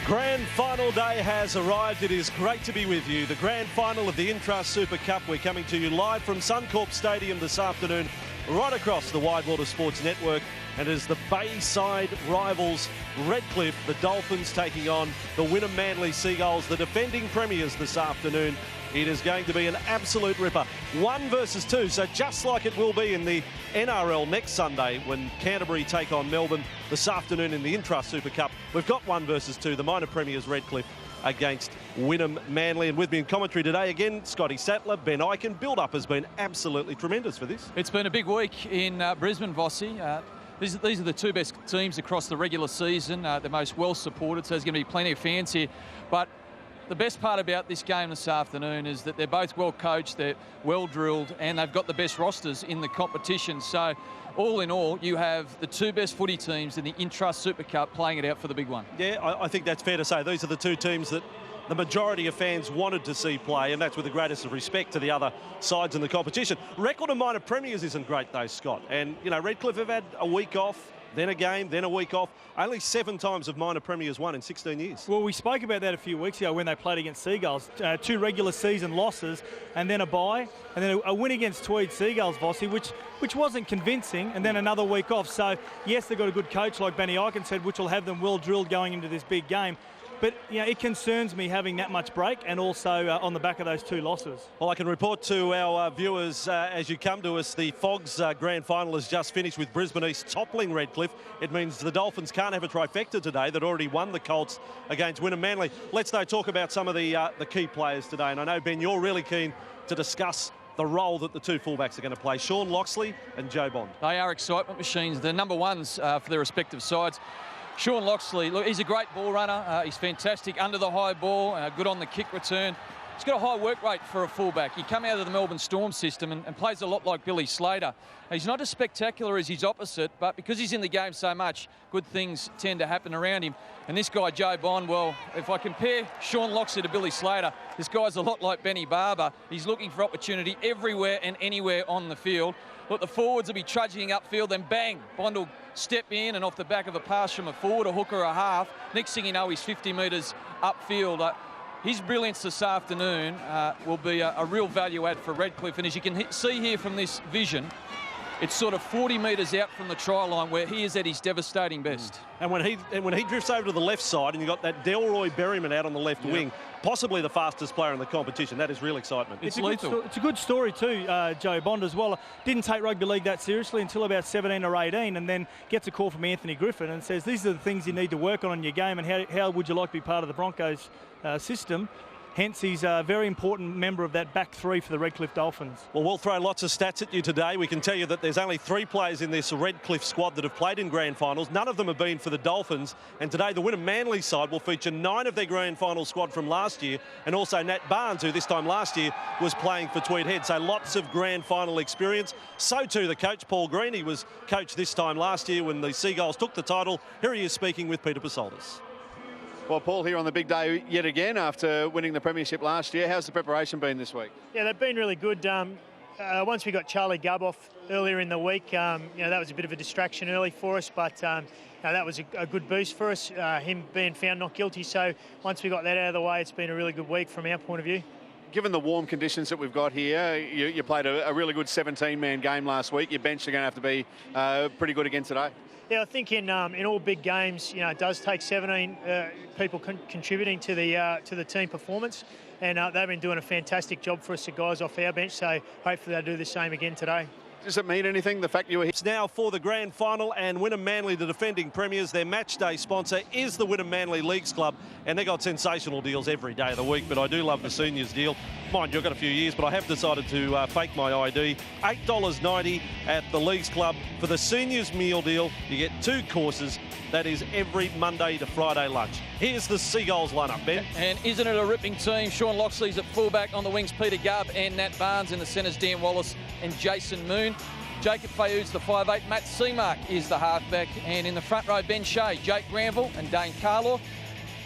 Grand final day has arrived. It is great to be with you. The grand final of the Intrust Super Cup. We're coming to you live from Suncorp Stadium this afternoon, right across the Widewater Sports Network. And as the Bayside rivals Redcliffe, the Dolphins taking on the Wynnum Manly Seagulls, the defending premiers this afternoon. It is going to be an absolute ripper. 1 versus 2, so just like it will be in the NRL next Sunday when Canterbury take on Melbourne this afternoon in the Intrust Super Cup. We've got 1 versus 2, the minor premiers Redcliffe against Wynnum Manly. And with me in commentary today again, Scotty Sattler, Ben Eichen. Build-up has been absolutely tremendous for this. It's been a big week in Brisbane, Vossi. These are the 2 best teams across the regular season, the most well-supported, so there's going to be plenty of fans here. But the best part about this game this afternoon is that they're both well coached, they're well drilled, and they've got the best rosters in the competition. So all in all, you have the 2 best footy teams in the Intrust Super Cup playing it out for the big one. Yeah, I think that's fair to say. These are the 2 teams that the majority of fans wanted to see play, and that's with the greatest of respect to the other sides in the competition. Record of minor premiers isn't great though, Scott. And, you know, Redcliffe have had a week off, then a game, then a week off. Only 7 times have minor premiers won in 16 years. Well, we spoke about that a few weeks ago when they played against Seagulls. 2 regular season losses and then a bye, and then a win against Tweed Seagulls, Vossi, which wasn't convincing, and then another week off. So, yes, they've got a good coach, like Benny Eichen said, which will have them well drilled going into this big game. But, you know, it concerns me having that much break and also on the back of those 2 losses. Well, I can report to our viewers as you come to us, the Fogs grand final has just finished with Brisbane East toppling Redcliffe. It means the Dolphins can't have a trifecta today that already won the Colts against Wynnum Manly. Let's, though, talk about some of the key players today. And I know, Ben, you're really keen to discuss the role that the 2 fullbacks are going to play, Sean Loxley and Joe Bond. They are excitement machines. They're number 1s for their respective sides. Sean Loxley, look, he's a great ball runner. He's fantastic under the high ball, good on the kick return. He's got a high work rate for a fullback. He come out of the Melbourne Storm system and plays a lot like Billy Slater. He's not as spectacular as his opposite, but because he's in the game so much, good things tend to happen around him. And this guy, Joe Bond, well, if I compare Sean Loxley to Billy Slater, this guy's a lot like Benny Barber. He's looking for opportunity everywhere and anywhere on the field. Look, the forwards will be trudging upfield, then bang, Bond will step in and off the back of a pass from a forward, a hooker, a half. Next thing you know, he's 50 metres upfield. His brilliance this afternoon will be a real value add for Redcliffe. And as you can see here from this vision, it's sort of 40 metres out from the try line where he is at his devastating best. And when he drifts over to the left side and you've got that Delroy Berryman out on the left wing, possibly the fastest player in the competition, that is real excitement. It's lethal. It's a good story too, Joe Bond as well. Didn't take rugby league that seriously until about 17 or 18, and then gets a call from Anthony Griffin and says, these are the things you need to work on in your game, and how would you like to be part of the Broncos system? Hence, he's a very important member of that back 3 for the Redcliffe Dolphins. Well, we'll throw lots of stats at you today. We can tell you that there's only 3 players in this Redcliffe squad that have played in grand finals. None of them have been for the Dolphins. And today, the Wynnum Manly side will feature 9 of their grand final squad from last year, and also Nat Barnes, who this time last year was playing for Tweed Head. So lots of grand final experience. So too the coach, Paul Green. He was coach this time last year when the Seagulls took the title. Here he is speaking with Peter Pasoldis. Well, Paul, here on the big day yet again after winning the premiership last year. How's the preparation been this week? Yeah, they've been really good. Once we got Charlie Gubb off earlier in the week, that was a bit of a distraction early for us, but that was a good boost for us, him being found not guilty. So once we got that out of the way, it's been a really good week from our point of view. Given the warm conditions that we've got here, you played a really good 17-man game last week. Your bench are going to have to be pretty good again today. Yeah, I think in all big games, it does take 17 people contributing to the team performance, and they've been doing a fantastic job for us, the guys off our bench. So hopefully they'll do the same again today. Does it mean anything, the fact you were here? It's now for the grand final, and Wynnum Manly, the defending premiers, their match day sponsor is the Wynnum Manly Leagues Club, and they've got sensational deals every day of the week, but I do love the seniors deal. Mind you, I've got a few years, but I have decided to fake my ID. $8.90 at the Leagues Club. For the seniors meal deal, you get 2 courses. That is every Monday to Friday lunch. Here's the Seagulls lineup, Ben. And isn't it a ripping team? Sean Loxley's at fullback, on the wings Peter Gubb and Nat Barnes, in the centres Dan Wallace and Jason Moon. Jacob Fayou's the 5'8", Matt Seamark is the halfback, and in the front row Ben Shea, Jake Granville and Dane Carlaw.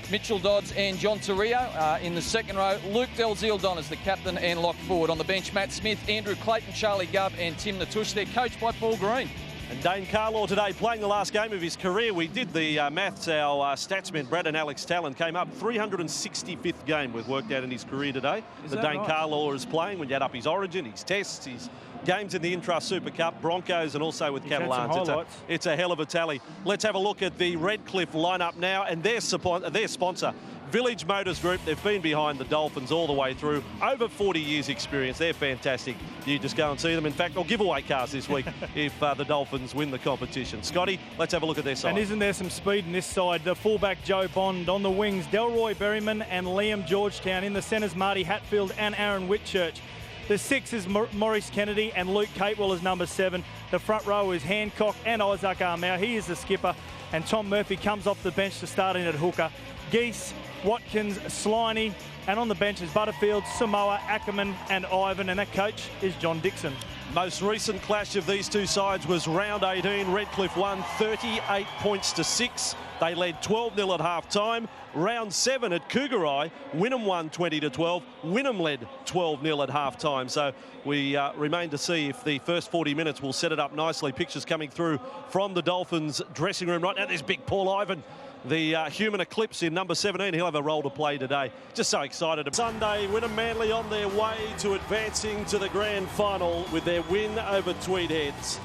Mitchell Dodds and John Torrio. In the second row, Luke Delzildon is the captain and lock forward. On the bench, Matt Smith, Andrew Clayton, Charlie Gubb and Tim Natush. They're coached by Paul Green. And Dane Carlaw today playing the last game of his career. We did the maths. Our statsmen, Brad and Alex Talon, came up 365th game we've worked out in his career today. Dane right? Carlaw is playing when you add up his origin, his tests, his games in the Intrust Super Cup, Broncos, and also with Catalans. It's a hell of a tally. Let's have a look at the Redcliffe lineup now, and their sponsor, Village Motors Group. They've been behind the Dolphins all the way through. Over 40 years experience. They're fantastic. You just go and see them. In fact, they'll give away cars this week if the Dolphins win the competition. Scotty, let's have a look at their side. And isn't there some speed in this side? The fullback, Joe Bond. On the wings, Delroy Berryman and Liam Georgetown. In the centres, Marty Hatfield and Aaron Whitchurch. The 6 is Maurice Kennedy and Luke Catewell is number 7. The front row is Hancock and Isaac Armour. He is the skipper. And Tom Murphy comes off the bench to start in at hooker. Geese, Watkins, Sliney, and on the bench is Butterfield, Samoa, Ackerman and Ivan, and that coach is John Dixon. Most recent clash of these two sides was round 18. Redcliffe won 38 points to 6. They led 12-0 at half-time. Round 7 at Cougarai, Wynnum won 20-12. Wynnum led 12-0 at half-time. So we remain to see if the first 40 minutes will set it up nicely. Pictures coming through from the Dolphins dressing room right now. There's big Paul Ivan, the human eclipse in number 17. He'll have a role to play today. Just so excited. Sunday, Wynnum Manly on their way to advancing to the grand final with their win over Tweed Heads.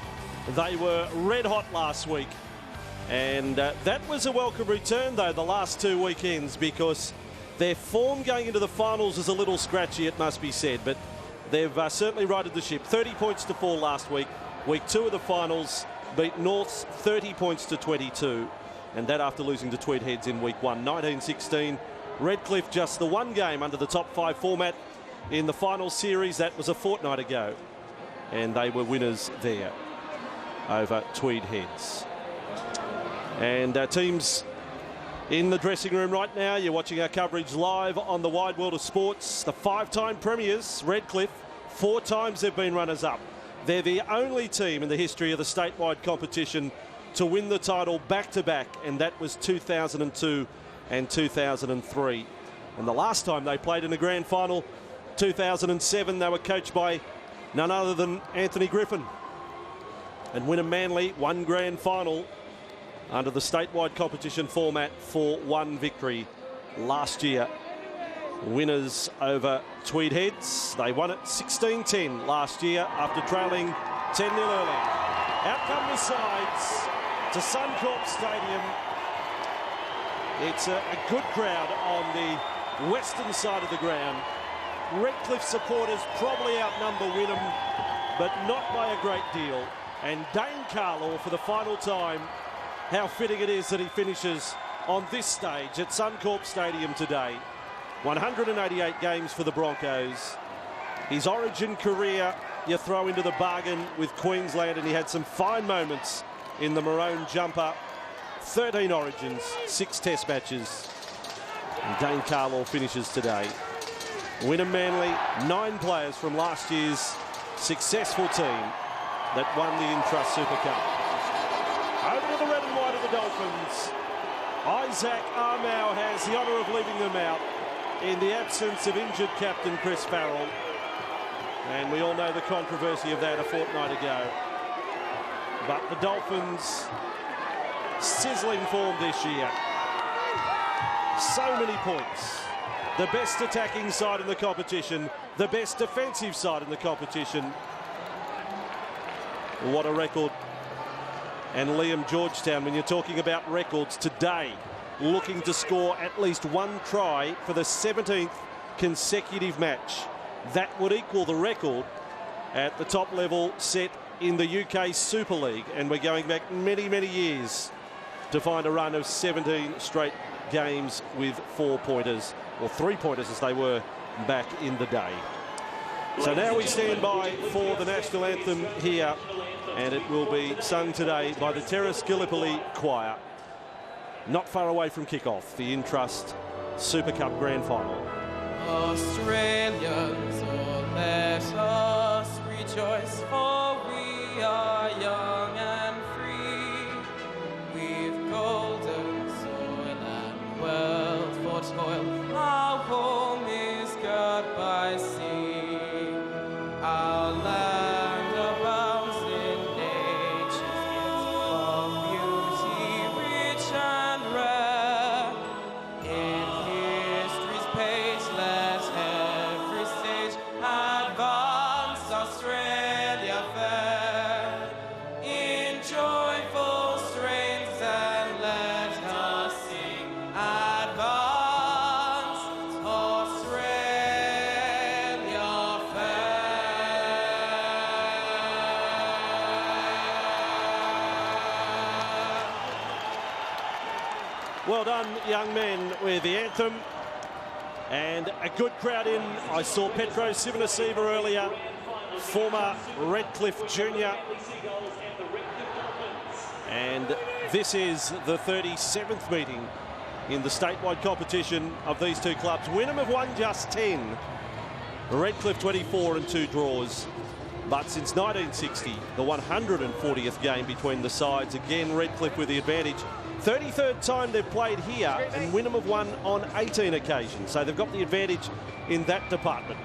They were red hot last week. And that was a welcome return, though, the last 2 weekends, because their form going into the finals is a little scratchy, it must be said. But they've certainly righted the ship. 30 points to 4 last week. Week 2 of the finals beat Norths 30 points to 22. And that after losing to Tweed Heads in week 1, 19-16. Redcliffe just the one game under the top 5 format in the final series. That was a fortnight ago. And they were winners there over Tweed Heads. And teams in the dressing room right now. You're watching our coverage live on the wide world of sports. The 5-time premiers, Redcliffe, 4 times they've been runners-up. They're the only team in the history of the statewide competition to win the title back-to-back, and that was 2002 and 2003. And the last time they played in a grand final, 2007, they were coached by none other than Anthony Griffin. And Wynnum Manly, 1 grand final under the statewide competition format for 1 victory last year. Winners over Tweed Heads. They won it 16-10 last year after trailing 10-0 early. Out come the sides to Suncorp Stadium. It's a good crowd on the western side of the ground. Redcliffe supporters probably outnumber Wynnum, but not by a great deal. And Dane Carlaw for the final time. How fitting it is that he finishes on this stage at Suncorp Stadium today. 188 games for the Broncos. His origin career, you throw into the bargain with Queensland, and he had some fine moments in the maroon jumper. 13 origins, 6 test matches. And Dane Carlaw finishes today. Wynnum Manly, 9 players from last year's successful team that won the Intrust Super Cup. Over to the red and white of the Dolphins. Isaac Armour has the honour of leaving them out in the absence of injured captain Chris Farrell. And we all know the controversy of that a fortnight ago. But the Dolphins, sizzling form this year. So many points. The best attacking side in the competition. The best defensive side in the competition. What a record. And Liam Georgetown, when you're talking about records today, looking to score at least 1 try for the 17th consecutive match. That would equal the record at the top level set in the UK Super League. And we're going back many, many years to find a run of 17 straight games with 4-pointers, or 3-pointers as they were back in the day. So now we stand by for the national anthem here, and it will be sung today by the Terrace Gallipoli Choir. Not far away from kickoff, the Intrust Super Cup Grand Final. Australians, oh, let us rejoice, for we are young and free. We've golden soil and wealth for toil. Our home is girt by sea. Our land abounds in nature's Well done, young men, with the anthem. And a good crowd in. I saw Petro Sivanasiva earlier, former Redcliffe Junior. And this is the 37th meeting in the statewide competition of these two clubs. Wynnum have won just 10. Redcliffe 24 and 2 draws. But since 1960, the 140th game between the sides. Again, Redcliffe with the advantage. 33rd time they've played here, and Wynnum have won on 18 occasions. So they've got the advantage in that department.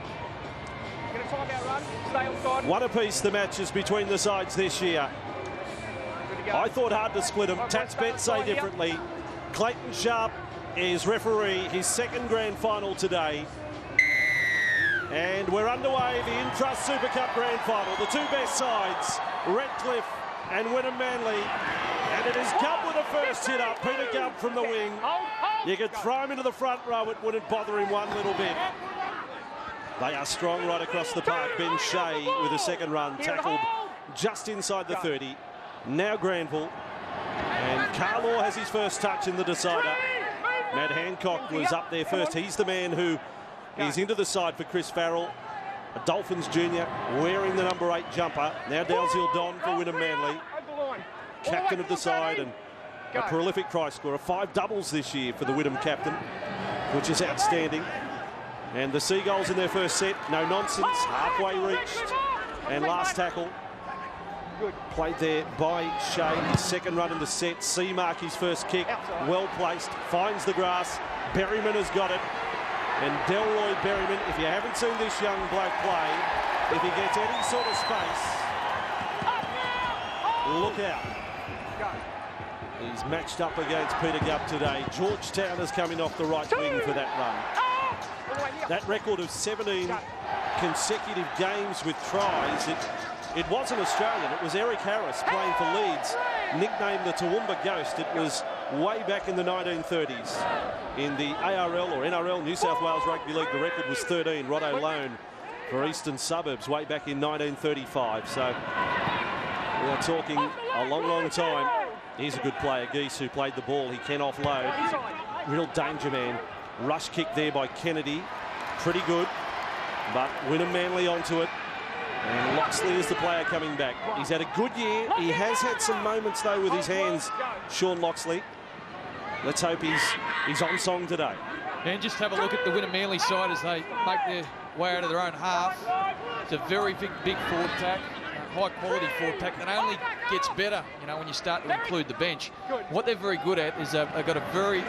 One apiece the matches between the sides this year. I thought hard to split them. Tats Bet say differently. Clayton Sharp is referee, his second grand final today. And we're underway, the Intrust Super Cup Grand Final. The two best sides, Redcliffe and Wynnum Manly. And it is Gubb with the first hit up. Peter Gubb from the wing. You could throw him into the front row, it wouldn't bother him one little bit. They are strong right across the park. Ben Shea with a second run, tackled just inside the 30. Now Granville. And Carlaw has his first touch in the decider. Matt Hancock was up there first. He's the man who is into the side for Chris Farrell. A Dolphins junior wearing the number 8 jumper. Now Dalziel Don for Wynnum Manly. Captain of the side and a prolific try scorer. 5 doubles this year for the Wynnum captain, which is outstanding. And the Seagulls in their first set, no nonsense, halfway reached. And last tackle played there by Shea. His second run in the set. Seamark, his first kick, well placed, finds the grass. Berryman has got it. And Delroy Berryman, if you haven't seen this young bloke play, if he gets any sort of space, look out. He's matched up against Peter Gubb today. Georgetown is coming off the right wing for that run. That record of 17 consecutive games with tries, it wasn't Australian. It was Eric Harris playing for Leeds, nicknamed the Toowoomba Ghost. It was way back in the 1930s. In the ARL or NRL, New South Wales Rugby League, the record was 13. Roddo Lone for Eastern Suburbs way back in 1935. So we are talking a long, long time. Here's a good player, Geese, who played the ball. He can offload. Real danger man. Rush kick there by Kennedy. Pretty good. But Wynnum Manly onto it. And Loxley is the player coming back. He's had a good year. He has had some moments, though, with his hands, Sean Loxley. Let's hope he's on song today. And just have a look at the Wynnum Manly side as they make their way out of their own half. It's a very big forward pack, high quality forward pack that only gets better, you know, when you start to include the bench. What they're very good at is they've got a very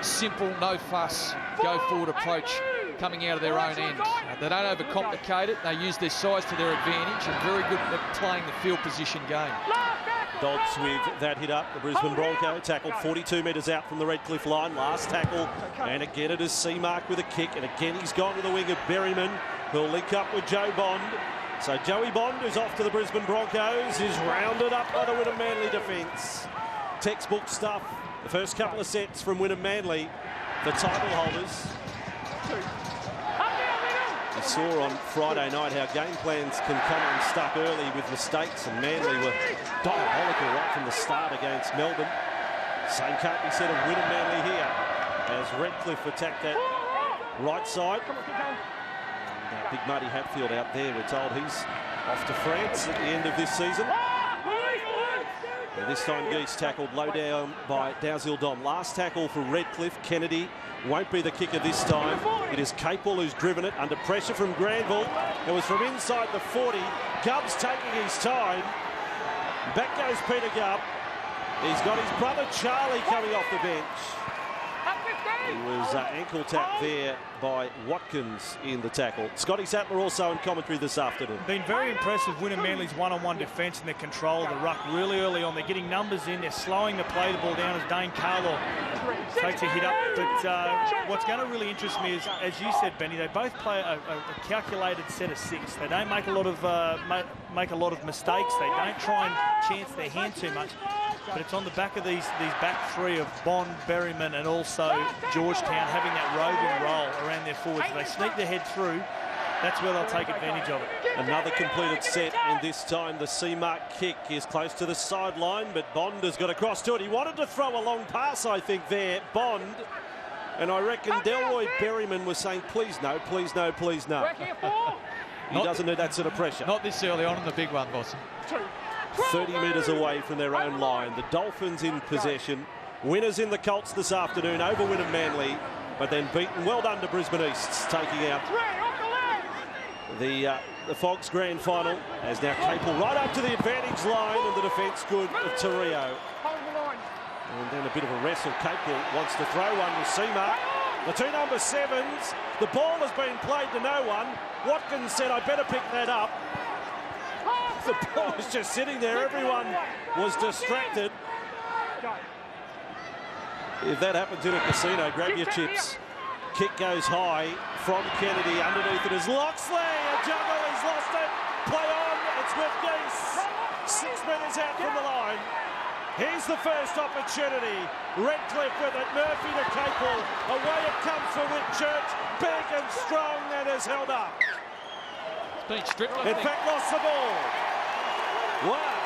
simple, no fuss, go forward approach coming out of their own end. They don't overcomplicate it. They use their size to their advantage and very good at playing the field position game. Dobbs with that hit up. The Brisbane Bronco tackled 42 metres out from the Redcliffe line. Last tackle. And again it is Seamark with a kick. And again he's gone to the wing of Berryman, who'll link up with Joe Bond. So Joey Bond, who's off to the Brisbane Broncos, is rounded up by the Wynnum Manly defence. Textbook stuff. The first couple of sets from Wynnum Manly, the title holders. I saw on Friday night how game plans can come unstuck early with mistakes, and Manly were diabolical right from the start against Melbourne. Same can't be said of Wynnum Manly here as Redcliffe attacked that right side. And Big Muddy Hatfield out there, we're told he's off to France at the end of this season. And this time Geese tackled low down by Dalziel Don. Last tackle for Redcliffe. Kennedy won't be the kicker this time. It is Capel who's driven it under pressure from Granville. It was from inside the 40. Gubb's taking his time. Back goes Peter Gubb. He's got his brother Charlie coming off the bench. He was ankle tapped there by Watkins in the tackle. Scotty Sattler also in commentary this afternoon. Been very impressive, Wynnum Manly's one-on-one defence and their control of the ruck really early on. They're getting numbers in. They're slowing the play the ball down as Dane Carlaw takes a hit up. But what's going to really interest me is, as you said, Benny, they both play a calculated set of 6. They don't make a lot of mistakes. They don't try and chance their hand too much. But it's on the back of these back three of Bond, Berryman, and also Georgetown having that roving roll around their forwards. They sneak their head through, That's where they'll take advantage of it. Another completed set, and this time the C-mark kick is close to the sideline, but Bond has got across to it. He wanted to throw a long pass, I think, there, Bond. And I reckon Delroy Berryman was saying, please no, please no, please no. He doesn't need that sort of pressure. Not this early on in the big one, boss. 30 metres away from their own line. The Dolphins in possession. Winners in the Colts this afternoon over Wynnum Manly, but then beaten. Well done to Brisbane East, taking out the Fogs Grand Final, as now Capel right up to the advantage line, and the defence good of Torrio. And then a bit of a wrestle. Capel wants to throw one with C-mark. The two number 7s. The ball has been played to no one. Watkins said, I better pick that up. The ball was just sitting there. Everyone was distracted. If that happens in a casino, grab your chips. Kick goes high from Kennedy. Underneath it is Loxley. A juggle, he's lost it. Play on. It's with Geese. 6 metres out from the line. Here's the first opportunity. Redcliffe with it. Murphy to Capel. Away it comes for Whitchurch. Big and strong, and is held up. It's been stripped, I In think. fact, lost the ball. Wow.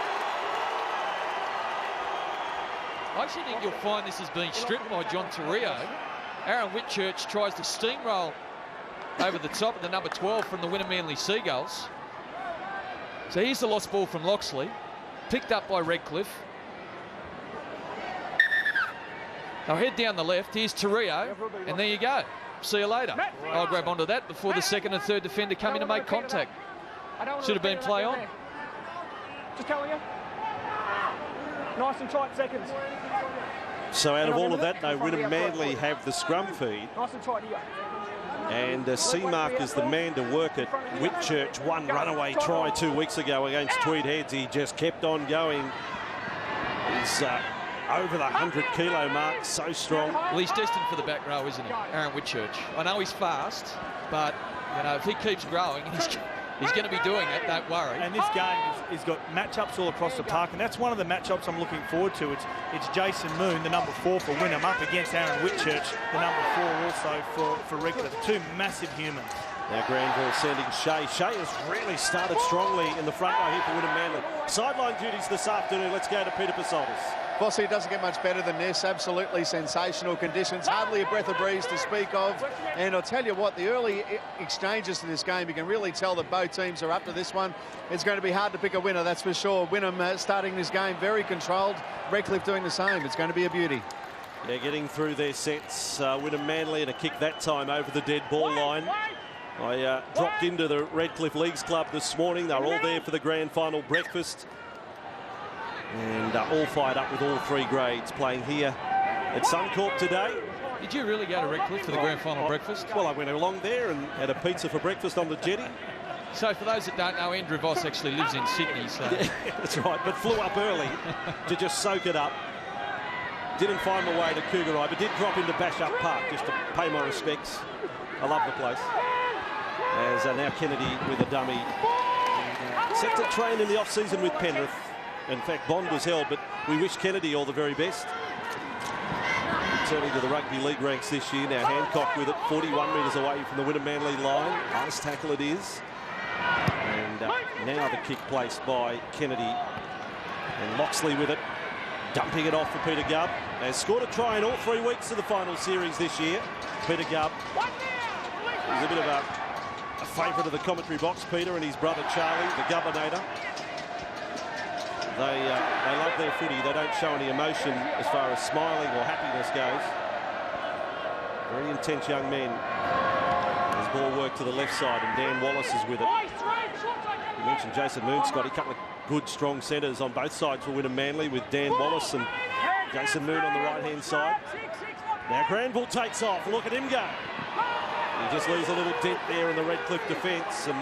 I actually think you'll find this has been stripped by John Torrio. Aaron Whitchurch tries to steamroll over the top of the number 12 from the Wynnum Manly Seagulls. So here's the lost ball from Loxley. Picked up by Redcliffe. They'll head down the left. Here's Torrio, and there you go. See you later. I'll grab onto that before the second and third defender come in to make contact. Should have been play on. Just telling you. Nice and tight seconds. So out of all of that, though, Wynnum Manly have the scrum feed. Nice and tight here. And C-mark is the man to work it. Whitchurch, one runaway try 2 weeks ago against Tweed Heads. He just kept on going. He's over the 100-kilo mark, so strong. Well, he's destined for the back row, isn't he, Aaron Whitchurch? I know he's fast, but you know, if he keeps growing, he's going to be doing it, don't worry. And this game has got matchups all across the park, and that's one of the matchups I'm looking forward to. It's Jason Moon, the number 4 for Wynnum, up against Aaron Whitchurch, the number 4 also for Redcliffe. Two massive humans. Now Granville sending Shea. Shea has really started strongly in the front row here for Wynnum Manly. Sideline duties this afternoon. Let's go to Peter Pasoltis. Bossy, it doesn't get much better than this. Absolutely sensational conditions. Hardly a breath of breeze to speak of. And I'll tell you what, the early exchanges to this game, you can really tell that both teams are up to this one. It's going to be hard to pick a winner, that's for sure. Wynnum starting this game very controlled. Redcliffe doing the same. It's going to be a beauty. Yeah, getting through their sets. Wynnum Manly and a kick that time over the dead ball line. I dropped into the Redcliffe Leagues Club this morning. They're all there for the grand final breakfast. And all fired up with all 3 grades playing here at Suncorp today. Did you really go to Redcliffe for the grand final breakfast? Well, I went along there and had a pizza for breakfast on the jetty. So for those that don't know, Andrew Voss actually lives in Sydney. So Yeah, that's right, but flew up early to just soak it up. Didn't find my way to Cougarai, but did drop into Bashup Park just to pay my respects. I love the place. As now Kennedy with a dummy. Set to train in the off-season with Penrith. In fact, Bond was held, but we wish Kennedy all the very best. Returning to the rugby league ranks this year. Now Hancock with it, 41 metres away from the Wynnum Manly line. Nice tackle it is. And now the kick placed by Kennedy. And Loxley with it, dumping it off for Peter Gubb. Has scored a try in all 3 weeks of the final series this year. Peter Gubb. He's a bit of a favourite of the commentary box, Peter, and his brother Charlie, the Gubbinator. They love their footy. They don't show any emotion as far as smiling or happiness goes. Very intense young men. His ball work to the left side, and Dan Wallace is with it. You mentioned Jason Moon, Scotty. A couple of good, strong centres on both sides for Wynnum Manly, with Dan Wallace and Jason Moon on the right-hand side. Now Granville takes off. Look at him go. He just leaves a little dent there in the Redcliffe defence, and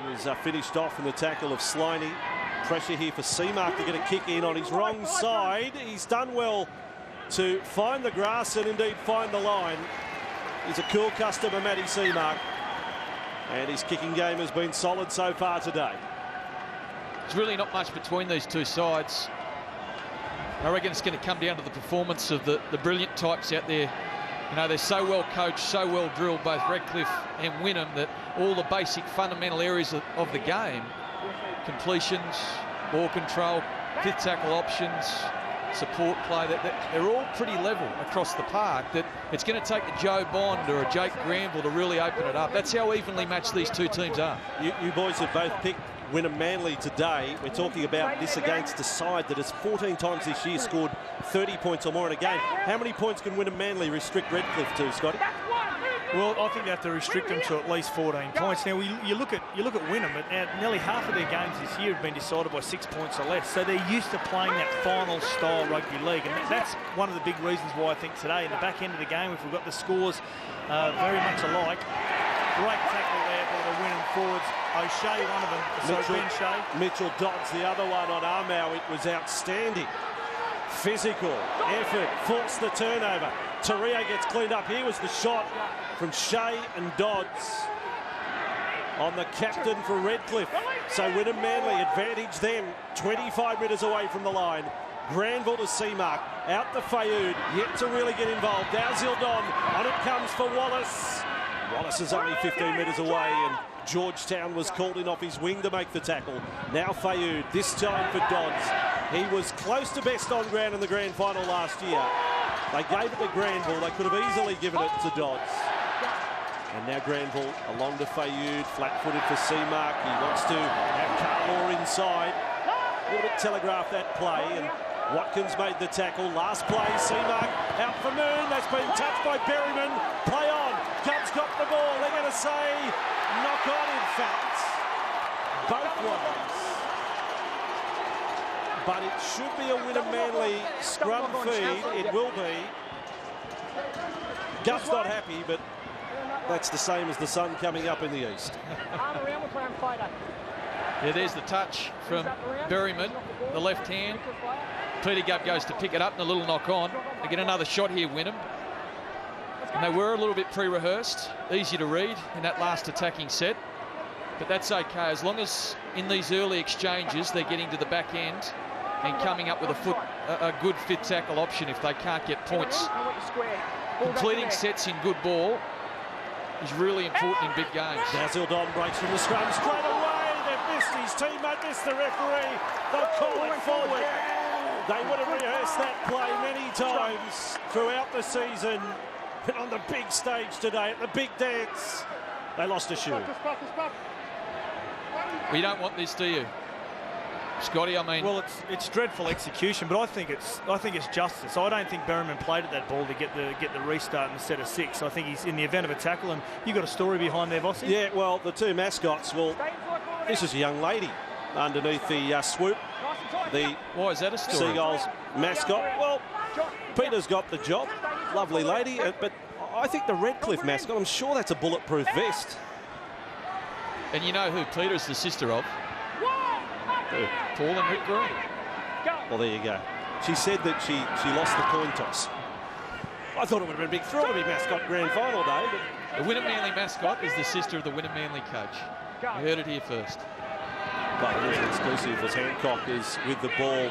he was finished off in the tackle of Sliney. Pressure here for C-mark to get a kick in on his wrong side. He's done well to find the grass and indeed find the line. He's a cool customer, Matty C-mark, and his kicking game has been solid so far today. there's really not much between these two sides. I reckon it's going to come down to the performance of the brilliant types out there You know, they're so well coached, so well drilled, both Redcliffe and Wynnum, that all the basic fundamental areas of the game, completions, ball control, fifth tackle options, support play, that they're all pretty level across the park, that it's going to take a Joe Bond or a Jake Granville to really open it up. That's how evenly matched these two teams are. You boys have both picked Wynnum Manly today. We're talking about this against a side that has 14 times this year scored 30 points or more in a game. How many points can Wynnum Manly restrict Redcliffe to, Scotty? Well, I think they have to restrict them to at least 14 points. Now, you look at Wynnum, nearly half of their games this year have been decided by 6 points or less. So they're used to playing that final style rugby league, and that's one of the big reasons why I think today, in the back end of the game, if we've got the scores very much alike, great tackle there by the Wynnum forwards. O'Shea, one of them. Mitchell Dodds, the other one on Armour. It was outstanding. Physical effort, forced the turnover. Torrio gets cleaned up. Here was the shot from Shea and Dodds on the captain for Redcliffe. So Wynnum Manly advantage them, 25 metres away from the line. Granville to Seamark, out the Fayoud, yet to really get involved. Dalzildon, on it comes for Wallace. Wallace is only 15 metres away, and Georgetown was called in off his wing to make the tackle. Now Fayoud, this time for Dodds. He was close to best on ground in the grand final last year. They gave it to Granville. They could have easily given it to Dodds. And now Granville along to Fayoud, flat-footed for Seamark. He wants to have Carlaw inside. A little bit telegraphed that play, and Watkins made the tackle. Last play, Seamark out for Moon. That's been touched by Berryman. Play on. Gubbs got the ball. They're going to say knock on, in fact. Both ways. But it should be a Wynnum Manly scrum feed. It will be. Gubbs not happy, but that's the same as the sun coming up in the east. Yeah, there's the touch from Berryman, the left hand. Peter Gubb goes to pick it up and a little knock on. They get another shot here, Wynnum. And they were a little bit pre-rehearsed, easy to read in that last attacking set. But that's okay, as long as in these early exchanges they're getting to the back end and coming up with a good fit tackle option if they can't get points. Completing sets in good ball is really important in big games. Dalzildon breaks from the scrum straight away. They've missed his teammate, missed the referee. They'll call it forward. They would have rehearsed that play many times throughout the season. But on the big stage today, at the big dance, they lost a shoe. Well, you don't want this, do you, Scotty? I mean, well, it's dreadful execution, but I think it's justice. I don't think Berryman played at that ball to get the restart in the set of 6. I think he's in the event of a tackle, and you got a story behind there, Vossi? Yeah, well, the two mascots. Well, this is a young lady underneath the swoop. Why is that a story? Seagulls mascot. Well, Peter's got the job. Lovely lady, but I think the Redcliffe mascot, I'm sure that's a bulletproof vest. And you know who Peter is the sister of? Who? Paul and Rick Green. Well, there you go. She said that she lost the coin toss. I thought it would have been a big thrill to be mascot grand final day. But the Wynnum Manly mascot is the sister of the Wynnum Manly coach. You heard it here first. But it is an exclusive as Hancock is with the ball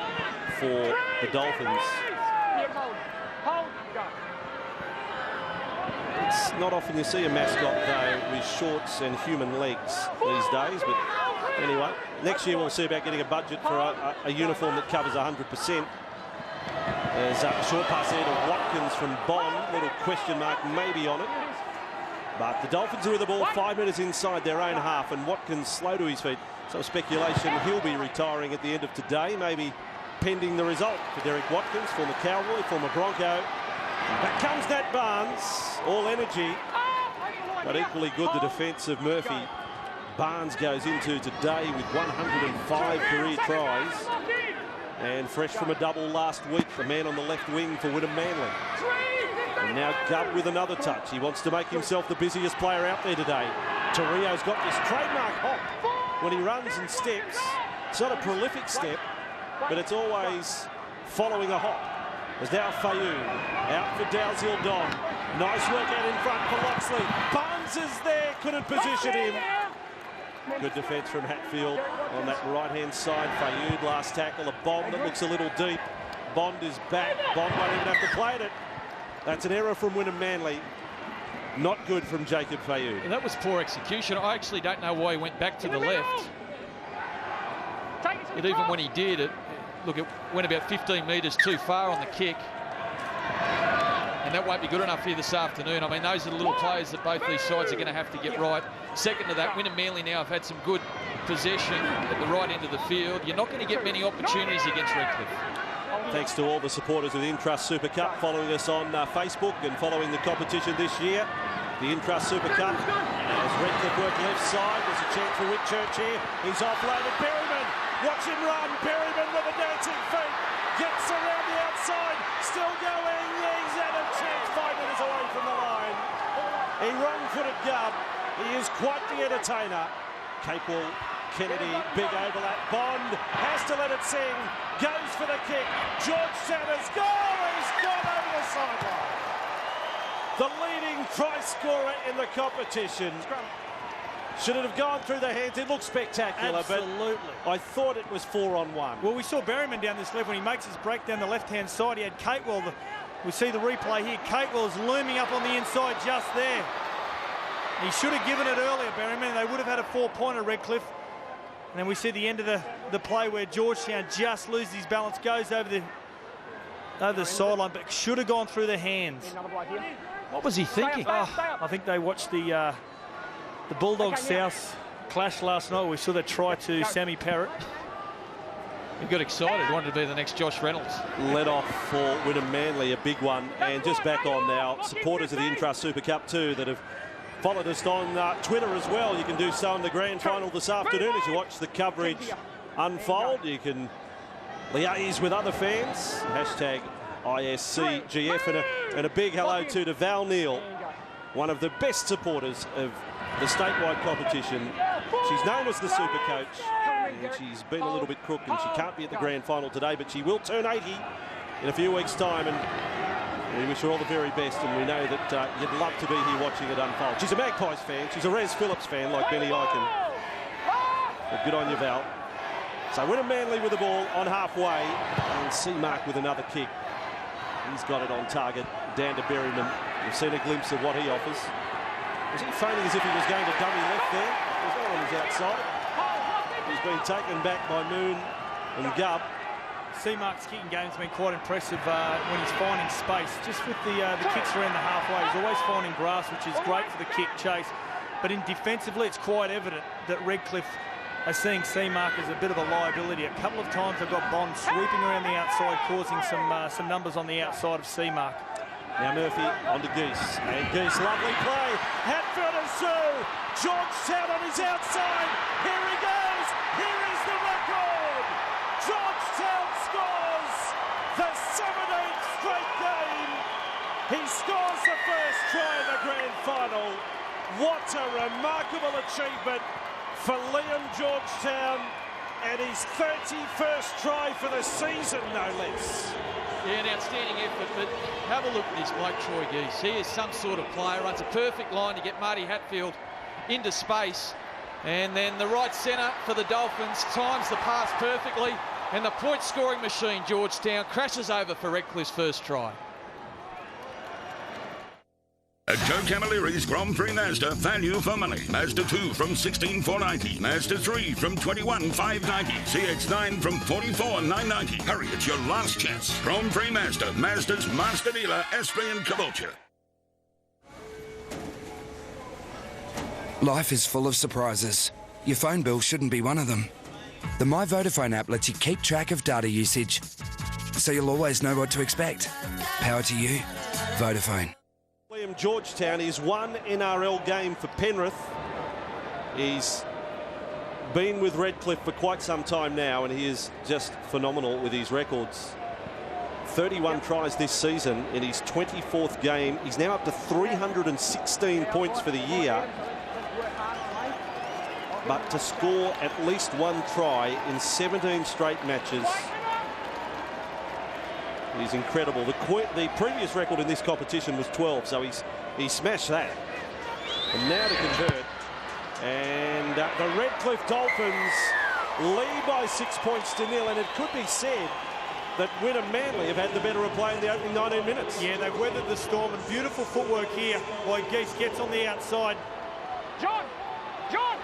for the Dolphins. It's not often you see a mascot, though, with shorts and human legs these days. But anyway, next year we'll see about getting a budget for a uniform that covers 100%. There's a short pass there to Watkins from Bond. Little question mark maybe on it. But the Dolphins are with the ball 5 metres inside their own half, and Watkins slow to his feet. Some speculation he'll be retiring at the end of today, maybe pending the result for Derek Watkins, former Cowboy, former Bronco. Back comes Nat Barnes, all energy, but equally good the defence of Murphy. Barnes goes into today with 105 career tries, and fresh from a double last week, the man on the left wing for Wynnum Manly. And now Gubb with another touch. He wants to make himself the busiest player out there today. Torrio's got this trademark hop when he runs and steps. It's not a prolific step, but it's always following a hop. There's now Fayoud out for Dalzildon. Nice work out in front for Loxley. Barnes is there, couldn't position him. Good defence from Hatfield on that right-hand side. Fayoud last tackle, a bomb that looks a little deep. Bond is back. Bond won't even have to play it. That's an error from Wynnum Manly. Not good from Jacob Fayou. Yeah, that was poor execution. I actually don't know why he went back to the left. But even when he did, it went about 15 metres too far on the kick. And that won't be good enough here this afternoon. I mean, those are the little plays that both these sides are going to have to get right. Second to that, Wynnum Manly now have had some good possession at the right end of the field. You're not going to get many opportunities against Redcliffe. Thanks to all the supporters of the Intrust Super Cup following us on Facebook and following the competition this year. The Intrust Super Cup, as Redcliffe work left side, there's a chance for Whitchurch here. He's offloaded. Perryman, watch him run. Perryman with the dancing feet, gets around the outside, still going. He's had a chance 5 metres away from the line. He wrong-footed Gubb. He is quite the entertainer. Capewell, Kennedy, big overlap. Bond has to let it sing. Goes for the kick. Georgetown has goal. He's gone over the sideline. The leading try scorer in the competition. Should it have gone through the hands? It looked spectacular. Absolutely. But I thought it was 4-on-1. Well, we saw Berryman down this left when he makes his break down the left-hand side. He had Capewell. We see the replay here. Capewell is looming up on the inside just there. He should have given it earlier, Berryman. They would have had a 4-pointer, Redcliffe. And then we see the end of the play where Georgetown just loses his balance, goes over the sideline, but should have gone through the hands. What was he thinking? I think they watched the Bulldogs South clash last night. We saw the try to Sammy Parrott. He got excited, wanted to be the next Josh Reynolds. Let off for Wynnum Manly, a big one. And just back on now, supporters of the Intrust Super Cup too that have followed us on Twitter as well. You can do so in the grand final this afternoon as you watch the coverage unfold. You can liaise with other fans. Hashtag ISCGF, and a big hello to Val Neal, one of the best supporters of the statewide competition. She's known as the Super Coach, and she's been a little bit crook, and she can't be at the grand final today, but she will turn 80 in a few weeks' time, and we wish her all the very best, and we know that you'd love to be here watching it unfold. She's a Magpies fan. She's a Res Phillips fan like Benny Eichen. But good on you, Val. So Wynnum Manly with the ball on halfway, and C-Mark with another kick. He's got it on target, down to Berryman. We've seen a glimpse of what he offers. Was he feigning as if he was going to dummy left there? There's no one on his outside. He's been taken back by Moon and Gubb. C-Mark's kicking game's been quite impressive when he's finding space. Just with the kicks around the halfway, he's always finding grass, which is great for the kick chase. But in defensively, it's quite evident that Redcliffe are seeing C-Mark as a bit of a liability. A couple of times they've got Bond sweeping around the outside, causing some numbers on the outside of C-Mark. Now Murphy onto Geese, and Geese, lovely play. Hatfield is through. Georgetown on his outside. Here he goes. Here is the record. Georgetown scores the 17th straight game. He scores the first try in the grand final. What a remarkable achievement for Liam Georgetown, and his 31st try for the season, no less. Yeah, an outstanding effort, but have a look at this bloke, Troy Geese. He is some sort of player, runs a perfect line to get Marty Hatfield into space, and then the right centre for the Dolphins times the pass perfectly, and the point-scoring machine, Georgetown, crashes over for Redcliffe's first try. At Joe Camilleri's Grand Prix Mazda, value for money. Mazda 2 from $16,490. Mazda 3 from $21,590. CX-9 from $44,990. Hurry, it's your last chance. Grand Prix Mazda, Mazda's master dealer, Esprit and Caboolture. Life is full of surprises. Your phone bill shouldn't be one of them. The My Vodafone app lets you keep track of data usage, so you'll always know what to expect. Power to you. Vodafone. Liam Georgetown is one NRL game for Penrith. He's been with Redcliffe for quite some time now, and he is just phenomenal with his records. 31 tries this season in his 24th game. He's now up to 316 points for the year. But to score at least one try in 17 straight matches is incredible. The previous record in this competition was 12, so he smashed that. And now to convert. And the Redcliffe Dolphins lead by 6 points to nil, and it could be said that Wynnum Manly have had the better of play in the opening 19 minutes. Yeah, they've weathered the storm, and beautiful footwork here by Geese. Gets on the outside. John!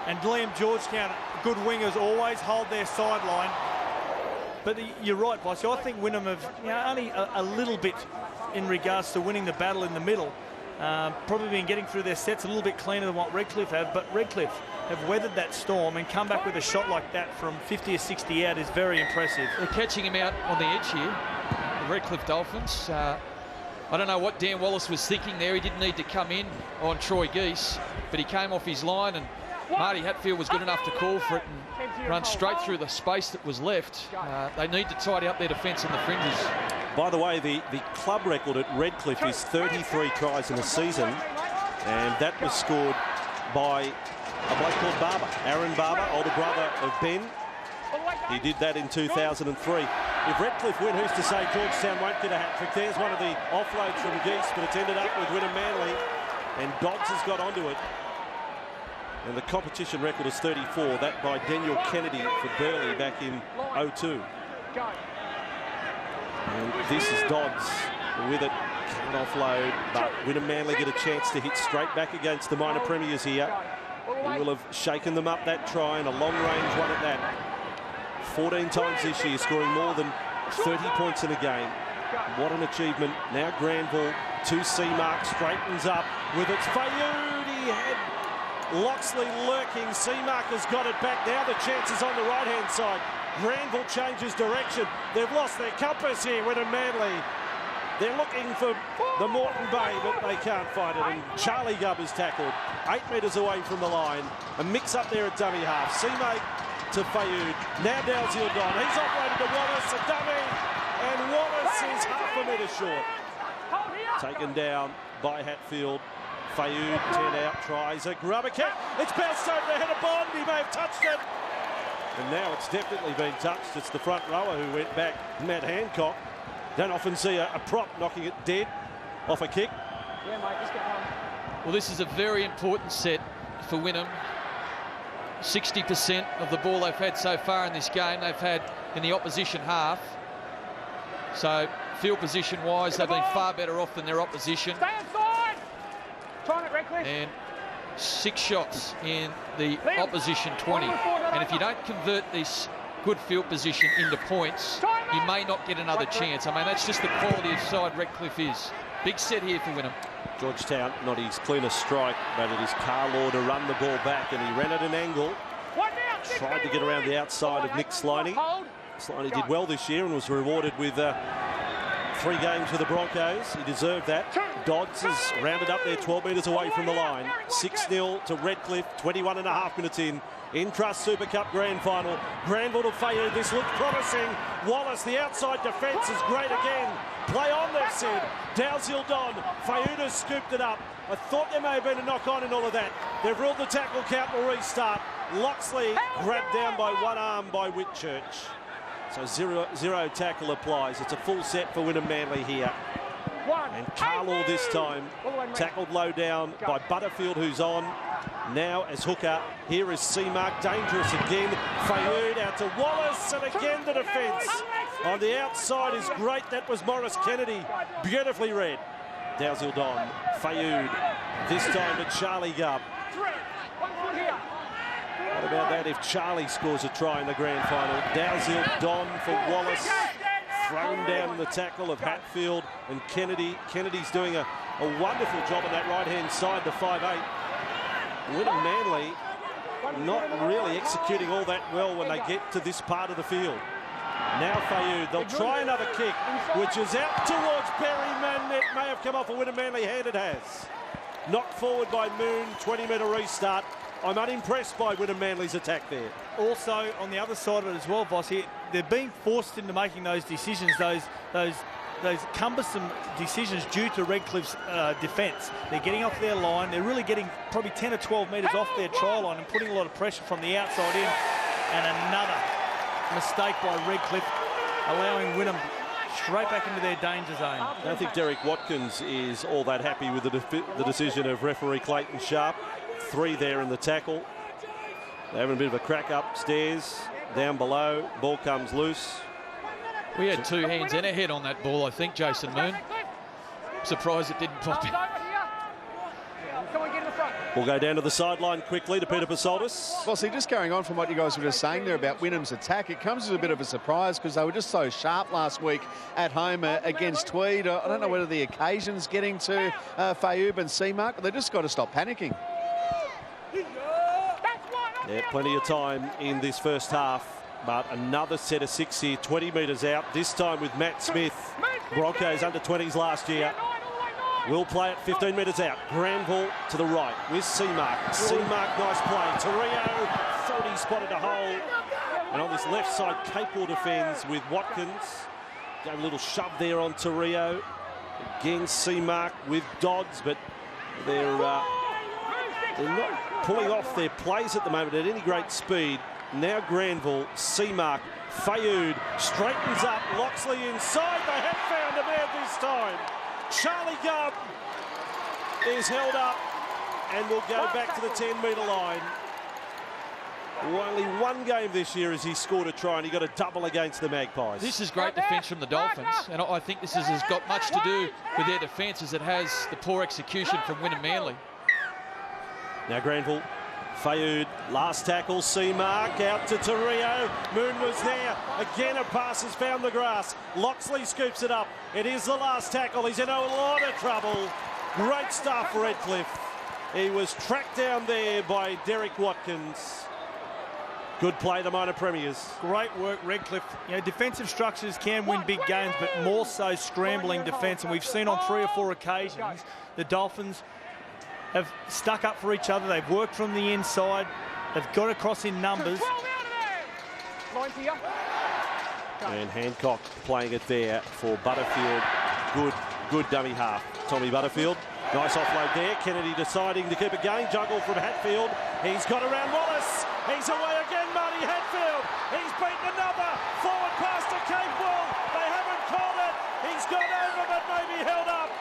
And Liam Georgetown, good wingers, always hold their sideline. But you're right, Boss. I think Wynnum have only a little bit in regards to winning the battle in the middle. Probably been getting through their sets a little bit cleaner than what Redcliffe have, but Redcliffe have weathered that storm and come back with a shot like that from 50 or 60 out is very impressive. They're catching him out on the edge here, the Redcliffe Dolphins. I don't know what Dan Wallace was thinking there. He didn't need to come in on Troy Geese, but he came off his line, and Marty Hatfield was good enough to call for it and run straight through the space that was left. They need to tidy up their defence in the fringes. By the way, the club record at Redcliffe is 33 tries in a season, and that was scored by a bloke called Barber, Aaron Barber, older brother of Ben. He did that in 2003. If Redcliffe win, who's to say Georgetown won't get a hat-trick? There's one of the offloads from Geese, but it's ended up with Wynnum Manly, and Dodds has got onto it. And the competition record is 34, that by Daniel Kennedy for Burleigh back in 02. And this is Dodds with it, can't offload, but Wynnum Manly get a chance to hit straight back against the minor premiers here. He will have shaken them up that try, and a long-range one at that. 14 times this year, scoring more than 30 points in a game. What an achievement. Now Granville to C-Mark, straightens up with its Fayoud. He had Loxley lurking. C-Mark has got it back. Now the chance is on the right-hand side. Granville changes direction. They've lost their compass here, Wynnum Manly. They're looking for the Moreton Bay, but they can't find it. And Charlie Gubb is tackled 8 metres away from the line. A mix-up there at dummy half. C-Mate to Fayoud. Now Dalziel Don. He's operated to Wallace, a dummy. And Wallace is half a metre short. Taken down by Hatfield. Fayoud, 10 out, tries a grubber kick. It's bounced over the head of Bond. He may have touched it. And now it's definitely been touched. It's the front rower who went back, Matt Hancock. Don't often see a prop knocking it dead off a kick. Yeah, mate, just get one. Well, this is a very important set for Wynnum. 60% of the ball they've had so far in this game, they've had in the opposition half. So, field position-wise, they've been far better off than their opposition. Stay inside! Trying it, Redcliffe. And 6 shots in the opposition 20. And if you don't convert this good field position into points, you may not get another chance. I mean, that's just the quality of side Redcliffe is. Big set here for Wynnum. Georgetown, not his cleanest strike, but it is Carlaw to run the ball back, and he ran at an angle. Tried to get around the outside of Nick Sliney. Sliney did well this year and was rewarded with 3 games for the Broncos. He deserved that. Dodds is rounded up there 12 metres away from the line. 6-0 to Redcliffe, 21.5 minutes in. Trust Super Cup Grand Final. Granville to Fayoud. This looked promising. Wallace, the outside defence is great again. Play on, they've said. Dalziel Don. Fayoud has scooped it up. I thought there may have been a knock-on in all of that. They've ruled the tackle count will restart. Loxley grabbed down by one arm by Whitchurch. So zero tackle applies. It's a full set for Wynnum Manly here. And Carlaw this time tackled low down by Butterfield, who's on. Now as hooker, here is C-Mark, dangerous again. Fayoud out to Wallace, and again the defence. On the outside is great. That was Morris Kennedy. Beautifully read. Dalziel Don, Fayoud, this time to Charlie Gubb. What about that if Charlie scores a try in the grand final? Dalziel Don for Wallace. Thrown down in the tackle of Hatfield and Kennedy. Kennedy's doing a wonderful job on that right-hand side to 5'8". Wynnum Manly not really executing all that well when they get to this part of the field. Now Fayoud, they'll try another kick, which is out towards Berryman. It may have come off a Wynnum Manly hand, it has. Knocked forward by Moon, 20-metre restart. I'm unimpressed by Wynnum Manly's attack there. Also, on the other side of it as well, Voss, here, they're being forced into making those decisions, those cumbersome decisions due to Redcliffe's defence. They're getting off their line. They're really getting probably 10 or 12 metres off their try line and putting a lot of pressure from the outside in. And another mistake by Redcliffe, allowing Wynnum straight back into their danger zone. I don't think Derek Watkins is all that happy with the decision of referee Clayton Sharp. 3 there in the tackle. They're having a bit of a crack upstairs, down below. Ball comes loose. We had two hands and a head on that ball, I think, Jason Moon. Surprised it didn't pop in. We'll go down to the sideline quickly to Peter Pasoldis. Well, see, just going on from what you guys were just saying there about Wynnum's attack, it comes as a bit of a surprise because they were just so sharp last week at home against Tweed. I don't know whether the occasion's getting to Fayoub and Seamark, but they've just got to stop panicking. Yeah, plenty of time in this first half, but another set of 6 here, 20 metres out, this time with Matt Smith. Broncos under 20s last year. Will play it 15 metres out. Granville to the right with Seamark. Seamark, nice play. Torrio, thought he spotted a hole. And on this left side, Capewell defends with Watkins. Gave a little shove there on Torrio. Again, Seamark with Dodds, but they're not pulling off their plays at the moment at any great speed. Now Granville, Seamark, Fayoud straightens up. Loxley inside. They have found a man this time. Charlie Gubb is held up and will go back to the 10-metre line. Only one game this year as he scored a try, and he got a double against the Magpies. This is great defence from the Dolphins, and I think this has got much to do with their defence as it has the poor execution from Wynnum Manly. Now Granville, Fayoud, last tackle, Seamark out to Torrio. Moon was there. Again, a pass has found the grass. Loxley scoops it up. It is the last tackle. He's in a lot of trouble. Great stuff for Redcliffe. He was tracked down there by Derek Watkins. Good play, the minor premiers. Great work, Redcliffe. You know, defensive structures can win big games, but more so scrambling defence. And we've seen on 3 or 4 occasions the Dolphins have stuck up for each other. They've worked from the inside. They've got across in numbers. And Hancock playing it there for Butterfield. Good dummy half. Tommy Butterfield. Nice offload there. Kennedy deciding to keep it going. Juggle from Hatfield. He's got around Wallace. He's away again, Marty Hatfield. He's beaten another. Forward pass to Capewell. They haven't called it. He's gone over, but maybe held up.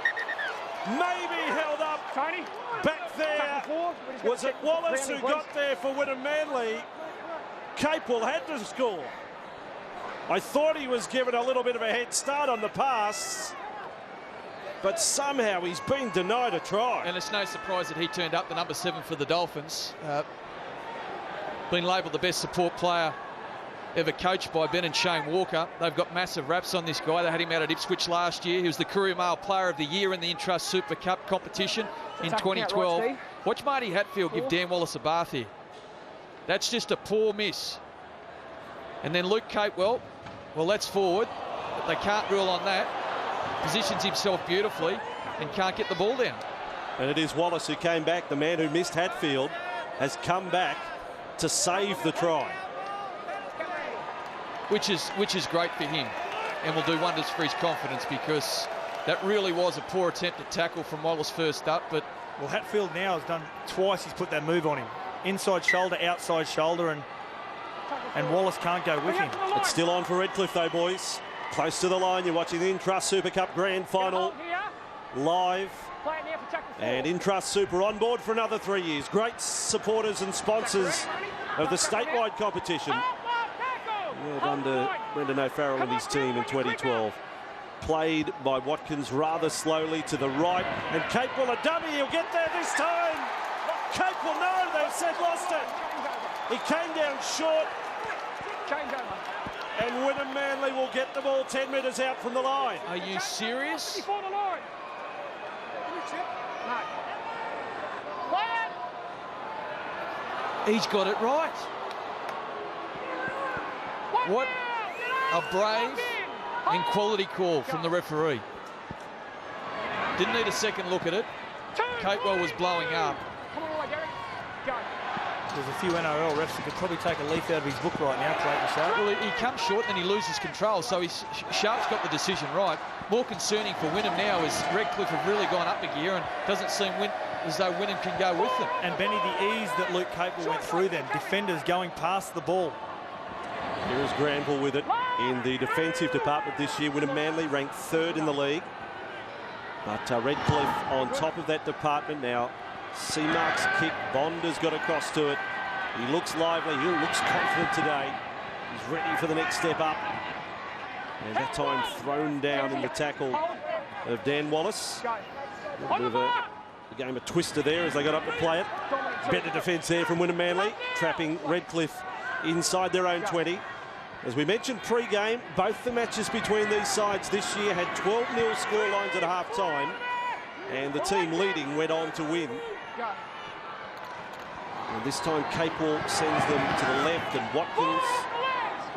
Maybe held up. Tony. Back there. Was it Wallace who got there for Wynnum Manly? Capewell had to score. I thought he was given a little bit of a head start on the pass, but somehow he's been denied a try. And it's no surprise that he turned up the number 7 for the Dolphins. Been labelled the best support player ever coached by Ben and Shane Walker. They've got massive raps on this guy. They had him out at Ipswich last year. He was the Courier Mail Player of the Year in the Intrust Super Cup competition in 2012. Watch Marty Hatfield give Dan Wallace a bath here. That's just a poor miss. And then Luke Capewell, well, that's forward, but they can't rule on that. Positions himself beautifully and can't get the ball down. And it is Wallace who came back. The man who missed Hatfield has come back to save the try. Which is great for him and will do wonders for his confidence, because that really was a poor attempt at tackle from Wallace first up. But well, Hatfield now has done twice. He's put that move on him. Inside shoulder, outside shoulder, and Wallace can't go with him. It's still on for Redcliffe though, boys. Close to the line. You're watching the Intrust Super Cup Grand Final live. And Intrust Super on board for another 3 years. Great supporters and sponsors of the statewide competition. Well done to Brendan O'Farrell and his team in 2012. Played by Watkins rather slowly to the right. And Capewell a dummy. He'll get there this time. Capewell, no, they've said lost it. He came down short. And Wynnum Manly will get the ball 10 metres out from the line. Are you serious? He's got it right. What a brave and quality call from the referee. Didn't need a second look at it. Capewell was blowing up. There's a few NRL refs who could probably take a leaf out of his book right now, Clayton Sharp. Well, he comes short, then he loses control, so Sharp's got the decision right. More concerning for Wynnum now is Redcliffe have really gone up a gear and doesn't seem as though Wynnum can go with them. And Benny, the ease that Luke Capewell went through then, defenders going past the ball. Here is Granville with it in the defensive department this year. Wynnum Manly ranked 3rd in the league. But Redcliffe on top of that department now. Seamark's kick, Bond has got across to it. He looks lively, he looks confident today. He's ready for the next step up. And that time thrown down in the tackle of Dan Wallace. A bit of a game of twister there as they got up to play it. Better defence there from Wynnum Manly, trapping Redcliffe inside their own 20. As we mentioned pre-game, both the matches between these sides this year had 12-0 scorelines at half-time, and the team leading went on to win. And this time Capewell sends them to the left, and Watkins,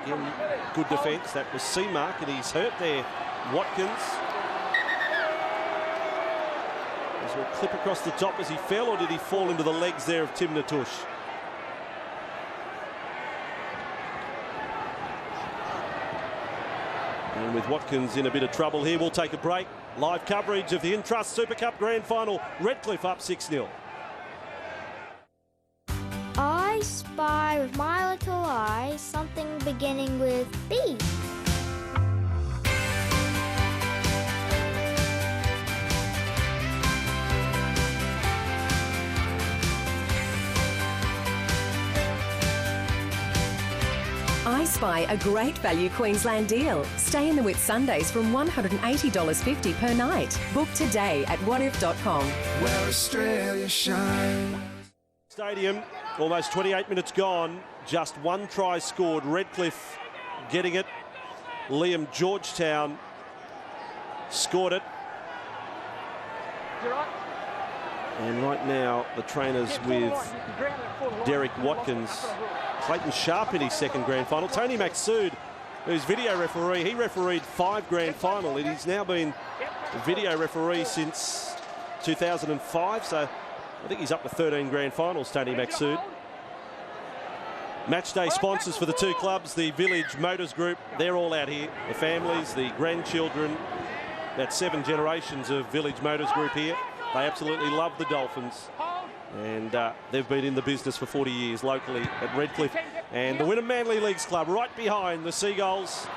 again, good defence. That was Seamark, and he's hurt there. Watkins. Is there a clip across the top as he fell, or did he fall into the legs there of Tim Natush? And with Watkins in a bit of trouble here, we'll take a break. Live coverage of the Intrust Super Cup Grand Final. Redcliffe up 6-0. I spy with my little eye something beginning with B. I spy a great value Queensland deal. Stay in the Whitsundays from $180.50 per night. Book today at whatif.com. Where Australia shines. Stadium, almost 28 minutes gone. Just one try scored. Redcliffe getting it. Liam Georgetown scored it. And right now, the trainers with Derek Watkins. Clayton Sharp in his second grand final. Tony Maxsood, who's video referee, he refereed 5 grand final. He's now been a video referee since 2005, so I think he's up to 13 grand finals, Tony Maxsood. Match day sponsors for the two clubs, the Village Motors Group, they're all out here. The families, the grandchildren, about 7 generations of Village Motors Group here. They absolutely love the Dolphins. And they've been in the business for 40 years locally at Redcliffe. And the Wynnum Manly Leagues Club right behind the Seagulls.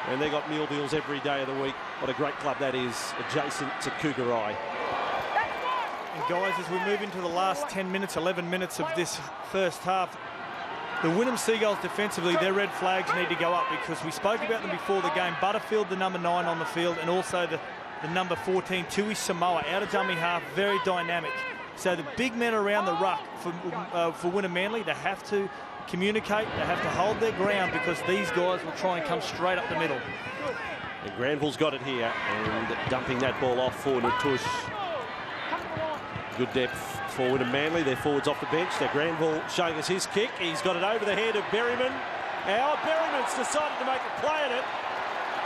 And they got meal deals every day of the week. What a great club that is, adjacent to Cougarai. And guys, as we move into the last 10 minutes, 11 minutes of this first half, the Wynnum Seagulls defensively, their red flags need to go up, because we spoke about them before the game. Butterfield, the number 9 on the field, and also the number 14, Tui Samoa, out of dummy half, very dynamic. So the big men around the ruck for Wynnum Manly, they have to communicate, they have to hold their ground, because these guys will try and come straight up the middle. And Granville's got it here, and dumping that ball off for Natush. Good depth for Wynnum Manly. Their forwards off the bench. Now Granville showing us his kick. He's got it over the head of Berryman. Now Berryman's decided to make a play at it.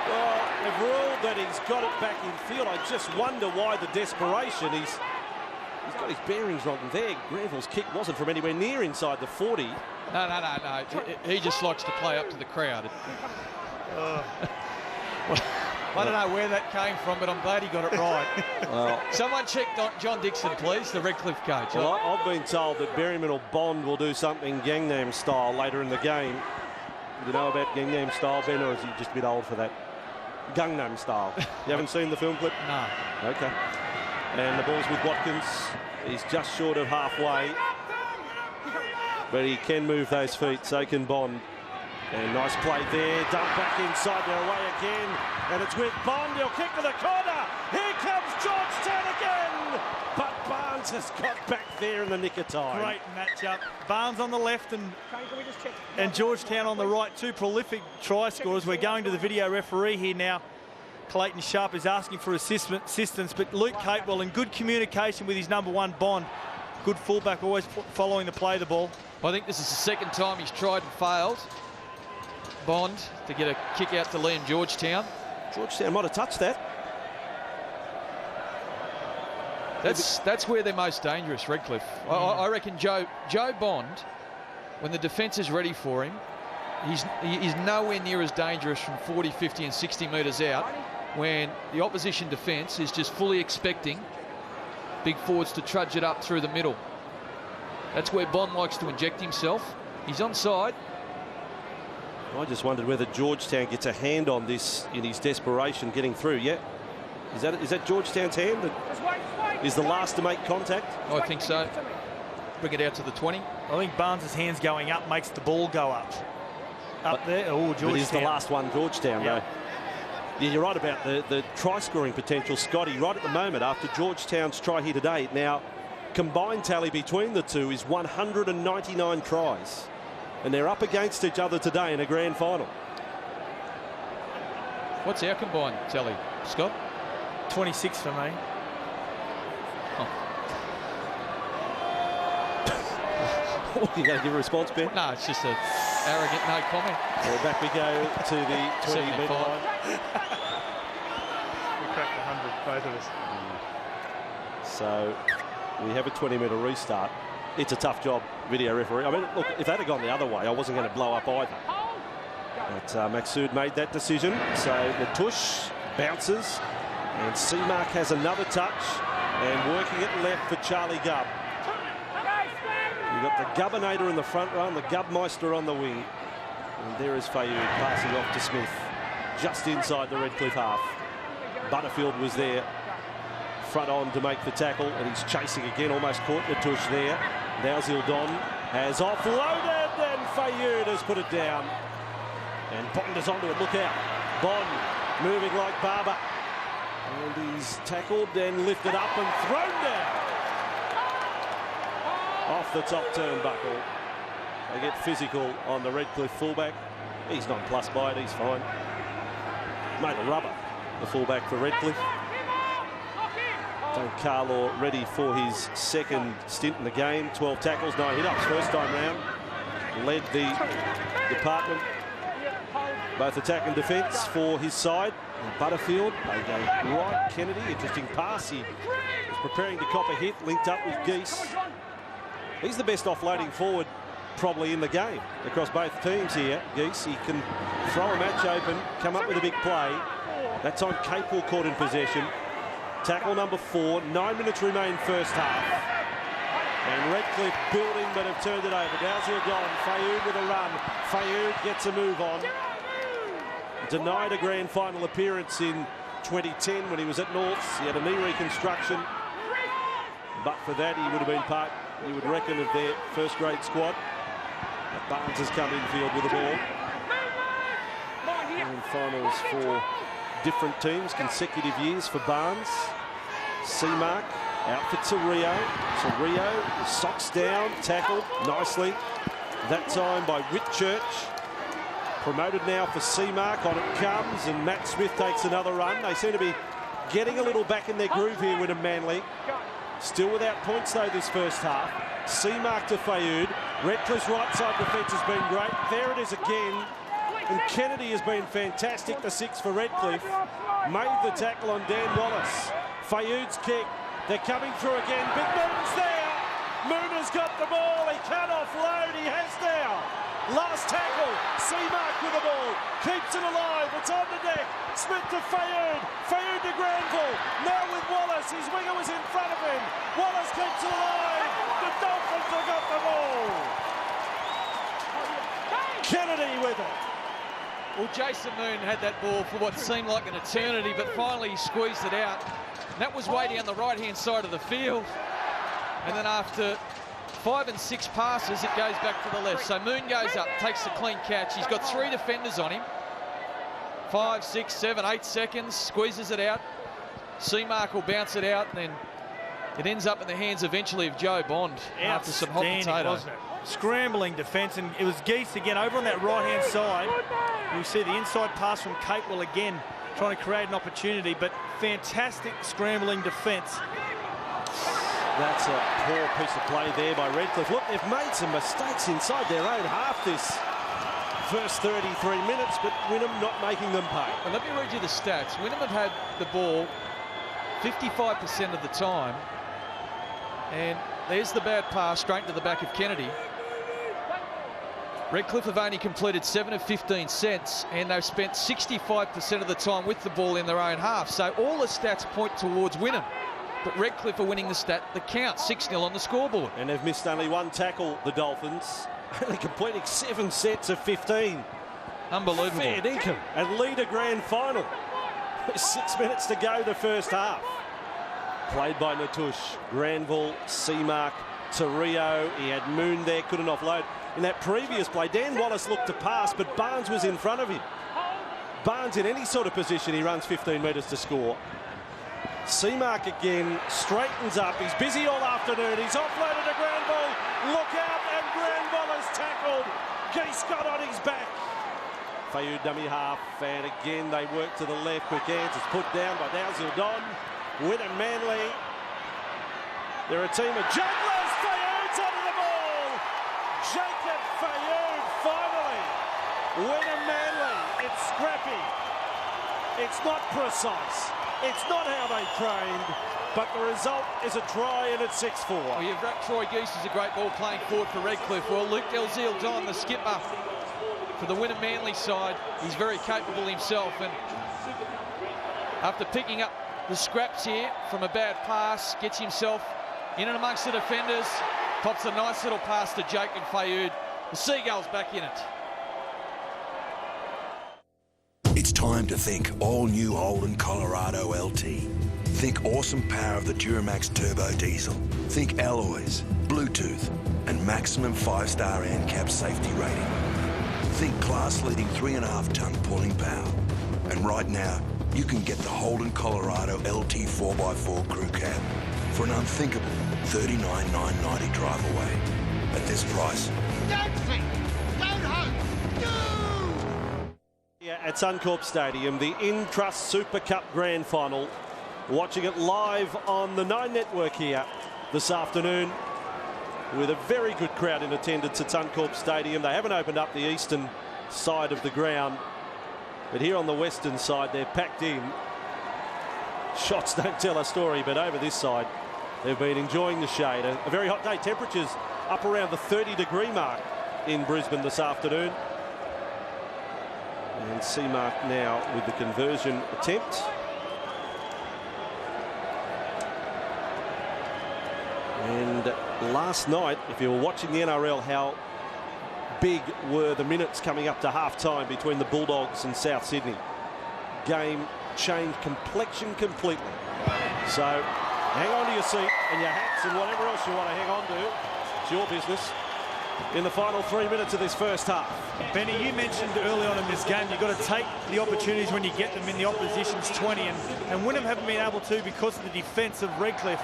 Well, they've ruled that he's got it back in field. I just wonder why the desperation. He's got his bearings wrong there. Granville's kick wasn't from anywhere near inside the 40. No. He just likes to play up to the crowd. Well, I don't know where that came from, but I'm glad he got it right. Well, someone check John Dixon, please, the Redcliffe coach. Well, I've been told that Berryman or Bond will do something Gangnam style later in the game. Do you know about Gangnam style, Ben, or is he just a bit old for that? Gangnam style. You haven't seen the film clip? No. Okay. And the ball's with Watkins. He's just short of halfway. But he can move those feet, so can Bond. And nice play there. Dump back inside, they're away again. And it's with Bond. He'll kick to the corner. Here comes Georgetown again. But Barnes has got back there in the nick of time. Great matchup. Barnes on the left and Georgetown on the right. 2 prolific try scorers. We're going to the video referee here now. Clayton Sharp is asking for assistance, but Luke Capewell in good communication with his number 1, Bond. Good fullback, always following the play of the ball. I think this is the second time he's tried and failed. Bond to get a kick out to Liam Georgetown. Georgetown might have touched that. That's where they're most dangerous, Redcliffe. I reckon Joe Bond, when the defence is ready for him, he's nowhere near as dangerous from 40, 50 and 60 metres out, when the opposition defence is just fully expecting big forwards to trudge it up through the middle. That's where Bond likes to inject himself. He's onside. I just wondered whether Georgetown gets a hand on this in his desperation getting through. Yeah. Is that Georgetown's hand that is the last to make contact? I think so. Bring it out to the 20. I think Barnes' hands going up makes the ball go up. There. Oh, Georgetown. But he's the last one, Georgetown, yep. Yeah, you're right about the try-scoring potential, Scotty. Right at the moment, after Georgetown's try here today, now combined tally between the two is 199 tries. And they're up against each other today in a grand final. What's our combined tally, Scott? 26 for me. What, you going to give a response, Ben? No, it's just an arrogant no comment. Well, back we go to the 20-metre line. We cracked 100, both of us. So we have a 20-metre restart. It's a tough job, video referee. I mean, look, if that had gone the other way, I wasn't going to blow up either. But Maksud made that decision. So Natush bounces, and Seamark has another touch, and working it left for Charlie Gubb. You've got the Gubbinator in the front row and the Gubbmeister on the wing. And there is Fayoud passing off to Smith, just inside the Redcliffe half. Butterfield was there, front on to make the tackle, and he's chasing again, almost caught Natush there. Now Zildon has offloaded, and Fayoud has put it down. And Bond is onto it, look out. Bond moving like Barber. And he's tackled and lifted up and thrown down. Off the top turnbuckle. They get physical on the Redcliffe fullback. He's nonplussed by it, he's fine. Made a rubber, the fullback for Redcliffe. Don Carlo ready for his second stint in the game. 12 tackles, 9 hit-ups first time round. Led the department, both attack and defence, for his side. And Butterfield, they go right. Kennedy, interesting pass. He was preparing to cop a hit, linked up with Geese. He's the best offloading forward probably in the game across both teams here. Geese, he can throw a match open, come up with a big play. That time Capewell caught in possession. Tackle number 4, 9 minutes remain first half. And Redcliffe building, but have turned it over. Dowsey gone, Fayoud with a run. Fayoud gets a move on. Denied a grand final appearance in 2010 when he was at Norths. He had a knee reconstruction. But for that, he would have been part, you would reckon, of their first grade squad. But Barnes has come infield with the ball. Grand finals for different teams, consecutive years for Barnes. Seamark out for Torrio. Torrio, socks down, tackled nicely. That time by Whitchurch. Promoted now for Seamark, on it comes, and Matt Smith takes another run. They seem to be getting a little back in their groove here, Wynnum Manly. Still without points though this first half. Seamark to Fayoud. Redcliffe's right side defence has been great. There it is again. And Kennedy has been fantastic, the 6 for Redcliffe. Made the tackle on Dan Wallace. Fayoud's kick. They're coming through again. Big Moon's there. Moon has got the ball. He can't offload. He has now. Last tackle. Seamark with the ball. Keeps it alive. It's on the deck. Smith to Fayoud. Fayoud to Granville. Now with Wallace. His winger was in front of him. Wallace keeps it alive. The Dolphins have got the ball. Kennedy with it. Well, Jason Moon had that ball for what seemed like an eternity, but finally he squeezed it out. And that was way down the right-hand side of the field. And then after 5 and 6 passes, it goes back to the left. So Moon goes up, takes the clean catch. He's got 3 defenders on him. 5, 6, 7, 8 seconds, squeezes it out. Seamark will bounce it out, and then it ends up in the hands eventually of Joe Bond after some hot potato. Wasn't it? Scrambling defence, and it was Geese again over on that right-hand side. You see the inside pass from Capewell again, trying to create an opportunity, but fantastic scrambling defence. That's a poor piece of play there by Redcliffe. Look, they've made some mistakes inside their own half this first 33 minutes, but Wynnum not making them pay. And let me read you the stats. Wynnum have had the ball 55% of the time, and there's the bad pass straight to the back of Kennedy. Redcliffe have only completed 7 of 15 sets, and they've spent 65% of the time with the ball in their own half. So all the stats point towards Wynnum. But Redcliffe are winning the stat that counts, 6-0 on the scoreboard. And they've missed only 1 tackle, the Dolphins. Only completing 7 sets of 15. Unbelievable. Fair dinkum. And lead a grand final. 6 minutes to go the first half. Played by Natush, Granville, Seamark, Torrio. He had Moon there, couldn't offload. In that previous play, Dan Wallace looked to pass, but Barnes was in front of him. Barnes in any sort of position, he runs 15 metres to score. Seamark again straightens up. He's busy all afternoon. He's offloaded a ground ball. Look out, and ground ball is tackled. Geese got on his back. Fayoud dummy half, and again they work to the left. Quick hands is put down by Dalzell-Don. Wynnum Manly. They're a team of jugglers. Fayoud's onto the ball. Jacob Fayoud finally. Wynnum Manly. It's scrappy. It's not precise. It's not how they trained, but the result is a try, and it's 6-4. Well, you've got Troy Geese is a great ball playing forward for Redcliffe. Well, Luke Dalzell-Don, the skipper for the Wynnum Manly side, he's very capable himself, and after picking up the scraps here from a bad pass, gets himself in and amongst the defenders, pops a nice little pass to Jacob Fayoud. The Seagulls back in it. It's time to think all-new Holden Colorado LT. Think awesome power of the Duramax Turbo Diesel. Think alloys, Bluetooth, and maximum 5-star ANCAP safety rating. Think class-leading 3.5-ton pulling power. And right now, you can get the Holden Colorado LT 4x4 crew cab for an unthinkable $39,990 drive away. At this price, don't think, don't hope, At Suncorp Stadium, the Intrust Super Cup Grand Final. Watching it live on the 9 Network here this afternoon with a very good crowd in attendance at Suncorp Stadium. They haven't opened up the eastern side of the ground, but here on the western side they're packed in. Shots don't tell a story, but over this side they've been enjoying the shade. A very hot day. Temperatures up around the 30-degree mark in Brisbane this afternoon. And Seamark now with the conversion attempt. And last night, if you were watching the NRL, how big were the minutes coming up to half-time between the Bulldogs and South Sydney. Game changed complexion completely. So hang on to your seat and your hats and whatever else you want to hang on to. It's your business. In the final 3 minutes of this first half. Benny, you mentioned early on in this game you've got to take the opportunities when you get them in the opposition's 20, and Wynnum haven't been able to because of the defence of Redcliffe.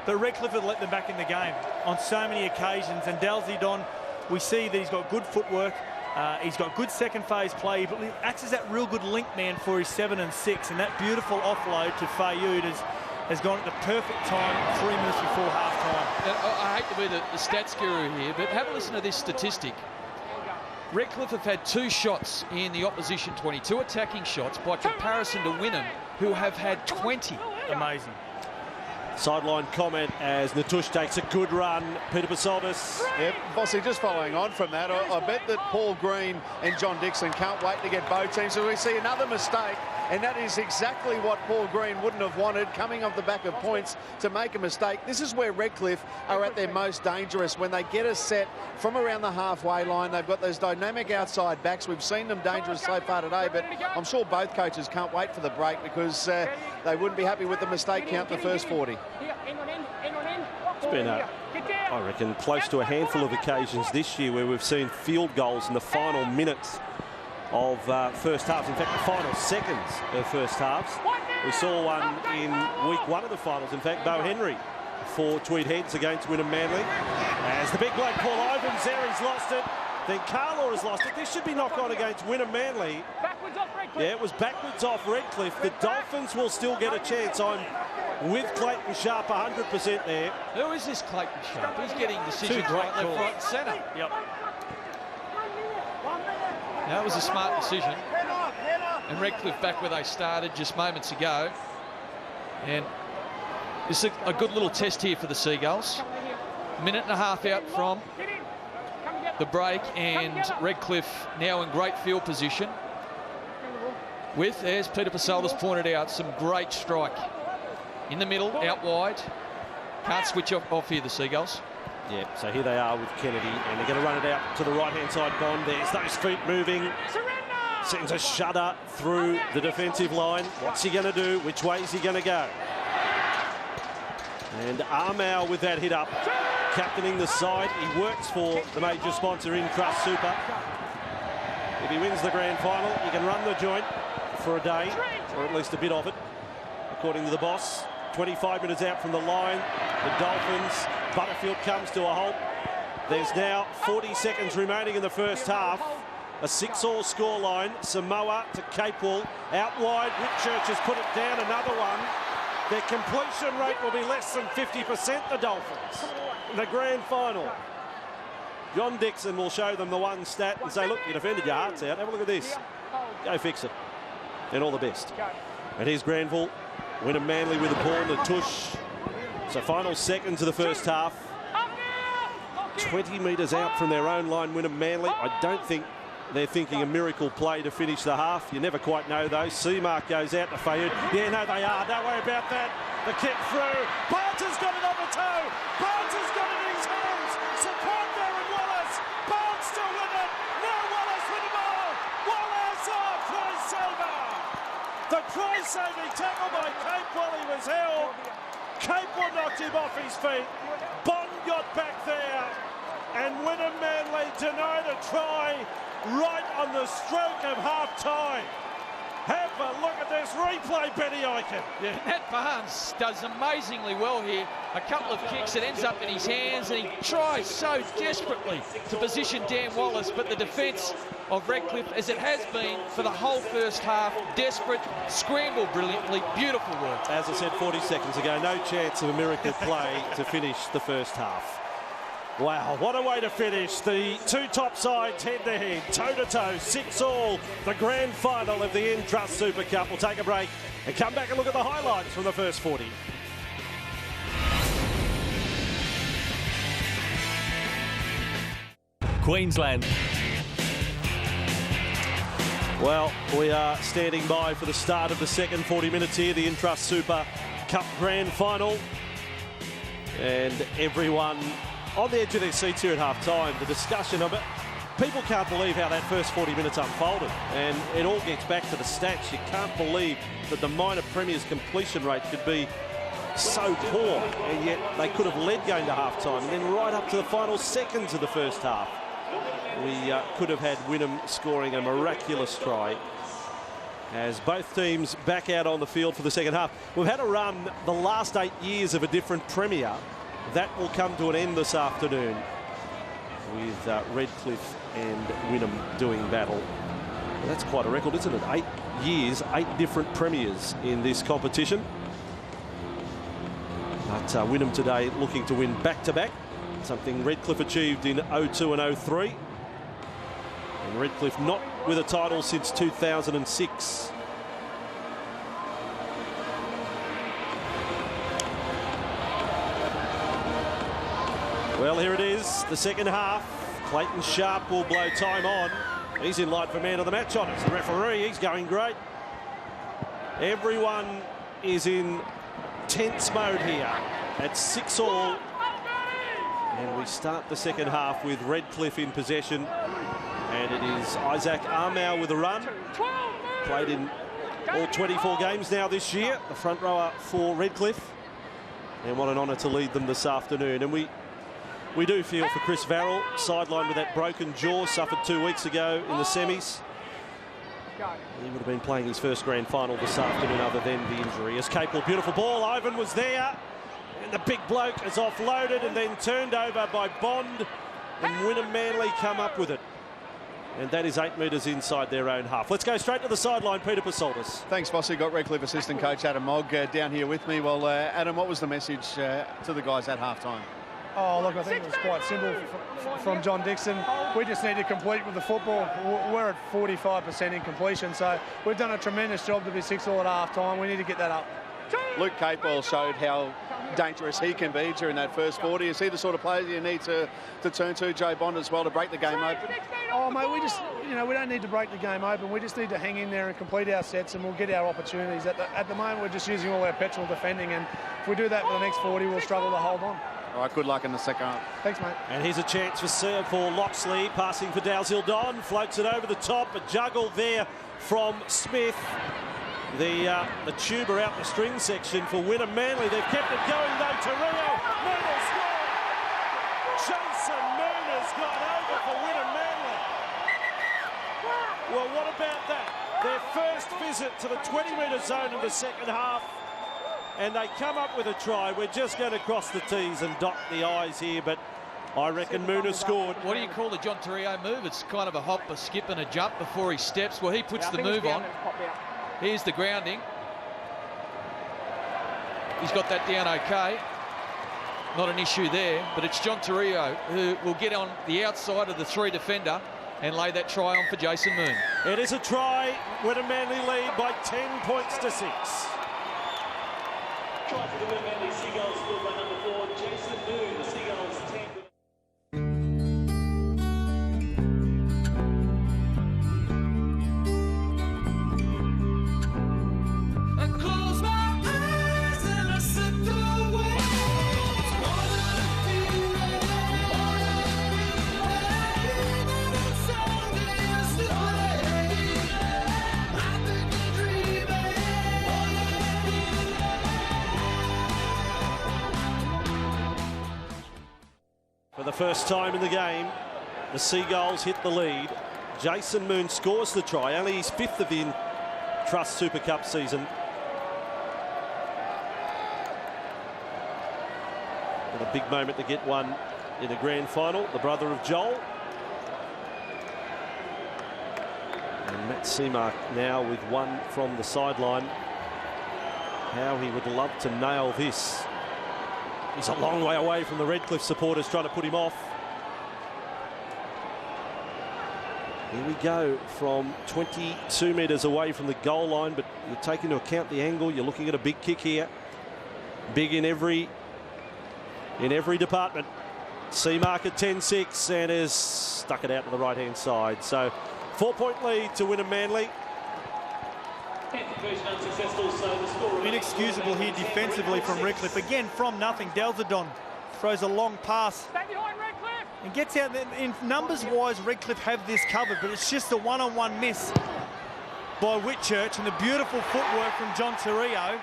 But Redcliffe have let them back in the game on so many occasions, and Dalzell-Don, we see that he's got good footwork, he's got good second phase play, but he acts as that real good link man for his 7 and 6, and that beautiful offload to Fayoud has gone at the perfect time 3 minutes before half-time. I hate to be the stats guru here, but have a listen to this statistic. Redcliffe have had 2 shots in the opposition 20, 2 attacking shots by comparison to Wynnum, who have had 20. Amazing. Sideline comment as Natush takes a good run. Peter Basalvis. Yep, Bossy, just following on from that, I bet that Paul Green and John Dixon can't wait to get both teams. So we see another mistake, and that is exactly what Paul Green wouldn't have wanted, coming off the back of points to make a mistake. This is where Redcliffe are at their most dangerous, when they get a set from around the halfway line. They've got those dynamic outside backs. We've seen them dangerous so far today, but I'm sure both coaches can't wait for the break, because they wouldn't be happy with the mistake count in the first 40. It's been, I reckon, close to a handful of occasions this year where we've seen field goals in the final minutes of first halves. In fact, the final seconds of first halves. We saw one in week 1 of the finals. In fact, Bo Henry for Tweed Heads against Wynnum Manly. As the big bloke Paul Ivins there, he's lost it. Then Carlaw has lost it. This should be knock on against Wynnum Manly. Yeah, it was backwards off Redcliffe. The Dolphins will still get a chance. I'm with Clayton Sharp 100% there. Who is this Clayton Sharp? He's getting decisions right, left, right and centre. Yep. That was a smart decision. And Redcliffe back where they started just moments ago. And it's a good little test here for the Seagulls. A minute and a half out from the break, and Redcliffe now in great field position with, as Peter Pasaldas pointed out, some great strike. In the middle, out wide. Can't switch off here, the Seagulls. Yeah, so here they are with Kennedy, and they're going to run it out to the right-hand side. Bond, there's those feet moving. Sends a shudder through the defensive line. What's he going to do? Which way is he going to go? And Armour with that hit up, captaining the side. He works for the major sponsor, Intrust Super. They're he wins the grand final, he can run the joint for a day, or at least a bit of it, according to the boss. 25 minutes out from the line, the Dolphins. Butterfield comes to a halt. There's now 40 seconds remaining in the first half. A 6-all scoreline. Samoa to Capewell. Out wide, Whitchurch has put it down, another one. Their completion rate will be less than 50%, the Dolphins, in the grand final. John Dixon will show them the one stat and say, look, you defended your hearts out. Have a look at this. Go fix it. And all the best. And here's Granville. Wynnum Manly with the ball, the tush. So final seconds of the first half. 20 metres out from their own line, Wynnum Manly. I don't think they're thinking a miracle play to finish the half. You never quite know, though. Seamark goes out to Fayed. Yeah, no, they are. Don't worry about that. The kick through. Barnes has got it on the toe. Barnes has got it in his hands. Support there in Wallace. Barnes still with it. Now Wallace with the ball. Wallace off. Try Silver. The try-saving tackle by Cape while he was held. Capewell knocked him off his feet. Bond got back there. And Wynnum Manly denied a try right on the stroke of half-time. Have a look at this replay, Benny Eichen. Yeah, Matt Barnes does amazingly well here. A couple of kicks, it ends up in his hands, and he tries so desperately to position Dan Wallace, but the defence of Redcliffe, as it has been for the whole first half, desperate, scrambled brilliantly, beautiful work. As I said 40 seconds ago, no chance of a miracle play to finish the first half. Wow, what a way to finish. The two top sides head-to-head, toe-to-toe, 6-all, the grand final of the Entrust Super Cup. We'll take a break and come back and look at the highlights from the first 40. Queensland. Well, we are standing by for the start of the second 40 minutes here, the Entrust Super Cup grand final. And everyone on the edge of their seats here at half-time. The discussion of it, people can't believe how that first 40 minutes unfolded, and it all gets back to the stats. You can't believe that the minor premiers' completion rate could be so poor, and yet they could have led going to half-time, and then right up to the final seconds of the first half, we could have had Wynnum scoring a miraculous try. As both teams back out on the field for the second half. We've had a run the last 8 years of a different premier. That will come to an end this afternoon with Redcliffe and Wynnum doing battle. Well, that's quite a record, isn't it? 8 years, 8 different premiers in this competition. But Wynnum today looking to win back-to-back, something Redcliffe achieved in 02 and 03. And Redcliffe not with a title since 2006. Well, here it is, the second half. Clayton Sharp will blow time on. He's in line for man of the match on it. The referee, he's going great. Everyone is in tense mode here at 6-all. And we start the second half with Redcliffe in possession. And it is Isaac Armour with a run. Played in all 24 games now this year, the front rower for Redcliffe. And what an honour to lead them this afternoon. And we do feel for Chris Varrell, sidelined with that broken jaw, suffered 2 weeks ago in the semis. He would have been playing his first grand final this afternoon other than the injury. As Capewell, beautiful ball, Ivan was there. And the big bloke is offloaded and then turned over by Bond. And Wynnum Manly come up with it. And that is 8 metres inside their own half. Let's go straight to the sideline, Peter Pasoltis. Thanks, Bossy. Got Redcliffe assistant coach Adam Mogg down here with me. Well, Adam, what was the message to the guys at half-time? Oh, look, I think it was quite simple from John Dixon. We just need to complete with the football. We're at 45% in completion, so we've done a tremendous job to be 6-all at half-time. We need to get that up. Luke Capewell showed how dangerous he can be during that first 40. Is he the sort of player you need to turn to, Joe Bond, as well, to break the game open? Oh, mate, we just, we don't need to break the game open. We just need to hang in there and complete our sets, and we'll get our opportunities. At the moment, we're just using all our petrol defending, and if we do that for the next 40, we'll struggle to hold on. All right, good luck in the second half. Thanks, mate. And here's a chance for Loxley, passing for Dalziel Don, floats it over the top, a juggle there from Smith. The tuber out the string section for Wynnum Manly. They've kept it going though to Rio. Moon scored. Jason Moon has gone over for Wynnum Manly. Well, what about that? Their first visit to the 20-metre zone in the second half, and they come up with a try. We're just going to cross the T's and dot the I's here, but I reckon Moon has scored. What do you call the John Torrio move? It's kind of a hop, a skip and a jump before he steps. Well, he puts the move on. Here's the grounding. He's got that down okay. Not an issue there, but it's John Torrio who will get on the outside of the 3 defender and lay that try on for Jason Moon. It is a try with a Manly lead by 10 points to 6. Try for the Wynnum Manly Seagulls scored by number 4, Jason Moon. The Seagulls 10. For the first time in the game, the Seagulls hit the lead. Jason Moon scores the try, only his 5th of the Trust Super Cup season. And a big moment to get one in a grand final, the brother of Joel. And Matt Seamark now with one from the sideline. How he would love to nail this. He's a long way away from the Redcliffe supporters trying to put him off. Here we go from 22 metres away from the goal line, but you take into account the angle. You're looking at a big kick here. Big in every department. Seamark at 10-6 and has stuck it out to the right-hand side. So 4-point lead to Wynnum Manly. Inexcusable here defensively from Redcliffe. Again, from nothing, Delzadon throws a long pass and gets out there. In numbers-wise, Redcliffe have this covered, but it's just a one-on-one miss by Whitchurch and the beautiful footwork from John Torrio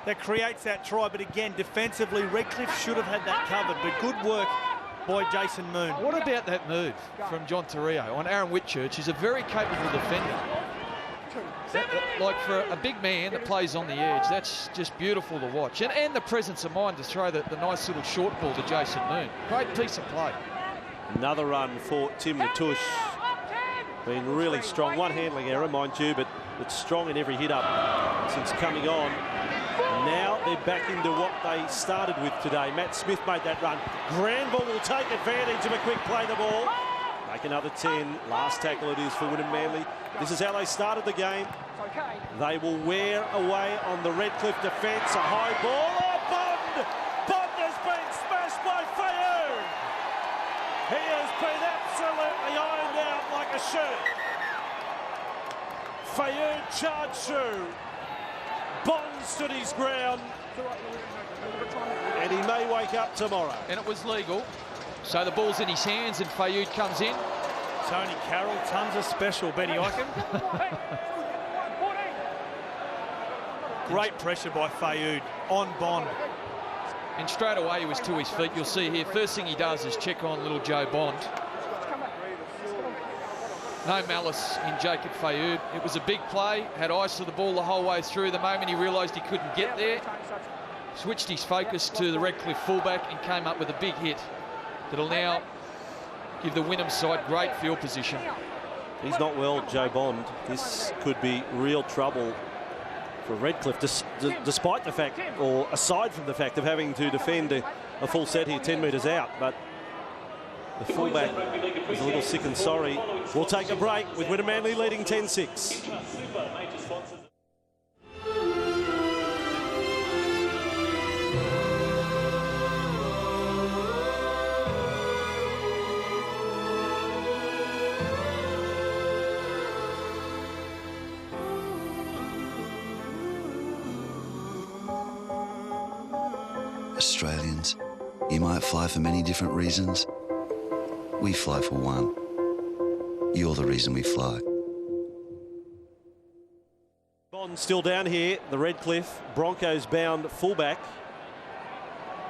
that creates that try. But again, defensively, Redcliffe should have had that covered, but good work by Jason Moon. What about that move from John Torrio on Aaron Whitchurch? He's a very capable defender. Like for a big man that plays on the edge, that's just beautiful to watch. And the presence of mind to throw the nice little short ball to Jason Moon. Great piece of play. Another run for Tim Natush. Been really strong. One handling error, mind you, but it's strong in every hit up since coming on. Now they're back into what they started with today. Matt Smith made that run. Granville will take advantage of a quick play the ball. Make another 10. Last tackle it is for Wynnum Manly. This is how they started the game. They will wear away on the Redcliffe defence. A high ball. Oh, Bond! Bond has been smashed by Fayoum. He has been absolutely ironed out like a shirt. Fayoum charged through. Bond stood his ground. And he may wake up tomorrow. And it was legal. So the ball's in his hands and Fayoum comes in. Tony Carroll, tons of special, Benny Icon. Great pressure by Fayoum on Bond. And straight away he was to his feet. You'll see here, first thing he does is check on little Joe Bond. No malice in Jacob Fayoum. It was a big play, had eyes to the ball the whole way through. The moment he realised he couldn't get there, switched his focus to the Redcliffe fullback and came up with a big hit that'll now give the Wynnum side great field position. He's not well, Joe Bond. This could be real trouble for Redcliffe, despite the fact, or aside from the fact of having to defend a full set here 10 metres out. But the fullback is a little sick and sorry. We'll take a break with Wynnum Manly leading 10-6. Australians, you might fly for many different reasons. We fly for one. You're the reason we fly. Bond still down here, the Redcliffe Broncos bound fullback.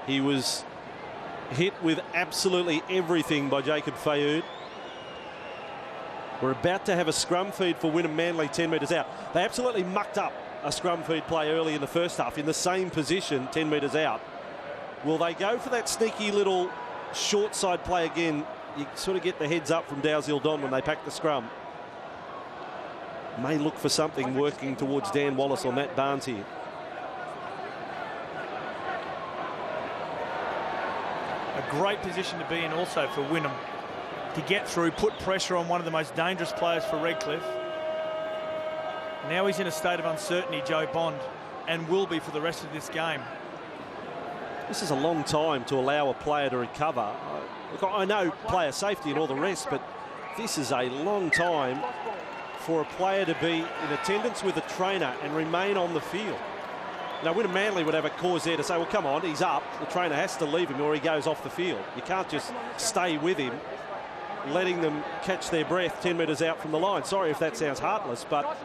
He was hit with absolutely everything by Jacob Fayoum. We're about to have a scrum feed for Wynnum Manly 10 metres out. They absolutely mucked up a scrum feed play early in the first half in the same position 10 metres out. Will they go for that sneaky little short side play again? You sort of get the heads up from Dalziel Don when they pack the scrum. May look for something working towards Dan Wallace or Matt Barnes here. A great position to be in also for Wynnum to get through, put pressure on one of the most dangerous players for Redcliffe. Now he's in a state of uncertainty, Joe Bond, and will be for the rest of this game. This is a long time to allow a player to recover. Look, I know player safety and all the rest, but this is a long time for a player to be in attendance with a trainer and remain on the field. Now, Wynnum Manly would have a cause there to say, well, come on, he's up. The trainer has to leave him or he goes off the field. You can't just stay with him, letting them catch their breath 10 metres out from the line. Sorry if that sounds heartless, but,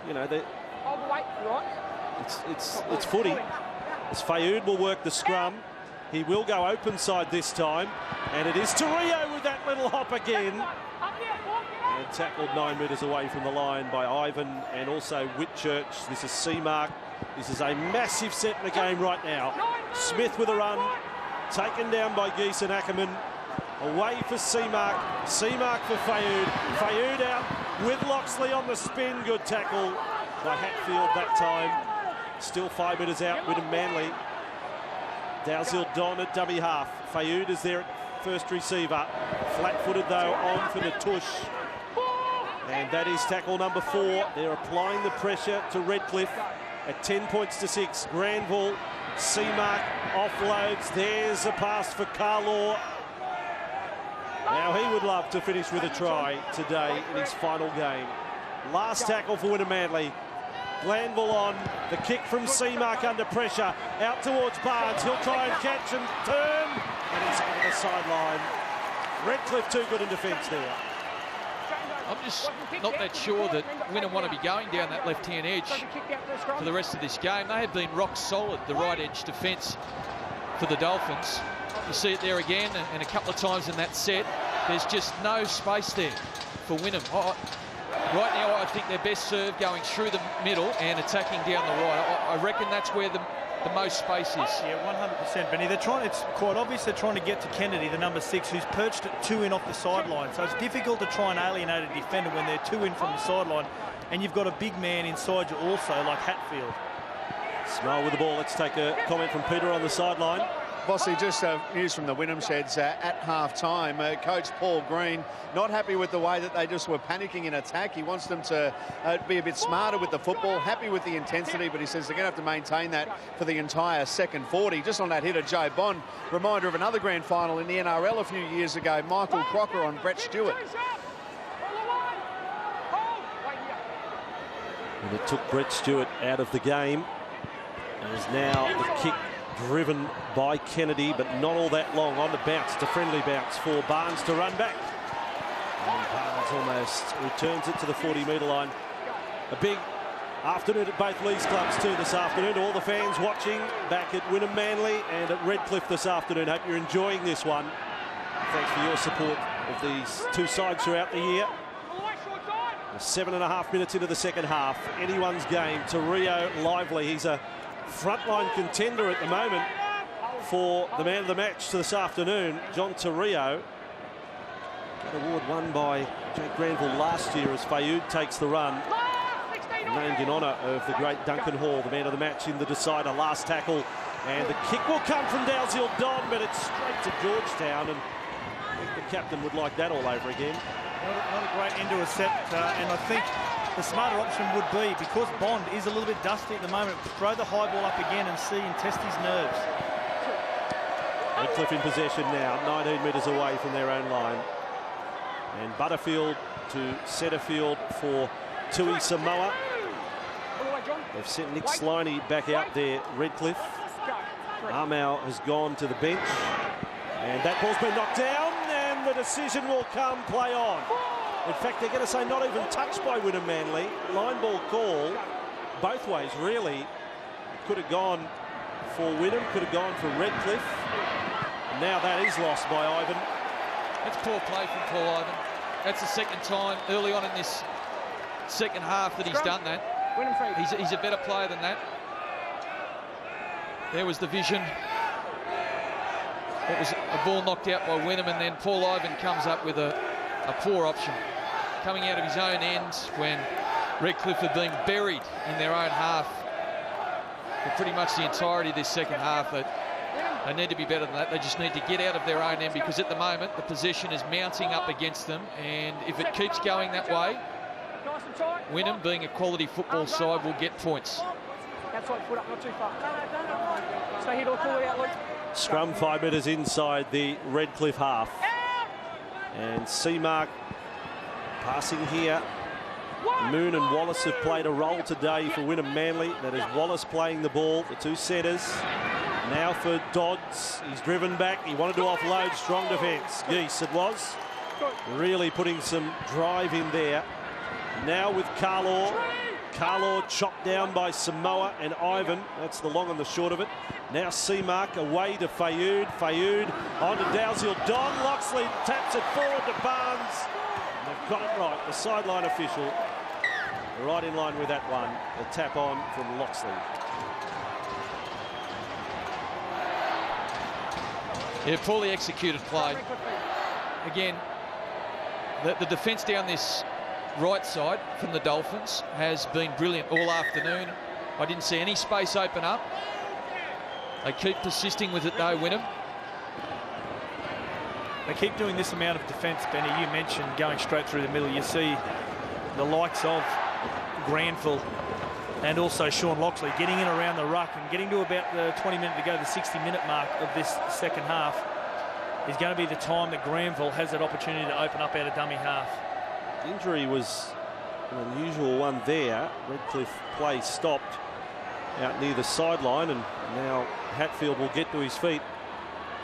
you know, it's footy. As Fayoud will work the scrum. He will go open side this time. And it is Torrio with that little hop again. And tackled 9 metres away from the line by Ivan and also Whitchurch. This is Seamark. This is a massive set in the game right now. Smith with a run. Taken down by Geese and Ackerman. Away for Seamark. Seamark for Fayoud. Fayoud out with Loxley on the spin. Good tackle by Hatfield that time. Still 5 metres out, Wynnum Manly. Dalziel Don at dummy half. Fayoud is there at first receiver. Flat-footed though on for Natush. And that is tackle number 4. They're applying the pressure to Redcliffe at 10 points to 6. Granville, Seamark offloads. There's a pass for Carlaw. Now he would love to finish with a try today in his final game. Last tackle for Wynnum Manly. Glanville on, the kick from Seamark under pressure, out towards Barnes. He'll try and catch and turn, and he's over the sideline. Redcliffe too good in defence there. I'm just not that sure that Wynnum want to be going down that left-hand edge for the rest of this game. They have been rock solid, the right edge defence for the Dolphins. You see it there again, and a couple of times in that set. There's just no space there for Wynnum. Right now, I think their best serve going through the middle and attacking down the right. I reckon that's where the most space is. Yeah, 100%, Benny. It's quite obvious they're trying to get to Kennedy, the number 6, who's perched at 2 in off the sideline. So it's difficult to try and alienate a defender when they're 2 in from the sideline, and you've got a big man inside you also, like Hatfield. Smile with the ball. Let's take a comment from Peter on the sideline. Bossy, just news from the Wynnum sheds at half-time. Coach Paul Green not happy with the way that they just were panicking in attack. He wants them to be a bit smarter with the football, happy with the intensity, but he says they're going to have to maintain that for the entire second 40. Just on that hit of Joe Bond, reminder of another grand final in the NRL a few years ago, Michael Crocker on Brett Stewart. And it took Brett Stewart out of the game. And is now the kick driven by Kennedy, but not all that long. On the bounce, it's a friendly bounce for Barnes to run back. And Barnes almost returns it to the 40-metre line. A big afternoon at both Leagues clubs too this afternoon. To all the fans watching back at Wynnum Manly and at Redcliffe this afternoon. Hope you're enjoying this one. Thanks for your support of these two sides throughout the year. 7.5 minutes into the second half. Anyone's game. Torrio lively. He's a frontline contender at the moment for the man of the match this afternoon, John Torrio. An award won by Jake Granville last year as Fayoud takes the run. Named in honour of the great Duncan Hall, the man of the match in the decider. Last tackle, and the kick will come from Dalziel Don, but it's straight to Georgetown, and the captain would like that all over again. Not a great end to a set, and I think the smarter option would be, because Bond is a little bit dusty at the moment, throw the high ball up again and see and test his nerves. Redcliffe in possession now, 19 metres away from their own line. And Butterfield to centre field for Tui Samoa. They've sent Nick Sliney back out there, Redcliffe. Armau has gone to the bench. And that ball's been knocked down, and the decision will come, play on. In fact, they're going to say not even touched by Wynnum Manly. Line ball call, both ways really. Could have gone for Wynnum, could have gone for Redcliffe. And now that is lost by Ivan. That's poor play from Paul Ivan. That's the second time early on in this second half that he's done that. He's a better player than that. There was the vision. It was a ball knocked out by Wynnum, and then Paul Ivan comes up with a poor option. Coming out of his own end when Redcliffe had been buried in their own half for pretty much the entirety of this second half. They need to be better than that. They just need to get out of their own end, because at the moment the possession is mounting up against them, and if it keeps going that way, Wynnum, being a quality football side, will get points. Outside foot up, not too far. Stay here, don't pull it out, Luke. Scrum 5 metres inside the Redcliffe half. And Seamark passing here. Moon and Wallace have played a role today for Wynnum Manly. That is Wallace playing the ball, the two centres. Now for Dodds. He's driven back. He wanted to offload. Strong defence. Geese it was. Really putting some drive in there. Now with Carlaw. Carlaw chopped down by Samoa and Ivan. That's the long and the short of it. Now Seamark away to Fayoud. Fayoud on to Dalziel. Don Loxley taps it forward to Barnes. And they've got it right. The sideline official right in line with that one. The tap on from Loxley. Yeah, poorly executed play. Again, the defence down this right side from the Dolphins has been brilliant all afternoon. I didn't see any space open up. They keep persisting with it though, Wynnum. They keep doing this amount of defence, Benny. You mentioned going straight through the middle. You see the likes of Granville and also Sean Loxley getting in around the ruck and getting to about the 20-minute to go, the 60-minute mark of this second half is going to be the time that Granville has that opportunity to open up out of dummy half. Injury was an unusual one there. Redcliffe play stopped out near the sideline, and now Hatfield will get to his feet.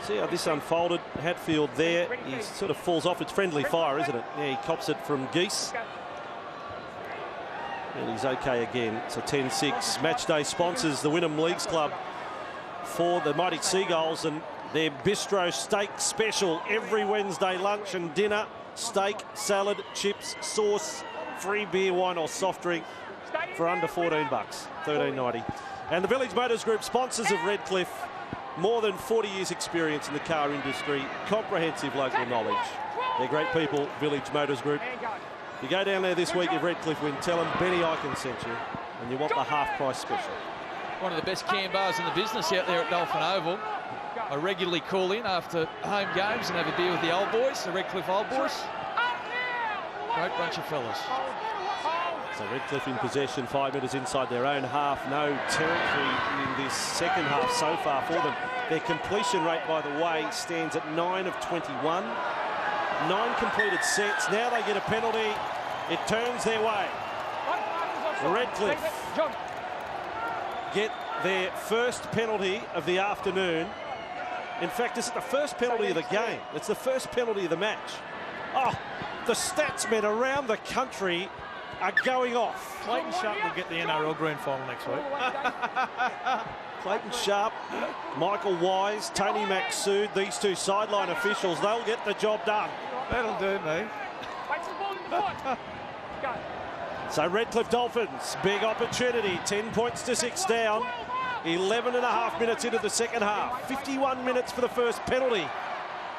See how this unfolded. Hatfield there, he sort of falls off. It's friendly fire, isn't it? Yeah, he cops it from Geese. And he's okay again. It's a 10-6. Matchday sponsors the Wynnum Leagues Club for the Mighty Seagulls and their bistro steak special every Wednesday lunch and dinner. Steak, salad, chips, sauce, free beer, wine or soft drink for under $14, $13.90. And the Village Motors Group, sponsors of Redcliffe, more than 40 years experience in the car industry, comprehensive local knowledge. They're great people, Village Motors Group. If you go down there this week, if Redcliffe win, tell them Benny Icon sent you, and you want the half-price special. One of the best can bars in the business out there at Dolphin Oval. I regularly call in after home games and have a beer with the old boys, the Redcliffe old boys. Great bunch of fellas. So Redcliffe in possession, 5 metres inside their own half. No territory in this second half so far for them. Their completion rate, by the way, stands at 9 of 21. 9 completed sets. Now they get a penalty. It turns their way. Redcliffe get their first penalty of the afternoon. In fact, this is the first penalty of the game. It's the first penalty of the match. Oh, the statsmen around the country are going off. Clayton Sharp will get the NRL Grand Final next week. Clayton Sharp, Michael Wise, Tony Maxsood, these two sideline officials, they'll get the job done. That'll do me. So Redcliffe Dolphins, big opportunity, 10 points to 6 down. 11.5 minutes into the second half. 51 minutes for the first penalty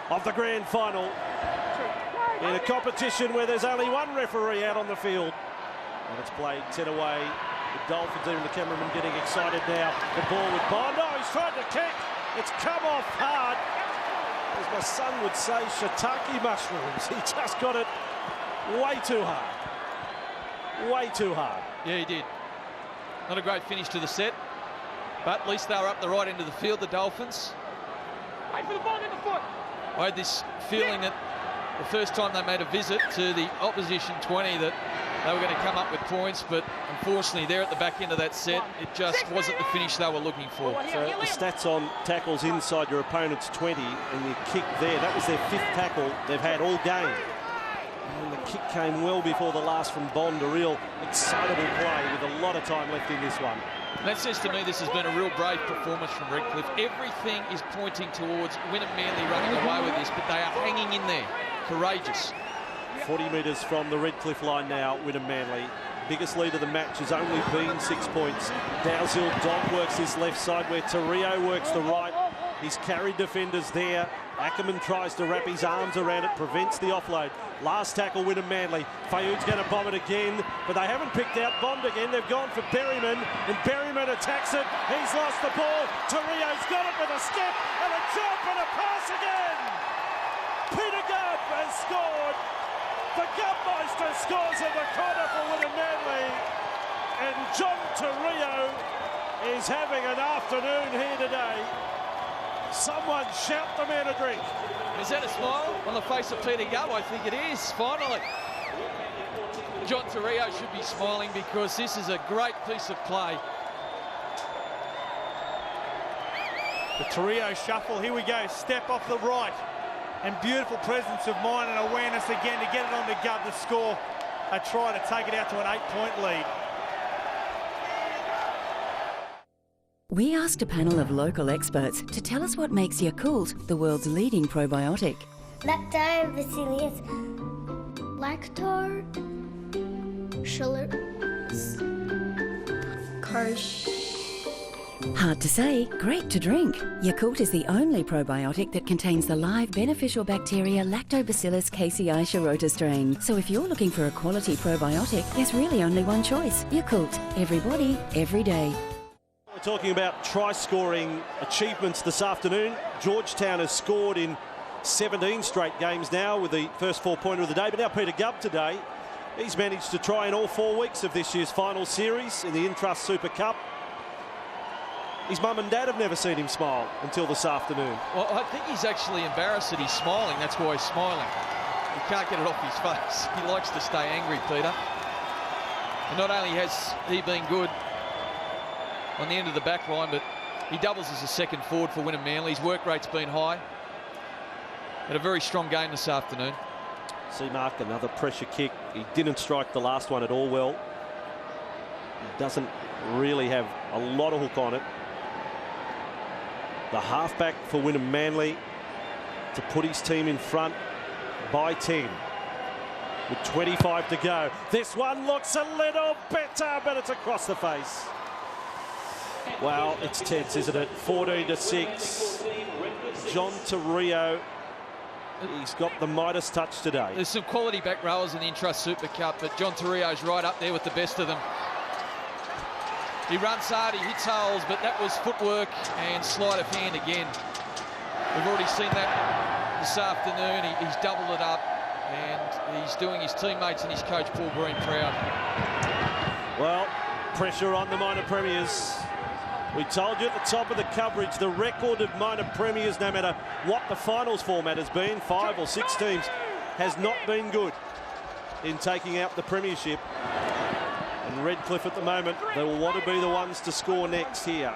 of the grand final. In a competition where there's only one referee out on the field. And it's played 10 away. The Dolphins, even the cameraman getting excited now. The ball with Bond. Oh, he's tried to kick. It's come off hard. As my son would say, shiitake mushrooms. He just got it way too hard. Way too hard. Yeah, he did. Not a great finish to the set. But at least they were up the right end of the field, the Dolphins. Wait for the ball in the foot. I had this feeling that the first time they made a visit to the opposition 20 that they were going to come up with points, but unfortunately there at the back end of that set, it just wasn't the finish they were looking for. So the stats on tackles inside your opponent's 20 and the kick there, that was their 5th tackle they've had all game. And the kick came well before the last from Bond, a real excitable play with a lot of time left in this one. That says to me this has been a real brave performance from Redcliffe. Everything is pointing towards Wynnum Manly running away with this, but they are hanging in there. Courageous. 40 metres from the Redcliffe line now, Wynnum Manly. Biggest lead of the match has only been 6 points. Dalziel Don works his left side where Torrio works the right. He's carried defenders there. Ackerman tries to wrap his arms around it, prevents the offload. Last tackle, Wynnum Manly. Fayoud's going to bomb it again, but they haven't picked out Bond again. They've gone for Berryman, and Berryman attacks it. He's lost the ball. Torrio's got it with a step and a jump and a pass again. Peter Gubb has scored. The Gubmeister scores in the corner for Wynnum Manly, and John Torrio is having an afternoon here today. Someone shout the man a drink. Is that a smile on the face of Peter Gubb? I think it is, finally. John Torrio should be smiling because this is a great piece of play. The Torrio shuffle, here we go, step off the right. And beautiful presence of mind and awareness again to get it on to Gubb to score a try to take it out to an 8-point lead. We asked a panel of local experts to tell us what makes Yakult the world's leading probiotic. Lactobacillus. Hard to say, great to drink. Yakult is the only probiotic that contains the live beneficial bacteria Lactobacillus casei shirota strain. So if you're looking for a quality probiotic, there's really only one choice. Yakult. Everybody, every day. We're talking about try-scoring achievements this afternoon. Georgetown has scored in 17 straight games now with the first 4-pointer of the day. But now Peter Gubb today, he's managed to try in all 4 weeks of this year's final series in the Intrust Super Cup. His mum and dad have never seen him smile until this afternoon. Well, I think he's actually embarrassed that he's smiling. That's why he's smiling. He can't get it off his face. He likes to stay angry, Peter. And not only has he been good on the end of the back line, but he doubles as a second forward for Wynnum Manly. His work rate's been high. Had a very strong game this afternoon. See, Mark, another pressure kick. He didn't strike the last one at all well. He doesn't really have a lot of hook on it. The halfback for Wynnum Manly to put his team in front by 10 with 25 to go. This one looks a little better, but it's across the face. Wow, it's tense, isn't it? 14-6. John Torrio, he's got the Midas touch today. There's some quality back rowers in the Intrust Super Cup, but John Torrio's right up there with the best of them. He runs hard, he hits holes, but that was footwork and sleight of hand again. We've already seen that this afternoon. He's doubled it up, and he's doing his teammates and his coach Paul Breen proud. Well, pressure on the minor premiers. We told you at the top of the coverage, the record of minor premiers, no matter what the finals format has been, 5 or 6 teams, has not been good in taking out the premiership. And Redcliffe at the moment, they will want to be the ones to score next here.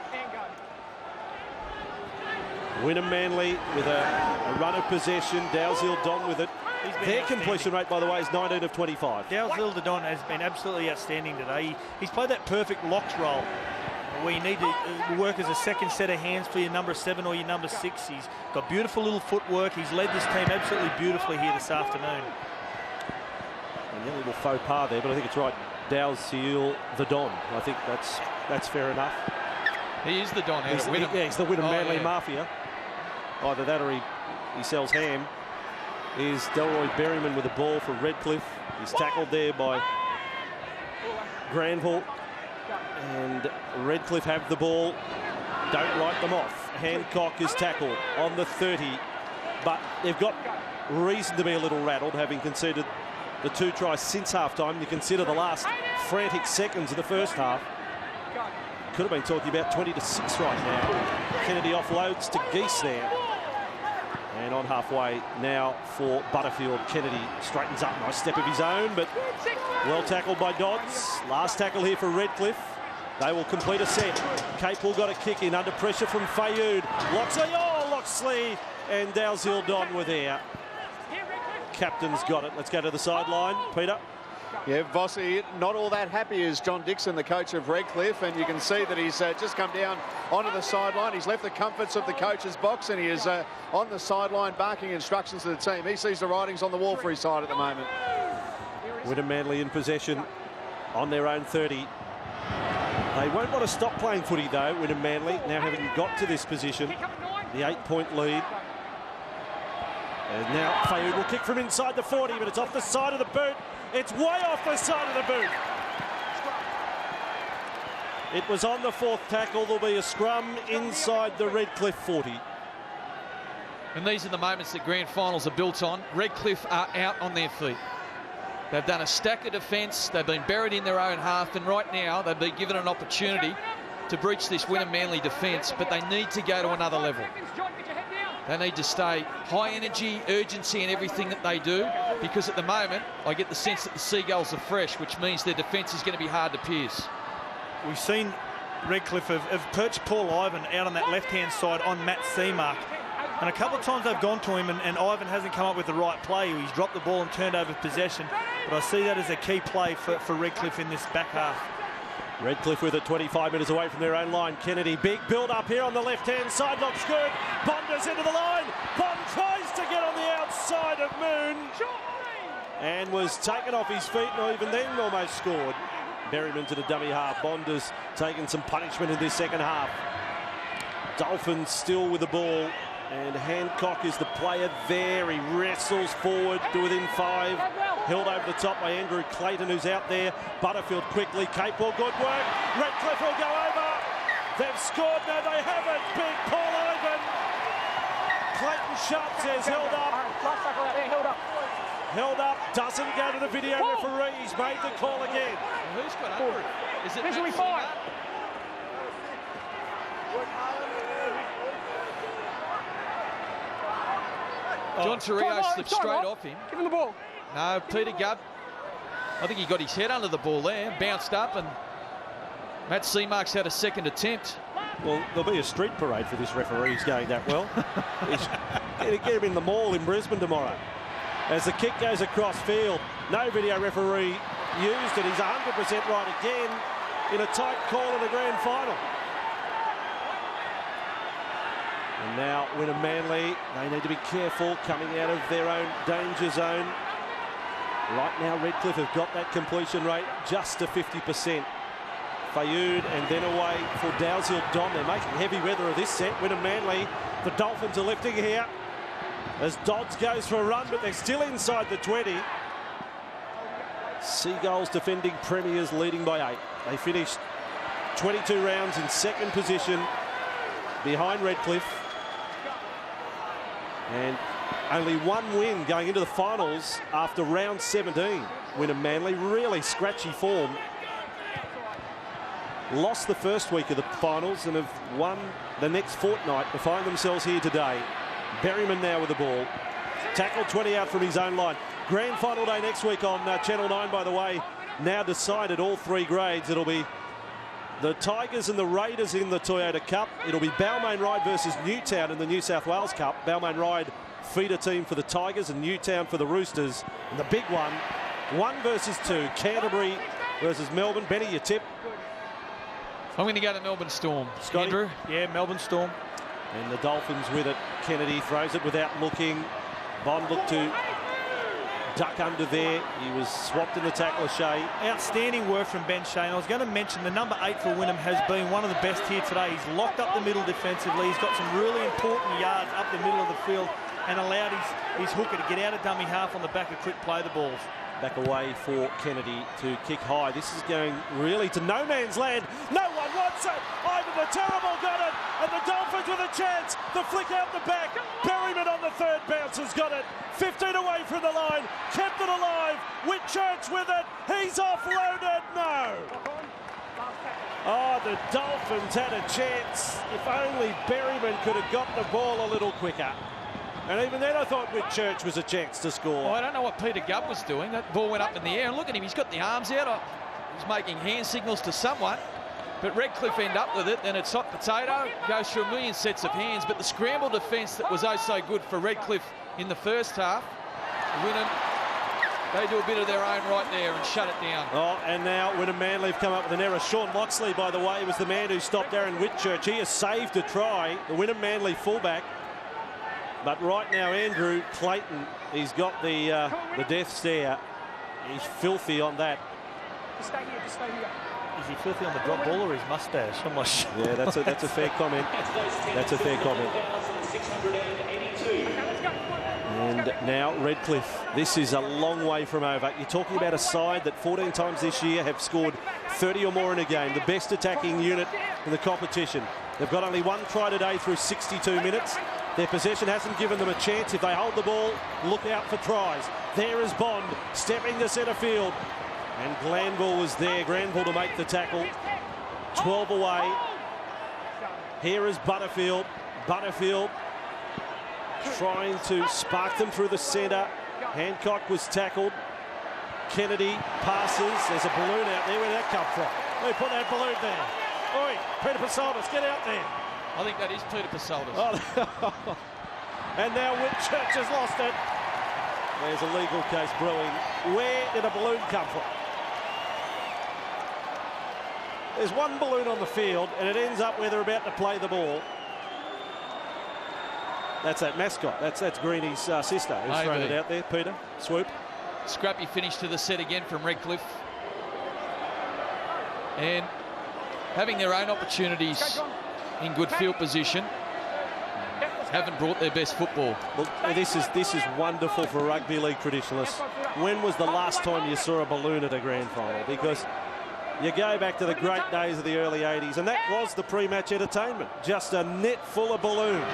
Wynnum Manly with a run of possession. Dalziel Don with it. Their completion rate, by the way, is 19 of 25. Dalziel Don has been absolutely outstanding today. He's played that perfect locks role where you need to work as a second set of hands for your number 7 or your number 6. He's got beautiful little footwork. He's led this team absolutely beautifully here this afternoon. And a little faux pas there, but I think it's right. Dalziel the Don. I think that's fair enough. He is the Don. He's the Wynnum Manly Mafia. Either that or he sells ham. Is Delroy Berryman with the ball for Redcliffe. He's tackled there by Granville. And Redcliffe have the ball. Don't write them off. Hancock is tackled on the 30. But they've got reason to be a little rattled, having conceded the 2 tries since half-time. You consider the last frantic seconds of the first half. Could have been talking about 20-6 right now. Kennedy offloads to Geese there. And on halfway now for Butterfield. Kennedy straightens up. Nice step of his own, but well tackled by Dodds. Last tackle here for Redcliffe. They will complete a set. Capel got a kick in under pressure from Fayoud. Loxley and Dalziel Don were there. Captain's got it. Let's go to the sideline. Peter. Yeah, Vossi, not all that happy is John Dixon, the coach of Redcliffe, and you can see that he's just come down onto the sideline. He's left the comforts of the coach's box, and he is on the sideline barking instructions to the team. He sees the writings on the wall for his side at the moment. Wynnum Manly in possession on their own 30. They won't want to stop playing footy though, Wynnum Manly, now having got to this position. The 8-point lead. And now Fayoud will kick from inside the 40, but it's off the side of the boot. It's way off the side of the boot. It was on the fourth tackle. There'll be a scrum inside the Redcliffe 40. And these are the moments that grand finals are built on. Redcliffe are out on their feet. They've done a stack of defence. They've been buried in their own half, and right now they've been given an opportunity to breach this Wynnum Manly defence, but they need to go to another level. They need to stay high energy, urgency in everything that they do, because at the moment I get the sense that the Seagulls are fresh, which means their defence is going to be hard to pierce. We've seen Redcliffe have perched Paul Ivan out on that left-hand side on Matt Seamark. And a couple of times they've gone to him and Ivan hasn't come up with the right play. He's dropped the ball and turned over possession. But I see that as a key play for Redcliffe in this back half. Redcliffe with it 25 metres away from their own line. Kennedy, big build up here on the left-hand side. Looks good. Bonda's into the line. Bond tries to get on the outside of Moon. And was taken off his feet, and even then almost scored. Berryman to the dummy half. Bonda's taken some punishment in this second half. Dolphins still with the ball. And Hancock is the player there. He wrestles forward to within 5. Held over the top by Andrew Clayton, who's out there. Butterfield quickly. Capewell, good work. Redcliffe will go over. They've scored. No, they haven't. Big Paul Ivan. Clayton Sharp says held up. Held up. Doesn't go to the video referee. He's made the call again. Well, who's got under it? Is it Visually fine. John Torrio slipped straight off him. Give him the ball. No, Peter Gubb. I think he got his head under the ball there, bounced up, and Matt Seamark's had a second attempt. Well, there'll be a street parade for this referee. He's going that well. He's get him in the mall in Brisbane tomorrow. As the kick goes across field, no video referee used it. He's 100% right again in a tight call in the grand final. And now Wynnum Manly, they need to be careful coming out of their own danger zone. Right now Redcliffe have got that completion rate just to 50%. Fayoud and then away for Dalziel Dom. They're making heavy weather of this set. Wynnum Manly, the Dolphins are lifting here as Dodds goes for a run, but they're still inside the 20. Seagulls defending premiers leading by 8. They finished 22 rounds in second position behind Redcliffe. And only one win going into the finals after round 17. Wynnum Manly, really scratchy form. Lost the first week of the finals and have won the next fortnight to find themselves here today. Berryman now with the ball. Tackle 20 out from his own line. Grand final day next week on Channel 9, by the way. Now decided all 3 grades. It'll be the Tigers and the Raiders in the Toyota Cup. It'll be Balmain Ride versus Newtown in the New South Wales Cup. Balmain Ride feeder team for the Tigers and Newtown for the Roosters. And the big one, 1 versus 2, Canterbury versus Melbourne. Benny, your tip? I'm going to go to Melbourne Storm. Scotty? Andrew? Yeah, Melbourne Storm. And the Dolphins with it. Kennedy throws it without looking. Bond looked to duck under there. He was swapped in the tackle, Shea. Outstanding work from Ben Shane. I was going to mention the number 8 for Wynnum has been one of the best here today. He's locked up the middle defensively. He's got some really important yards up the middle of the field and allowed his hooker to get out of dummy half on the back and quick play the balls. Back away for Kennedy to kick high. This is going really to no man's land. No one wants it. Ivan the Terrible got it. And the Dolphins with a chance. The flick out the back. Berryman on the third bounce has got it. 15 away from the line. Kept it alive. Whitchurch with it. He's offloaded. No. Oh, the Dolphins had a chance. If only Berryman could have got the ball a little quicker. And even then I thought Whitchurch was a chance to score. Well, I don't know what Peter Gubb was doing. That ball went up in the air. And look at him. He's got the arms out. He's making hand signals to someone. But Redcliffe end up with it. Then it's hot potato. Goes through a million sets of hands. But the scramble defence that was oh so good for Redcliffe in the first half. Wynnum, they do a bit of their own right there and shut it down. Oh, and now Wynnum Manly have come up with an error. Sean Loxley, by the way, was the man who stopped Aaron Whitchurch. He has saved a try. The Wynnum Manly fullback. But right now, Andrew Clayton, he's got the death stare. He's filthy on that. Just stay here, just stay here. Is he filthy on the drop ball or his mustache? I'm not sure. Yeah, that's a fair comment. That's a fair comment. And now Redcliffe. This is a long way from over. You're talking about a side that 14 times this year have scored 30 or more in a game. The best attacking unit in the competition. They've got only one try today through 62 minutes. Their possession hasn't given them a chance. If they hold the ball, look out for tries. There is Bond stepping to centre field. And Glanville was there. Granville to make the tackle. 12 away. Here is Butterfield. Butterfield trying to spark them through the centre. Hancock was tackled. Kennedy passes. There's a balloon out there. Where did that come from? They put that balloon there. Oi, Peter Pasoldis, get out there. I think that is Peter Pasoldis. Oh. And now Whitchurch has lost it. There's a legal case brewing. Where did a balloon come from? There's one balloon on the field and it ends up where they're about to play the ball. That's that mascot. That's Greeny's sister who's thrown it out there. Peter, swoop. Scrappy finish to the set again from Redcliffe. And having their own opportunities in good field position, haven't brought their best football. Look, this is wonderful for rugby league traditionalists. When was the last time you saw a balloon at a grand final? Because you go back to the great days of the early 80s, and that was the pre-match entertainment. Just a net full of balloons.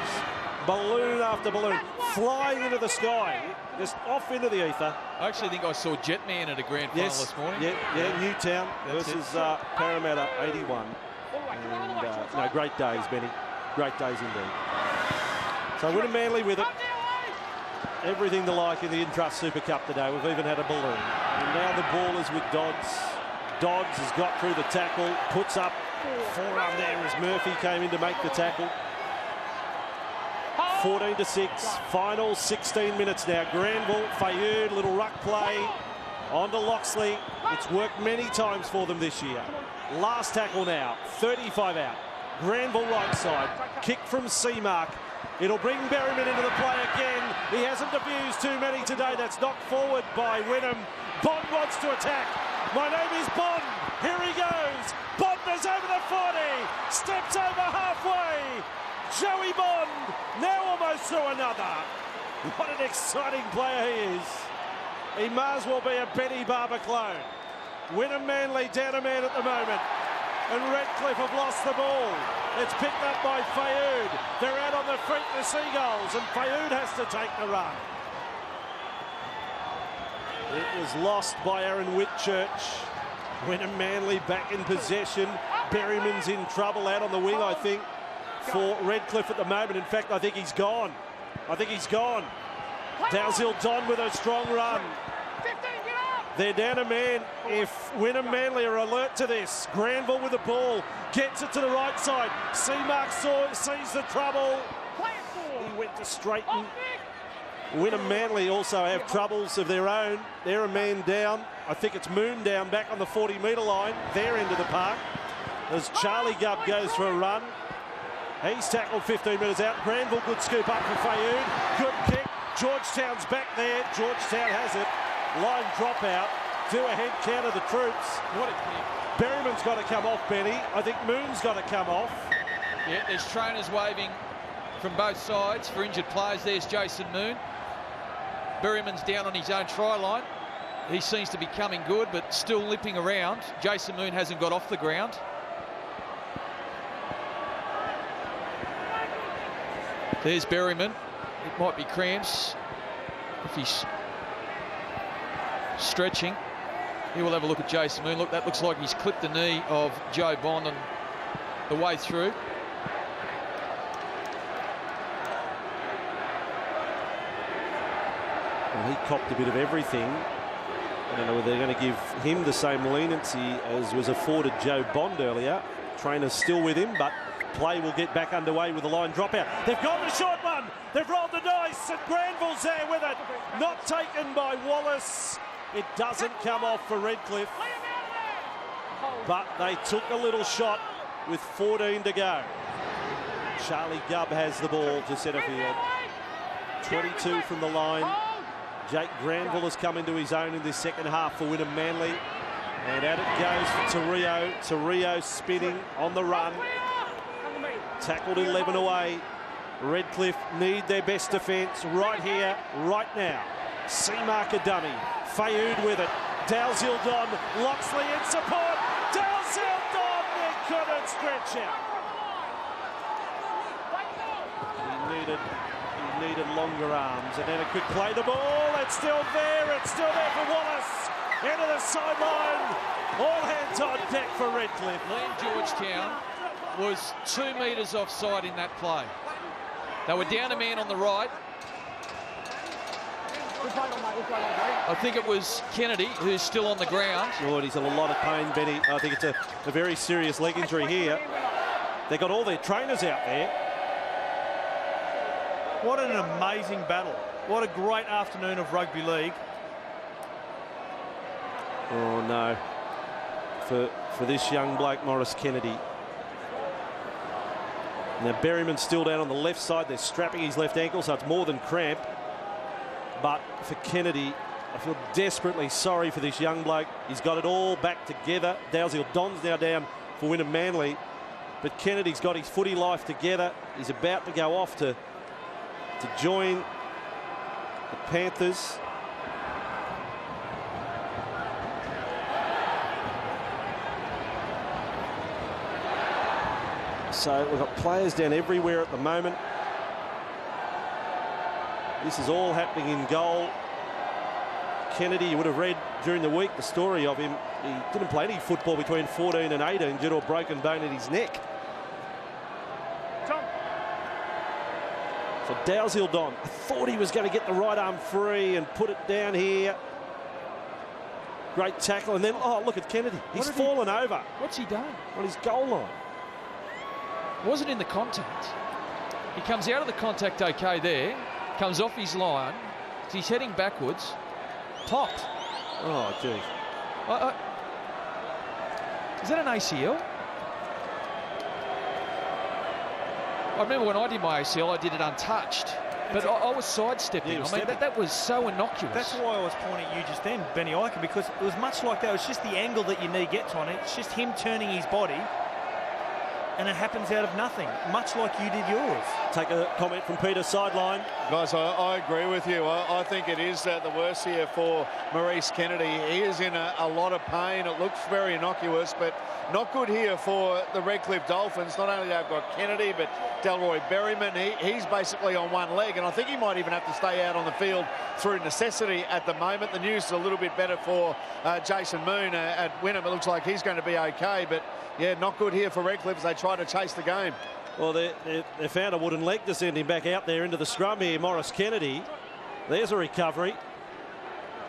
Balloon after balloon, flying into the sky, just off into the ether. I actually think I saw Jetman at a grand final this morning. Yeah, Newtown versus Parramatta 81. And, no, great days, Benny. Great days indeed. So Wynnum Manly with it. Everything to like in the Intrust Super Cup today. We've even had a balloon. And now the ball is with Dodds. Dodds has got through the tackle, puts up forearm there as Murphy came in to make the tackle. 14-6, final 16 minutes now. Granville, Fayoud, little ruck play on to Loxley. It's worked many times for them this year. Last tackle now, 35 out. Granville right side, kick from Seamark. It'll bring Berryman into the play again. He hasn't abused too many today. That's knocked forward by Wynnum. Bond wants to attack. My name is Bond. Here he goes. Bond is over the 40. Steps over halfway. Joey Bond now almost through another. What an exciting player he is. He may as well be a Benny Barber clone. Wynnum Manly down a man at the moment. And Redcliffe have lost the ball. It's picked up by Fayoud. They're out on the feet, the Seagulls, and Fayoud has to take the run. It was lost by Aaron Whitchurch. Wynnum Manly back in possession. Berryman's in trouble out on the wing, I think, for Redcliffe at the moment. In fact, I think he's gone. Dalziel Don with a strong run. They're down a man. If Wynnum Manly are alert to this, Granville with the ball, gets it to the right side. Seamark sees the trouble. He went to straighten. Wynnum Manly also have troubles of their own. They're a man down. I think it's Moon down back on the 40-metre line, their end of the park. As Charlie Gubb goes for a run. He's tackled 15 metres out. Granville, good scoop up for Fayoud. Good kick. Georgetown's back there. Georgetown has it. Line drop out. Do a head count of the troops. What a kick. Berryman's got to come off, Benny. I think Moon's got to come off. Yeah, there's trainers waving from both sides for injured players. There's Jason Moon. Berryman's down on his own try line. He seems to be coming good, but still limping around. Jason Moon hasn't got off the ground. There's Berryman. It might be cramps if he's stretching. He will have a look at Jason Moon. Look, that looks like he's clipped the knee of Joe Bond on the way through. Well, he copped a bit of everything. I don't know whether they're going to give him the same leniency as was afforded Joe Bond earlier. Trainer's still with him, but play will get back underway with the line dropout. They've gone the short one. They've rolled the dice, and Granville's there with it. Not taken by Wallace. It doesn't come off for Redcliffe. But they took a little shot with 14 to go. Charlie Gubb has the ball to centre field. 22 from the line. Jake Granville has come into his own in this second half for Wynnum Manly. And out it goes for Torrio. Torrio spinning on the run. Tackled 11 away. Redcliffe need their best defence right here, right now. C-marker dummy. Fayoud with it. Dalzildon, Loxley in support. Dalzildon, they couldn't stretch out. He needed longer arms, and then it could play the ball. It's still there. It's still there for Wallace. Into the sideline. All hands on deck for Redcliffe. Liam Georgetown was 2 metres offside in that play. They were down a man on the right. I think it was Kennedy who's still on the ground. Lord, he's in a lot of pain, Benny. I think it's a very serious leg injury here. They got all their trainers out there. What an amazing battle. What a great afternoon of rugby league. Oh, no. For this young bloke, Morris Kennedy. Now, Berryman's still down on the left side. They're strapping his left ankle, so it's more than cramp. But for Kennedy, I feel desperately sorry for this young bloke. He's got it all back together. Dalzildon's now down for Wynnum Manly. But Kennedy's got his footy life together. He's about to go off to join the Panthers. So we've got players down everywhere at the moment. This is all happening in goal. Kennedy, you would have read during the week the story of him. He didn't play any football between 14 and 18 due to a broken bone in his neck. So Dalzildon, I thought he was going to get the right arm free and put it down here. Great tackle, and then, oh, look at Kennedy. He's fallen over. What's he done? On his goal line. Wasn't in the contact. He comes out of the contact okay there, comes off his line, he's heading backwards, popped. Oh, gee. Is that an ACL? I remember when I did my ACL, I did it untouched. But I was sidestepping. Yeah, I mean, that was so innocuous. That's why I was pointing at you just then, Benny Iker, because it was much like that. It was just the angle that your knee gets on it. It's just him turning his body, and it happens out of nothing, much like you did yours. Take a comment from Peter sideline. Guys, I agree with you. I think it is the worst here for Maurice Kennedy. He is in a lot of pain. It looks very innocuous, but not good here for the Redcliffe Dolphins. Not only they've got Kennedy, but Delroy Berryman, he's basically on one leg, and I think he might even have to stay out on the field through necessity at the moment. The news is a little bit better for Jason Moon at Wynnum. It looks like he's going to be okay, but yeah, not good here for Redcliffe as they try to chase the game. Well, they found a wooden leg to send him back out there into the scrum here, Morris Kennedy. There's a recovery.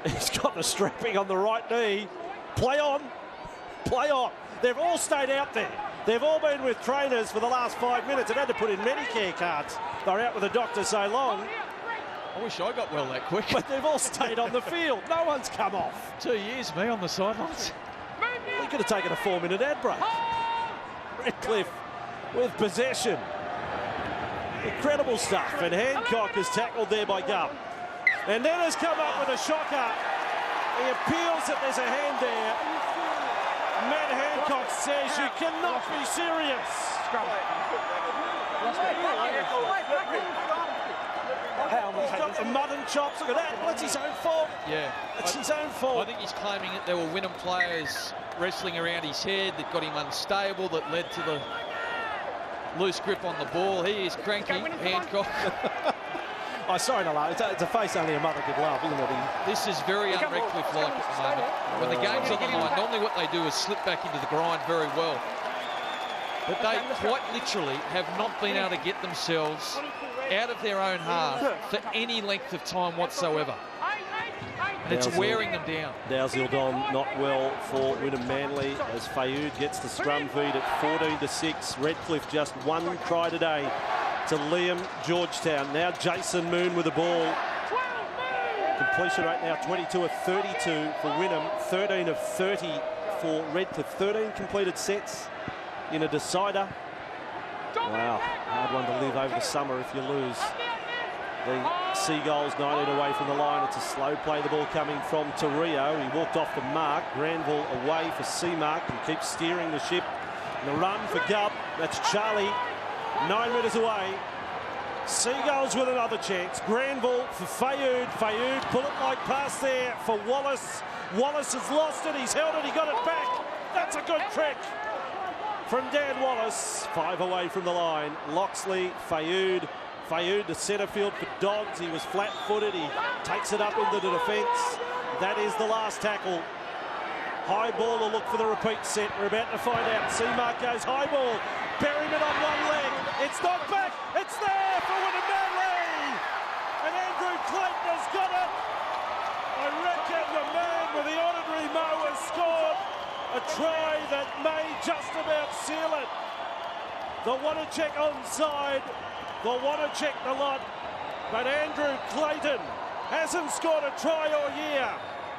He's got the strapping on the right knee. Play on. Play on. They've all stayed out there. They've all been with trainers for the last 5 minutes and had to put in Medicare cards. They're out with the doctor so long. I wish I got well that quick. But they've all stayed on the field. No one's come off. 2 years, me on the sidelines. We could have taken a 4-minute ad break. Redcliffe with possession. Incredible stuff. And Hancock is tackled there by Gubb. And then has come up with a shocker. He appeals that there's a hand there. Matt Hancock says you cannot be serious. Mutton chops, look at that. That's his own fault. Yeah. It's his own fault. I think he's claiming that there were Wynnum players wrestling around his head that got him unstable, that led to the loose grip on the ball. He is cranky, Hancock. Oh, sorry to laugh. It's a face only a mother could love, isn't it? This is very un-Redcliffe-like at the moment. When the game's on the line, normally what they do is slip back into the grind very well. But they quite literally have not been able to get themselves out of their own half for any length of time whatsoever. And it's wearing them down. Dalzildon not well for Wynnum Manly as Fayoud gets the scrum feed at 14-6. Redcliffe just one try today to Liam Georgetown. Now Jason Moon with the ball. Completion rate now 22 of 32 for Wynnum, 13 of 30 for Redcliffe. 13 completed sets in a decider. Wow, hard one to live over the summer if you lose. The Seagulls 19 away from the line. It's a slow play. The ball coming from Torrio. He walked off the mark. Granville away for Seamark and keeps steering the ship. And the run for Gubb. That's Charlie. 9 metres away. Seagulls with another chance. Granville for Fayoud. Fayoud pull it like pass there for Wallace. Wallace has lost it. He's held it. He got it back. That's a good trick from Dan Wallace. 5 away from the line. Loxley, Fayoud. Fayoud to centre field for Dodds. He was flat-footed. He takes it up into the defence. That is the last tackle. High ball will look for the repeat set. We're about to find out. Seamark goes high ball. Berryman on one leg. It's not back. It's there for Wynnum. And Andrew Clayton has got it. I reckon the man with the honorary mo has scored a try that may just about seal it. The Wanna-check onside. The Wanna-check the lot. But Andrew Clayton hasn't scored a try all year.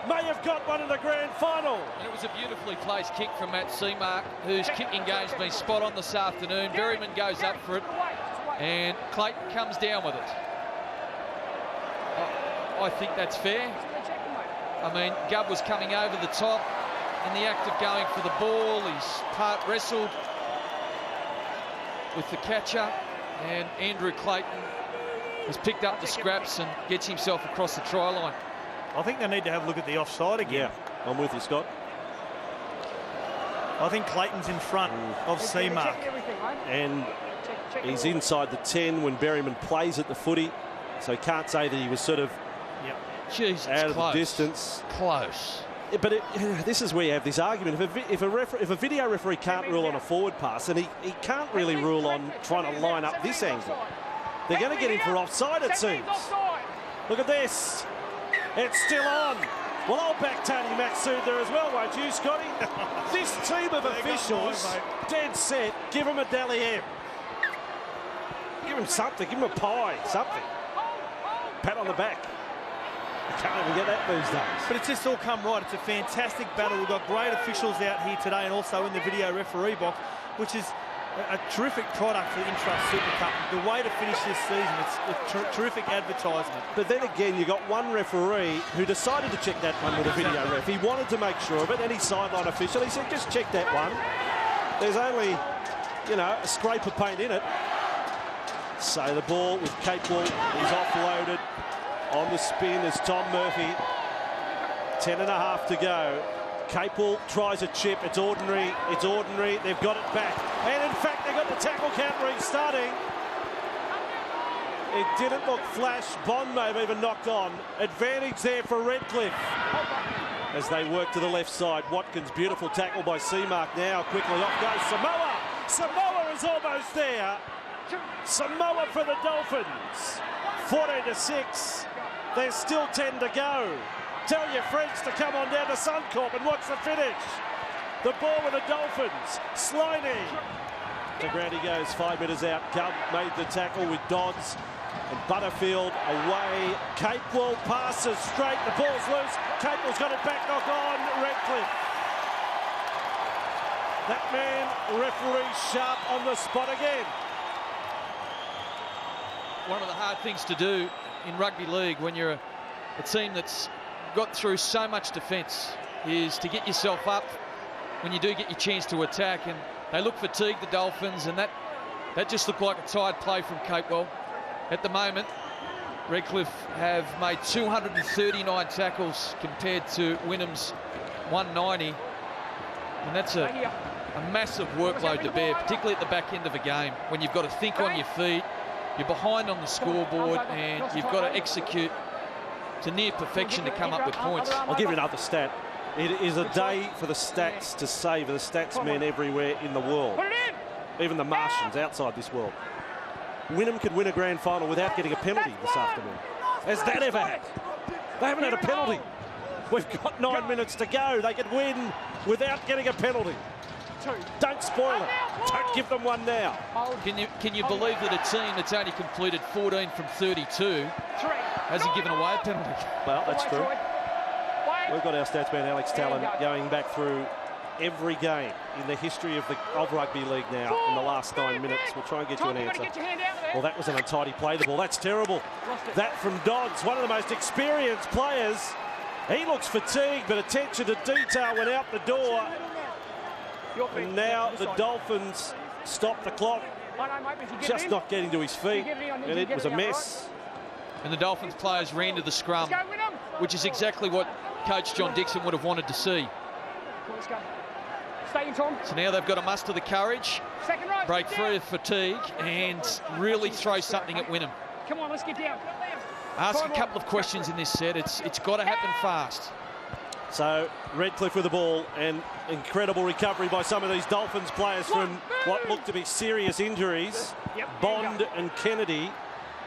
May have got one in the grand final. And it was a beautifully placed kick from Matt Seamark, whose kicking game's been spot on this afternoon. Berryman goes up for it, and Clayton comes down with it. I think that's fair. I mean, Gubb was coming over the top in the act of going for the ball. He's part wrestled with the catcher, and Andrew Clayton has picked up the scraps and gets himself across the try line. I think they need to have a look at the offside again. Yeah, I'm with you, Scott. I think Clayton's in front of Seamark. And he's inside the 10 when Berryman plays at the footy, so can't say that he was sort of out of the distance. Close. But this is where you have this argument. If a video referee can't rule on a forward pass, and he can't really rule on trying to line up this angle, they're going to get him for offside, it seems. Look at this. It's still on. Well, I'll back Tony Maxsood there as well, won't you, Scotty? This team of officials, dead set, give him a Dally M. Give him something, give him a pie, something. Pat on the back. You can't even get that these days. But it's just all come right. It's a fantastic battle. We've got great officials out here today and also in the video referee box, which is a terrific product for the Intrust Super Cup. The way to finish this season, it's a terrific advertisement. But then again, you got one referee who decided to check that one with a video ref. He wanted to make sure of it, and he sideline official. He said, just check that one. There's only, a scrape of paint in it. So the ball with Capewell is offloaded. On the spin is Tom Murphy. 10.5 to go. Capewell tries a chip. It's ordinary. It's ordinary. They've got it back. And in fact, they've got the tackle count restarting. It didn't look flash. Bond may have even knocked on. Advantage there for Redcliffe. As they work to the left side. Watkins, beautiful tackle by Seamark now. Quickly off goes Samoa. Samoa is almost there. Samoa for the Dolphins. 14-6. There's still 10 to go. Tell your friends to come on down to Suncorp and watch the finish. The ball with the Dolphins. Sliney. To ground he goes, 5 metres out. Gubb made the tackle with Dodds. And Butterfield away. Capewell passes straight. The ball's loose. Capewell's got it back. Knock on. Redcliffe. That man, referee sharp on the spot again. One of the hard things to do in rugby league when you're a team that's got through so much defence is to get yourself up when you do get your chance to attack, and they look fatigued, the Dolphins, and that just looked like a tired play from Capewell. At the moment, Redcliffe have made 239 tackles compared to Wynnum's 190, and that's a massive workload to bear, particularly at the back end of a game when you've got to think on your feet. You're behind on the scoreboard and you've got to execute to near perfection to come up with points. I'll give you another stat. It is a day for the stats to savour, the stats men everywhere in the world. Even the Martians outside this world. Wynnum could win a grand final without getting a penalty this afternoon. Has that ever happened? They haven't had a penalty. We've got 9 minutes to go. They could win without getting a penalty. Don't spoil it. Don't give them one now. Can you believe that a team that's only completed 14 from 32 hasn't given away a penalty? Well, that's true. We've got our stats man Alex Talon going back through every game in the history of rugby league now in the last 9 minutes. We'll try and get you an answer. Well, that was an untidy play, the ball. That's terrible. That from Dodds, one of the most experienced players. He looks fatigued, but attention to detail went out the door. And now the Dolphins stop the clock. Just not getting to his feet, and it was a mess. And the Dolphins players ran to the scrum, which is exactly what Coach John Dixon would have wanted to see. Let's go. Stay in, Tom. So now they've got to muster the courage, break free of fatigue, and really throw something at Wynnum. Come on, let's get down. Ask a couple of questions in this set. It's got to happen fast. So Redcliffe with the ball, and incredible recovery by some of these Dolphins players from what looked to be serious injuries. Bond and Kennedy.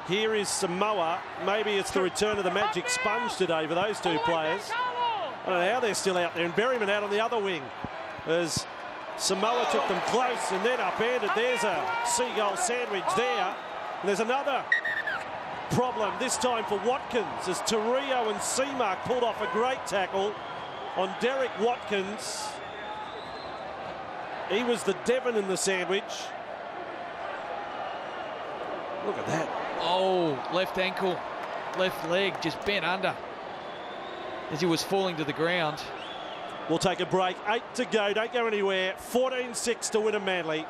Here is Samoa. Maybe it's the return of the magic sponge today for those two players. I don't know how they're still out there. And Berryman out on the other wing as Samoa took them close and then upended. There's a seagull sandwich there. And there's another problem, this time for Watkins, as Torrio and Seamark pulled off a great tackle on Derek Watkins. He was the Devon in the sandwich. Look at that. Oh, left ankle, left leg just bent under as he was falling to the ground. We'll take a break. 8 to go. Don't go anywhere. 14-6 to Wynnum Manly.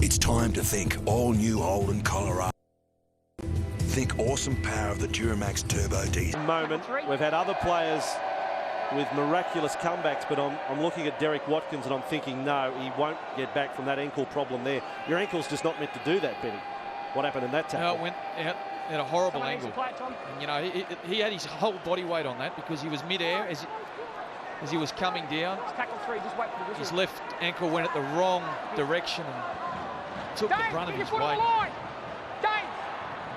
It's time to think all new Holden Colorado. Think awesome power of the Duramax Turbo Diesel. Moment. We've had other players with miraculous comebacks, but I'm looking at Derek Watkins and I'm thinking, no, he won't get back from that ankle problem there. Your ankle's just not meant to do that, Benny. What happened in that tackle? It went out at a horrible angle. And, you know, he had his whole body weight on that because he was mid-air as he was coming down. Tackle 3, just wait for the whistle. His left ankle went at the wrong direction and took the brunt of his weight.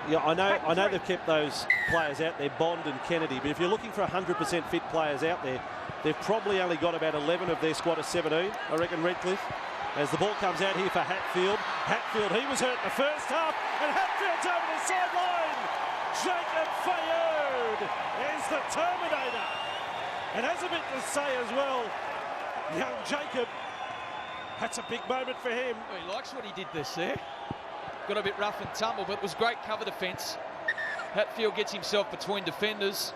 Yeah, I know they've kept those players out there, Bond and Kennedy, but if you're looking for 100% fit players out there, they've probably only got about 11 of their squad of 17, I reckon, Redcliffe. As the ball comes out here for Hatfield. Hatfield, he was hurt in the first half, and Hatfield's over the sideline. Jacob Fayard is the Terminator. And has a bit to say as well. Young Jacob, that's a big moment for him. He likes what he did this there. Got a bit rough and tumble, but it was great cover defence. Hatfield gets himself between defenders.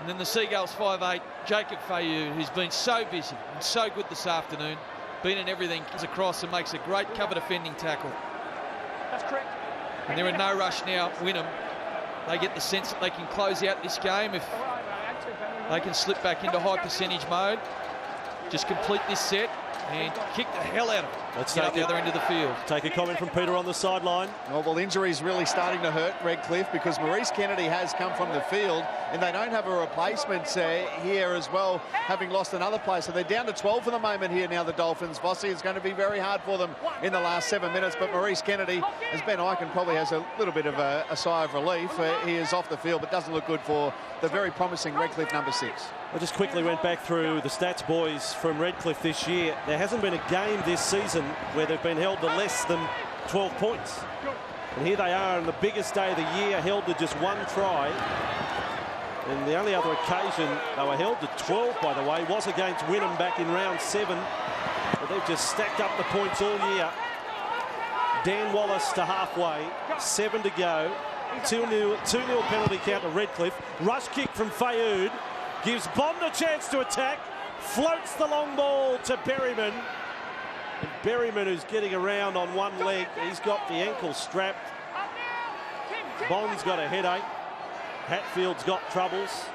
And then the Seagulls 5'8", Jacob Fayard, who's been so busy and so good this afternoon, been in everything, comes across and makes a great cover defending tackle. That's correct. And they're in no rush now, Wynnum. They get the sense that they can close out this game if they can slip back into high percentage mode. Just complete this set and kick the hell out of it. Let's get take up the other end of the field. Take a comment from Peter on the sideline. Well, injuries really starting to hurt Redcliffe because Maurice Kennedy has come from the field and they don't have a replacement here as well, having lost another player. So they're down to 12 for the moment here now, the Dolphins. Vossi, it's going to be very hard for them in the last 7 minutes, but Maurice Kennedy, as Ben Eichen probably has a little bit of a sigh of relief. He is off the field, but doesn't look good for the very promising Redcliffe number 6. I just quickly went back through the stats, boys, from Redcliffe this year. There hasn't been a game this season where they've been held to less than 12 points. And here they are on the biggest day of the year, held to just 1 try. And the only other occasion they were held to 12, by the way, was against Wynnum back in round 7. But they've just stacked up the points all year. Dan Wallace to halfway, 7 to go. 2-0 penalty count to Redcliffe. Rush kick from Fayard. Gives Bond a chance to attack. Floats the long ball to Berryman. And Berryman, who's getting around on one leg, he's got the ankle strapped. Bond's got a headache. Hatfield's got troubles.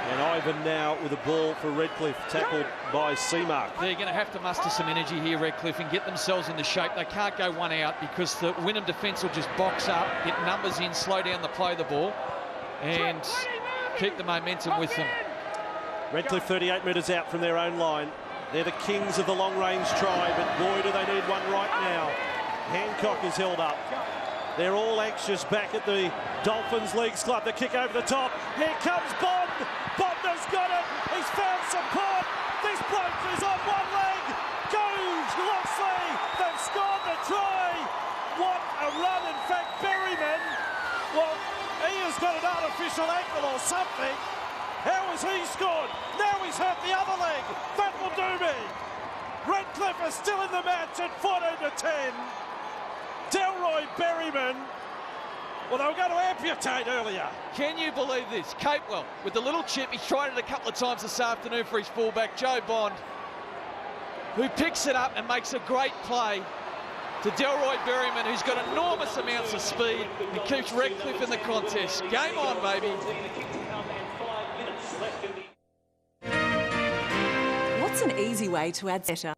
And Ivan now with a ball for Redcliffe, tackled by Seamark. They're going to have to muster some energy here, Redcliffe, and get themselves into shape. They can't go one out because the Wynnum defence will just box up, get numbers in, slow down the play of the ball, and keep the momentum with them. Redcliffe 38 metres out from their own line. They're the kings of the long-range try, but boy, do they need one right now. Hancock is held up. They're all anxious back at the Dolphins Leagues Club. The kick over the top. Here comes Bond. Bond has got it. He's found support. This bloke is on one leg. Goes Loxley. They've scored the try. What a run. In fact, Berryman, well, he has got an artificial ankle or something. How has he scored? Now he's hurt the other leg. That will do me. Redcliffe is still in the match at 14-10. Delroy Berryman. Well, they were going to amputate earlier. Can you believe this? Capewell with the little chip. He's tried it a couple of times this afternoon for his fullback, Joe Bond, who picks it up and makes a great play to Delroy Berryman, who's got enormous amounts of speed and keeps Redcliffe in the contest. Game on, baby. What's an easy way to add better?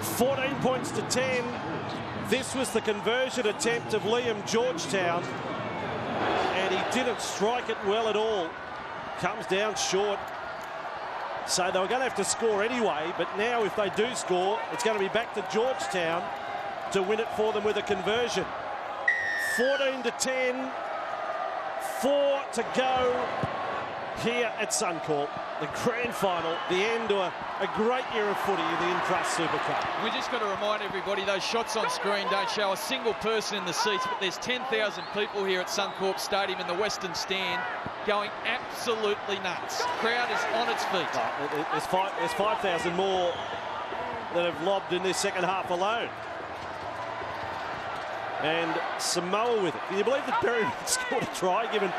14 points to 10. This was the conversion attempt of Liam Georgetown, and he didn't strike it well at all. Comes down short. So they were going to have to score anyway, but now if they do score, it's going to be back to Georgetown to win it for them with a conversion. 14-10, 4 to go here at Suncorp. The grand final, the end to a great year of footy in the Intrust Super Cup. We just got to remind everybody those shots on screen don't show a single person in the seats, but there's 10,000 people here at Suncorp Stadium in the Western Stand going absolutely nuts. The crowd is on its feet. There's 5,000 more that have lobbed in this second half alone. And Samoa with it. Can you believe that Berryman scored a try, given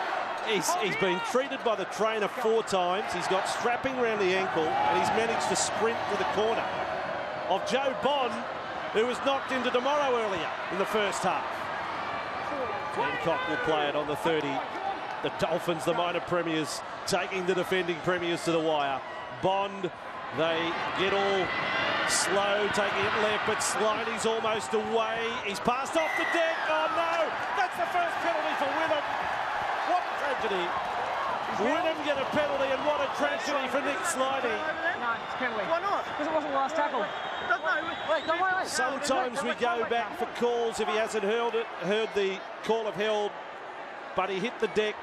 he's been treated by the trainer 4 times. He's got strapping around the ankle, and he's managed to sprint to the corner of Joe Bond, who was knocked into tomorrow earlier in the first half. Hancock will play it on the 30. The Dolphins, the minor premiers, taking the defending premiers to the wire. Bond, they get all slow, taking it left, but Sliney's almost away. He's passed off the deck. Oh no, that's the first penalty for Wynnum. What a tragedy. Wynnum get a penalty, and what a tragedy for Nick Sliney. No, it's penalty. Why not? Because it wasn't the last tackle. Wait. Sometimes we go back for calls if he hasn't heard the call of held, but he hit the deck.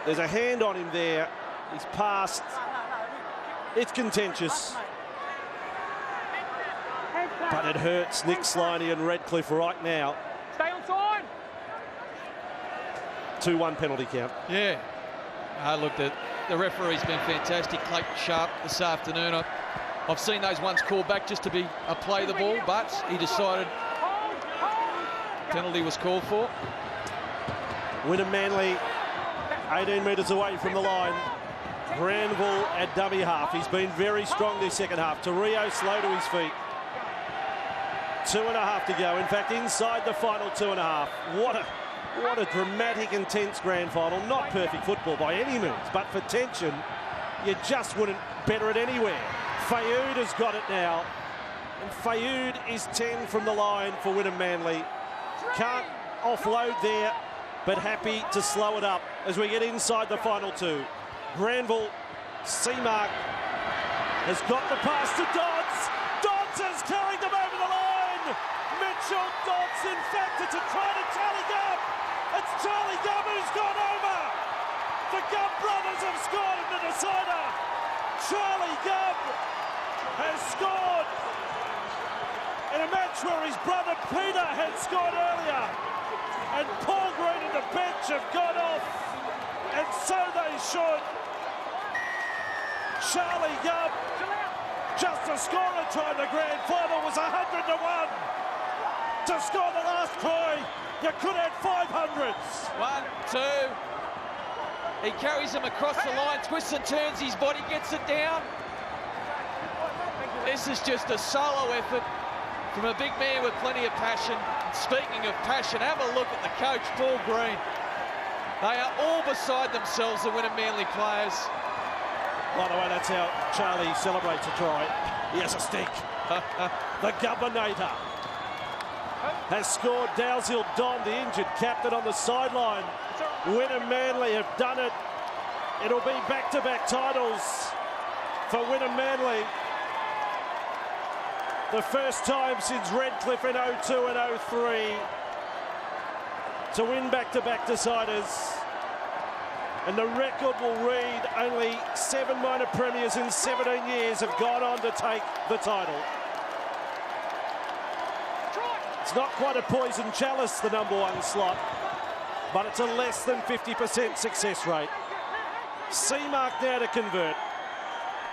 There's a hand on him there. He's passed. It's contentious. But it hurts Nick Sliney and Redcliffe right now. Stay on side. 2-1 penalty count. Yeah. Look, the referee's been fantastic. Clayton Sharp this afternoon. I've seen those ones called back just to be a play the ball, but he decided penalty was called for. Wynnum Manly 18 metres away from the line. Granville at dummy half. He's been very strong this second half. Torrio slow to his feet. 2.5 to go. In fact, inside the final 2.5. What a dramatic, intense grand final. Not perfect football by any means, but for tension, you just wouldn't better it anywhere. Fayoud has got it now, and Fayoud is 10 from the line for Wynnum Manly. Can't offload there, but happy to slow it up as we get inside the final 2. Granville, Seamark has got the pass to Dodds. Dodds has carried them over the line. Mitchell Dodds, in fact, it's a try to Charlie Gubb. It's Charlie Gubb who's gone over. The Gubb brothers have scored in the decider. Charlie Gubb has scored in a match where his brother Peter had scored earlier. And Paul Green and the bench have gone off. And so they should. Charlie Gubb, just to score a try in the grand final, was 100-1. To score the last try, you could add 500s. 1, 2. He carries him across the line, twists and turns, his body gets it down. This is just a solo effort from a big man with plenty of passion. Speaking of passion, have a look at the coach, Paul Green. They are all beside themselves, the Wynnum Manly players. By the way, that's how Charlie celebrates a try. He has a stick. The Gubbinator has scored. Dalziel Don, the injured captain, on the sideline. Wynnum Manly have done it. It'll be back-to-back titles for Wynnum Manly. The first time since Redcliffe in 02 and 03 to win back-to-back deciders. And the record will read only 7 minor premiers in 17 years have gone on to take the title. It's not quite a poison chalice, the #1 slot, but it's a less than 50% success rate. Seamark now to convert.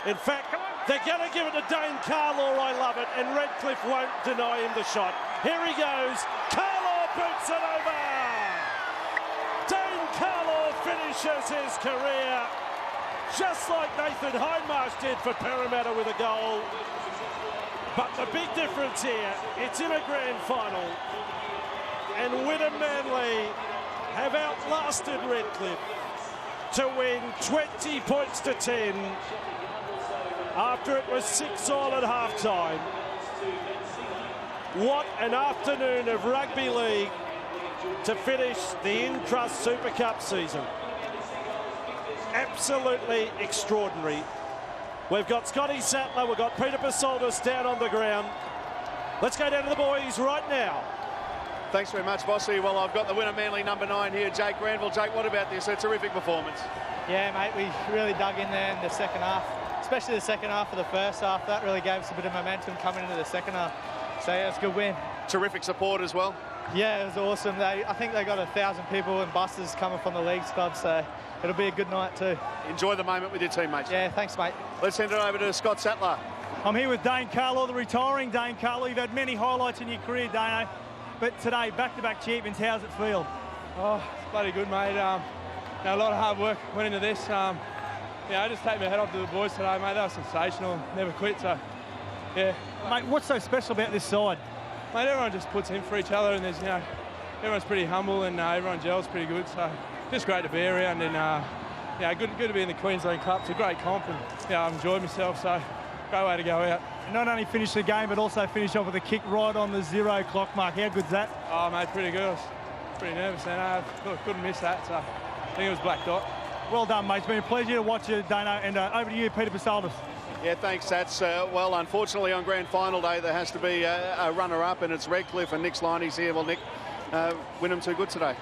In fact, They're going to give it to Dane Carlaw, I love it, and Redcliffe won't deny him the shot. Here he goes. Carlaw boots it over. Dane Carlaw finishes his career just like Nathan Hindmarsh did for Parramatta with a goal. But the big difference here, it's in a grand final, and Wynnum Manly have outlasted Redcliffe to win 20 points to 10 after it was 6-all at half-time. What an afternoon of rugby league to finish the Intrust Super Cup season. Absolutely extraordinary. We've got Scotty Sattler, we've got Peter Pasoldis down on the ground. Let's go down to the boys right now. Thanks very much, Bossy. Well, I've got the Wynnum Manly number 9 here, Jake Granville. Jake, what about this? A terrific performance. Yeah, mate, we really dug in there in the second half, especially the second half of the first half. That really gave us a bit of momentum coming into the second half. So, yeah, it's a good win. Terrific support as well. Yeah, it was awesome. I think they got 1,000 people and buses coming from the Leagues Club, so it'll be a good night too. Enjoy the moment with your teammates. Yeah, thanks, mate. Let's send it over to Scott Sattler. I'm here with Dane Carlaw, the retiring Dane Carlaw. You've had many highlights in your career, Dano, but today, back-to-back champions, how's it feel? Oh, it's bloody good, mate. A lot of hard work went into this. I just take my head off to the boys today, mate. They were sensational. Never quit, so, yeah. Mate, what's so special about this side? Mate, everyone just puts in for each other, and there's, everyone's pretty humble, and everyone gels pretty good, so just great to be around, and good to be in the Queensland Cup. It's a great comp, and I've enjoyed myself, so great way to go out. Not only finish the game, but also finish off with a kick right on the 0 clock mark. How good's that? Oh, mate, pretty good. I was pretty nervous, and I couldn't miss that, so I think it was black dot. Well done, mate. It's been a pleasure to watch you, Dano, and over to you, Peter Pasoldis. Yeah, thanks, Sats. Well, unfortunately, on grand final day, there has to be a runner-up, and it's Redcliffe, and Nick's Liney's here. Well, Nick, Wynnum too good today?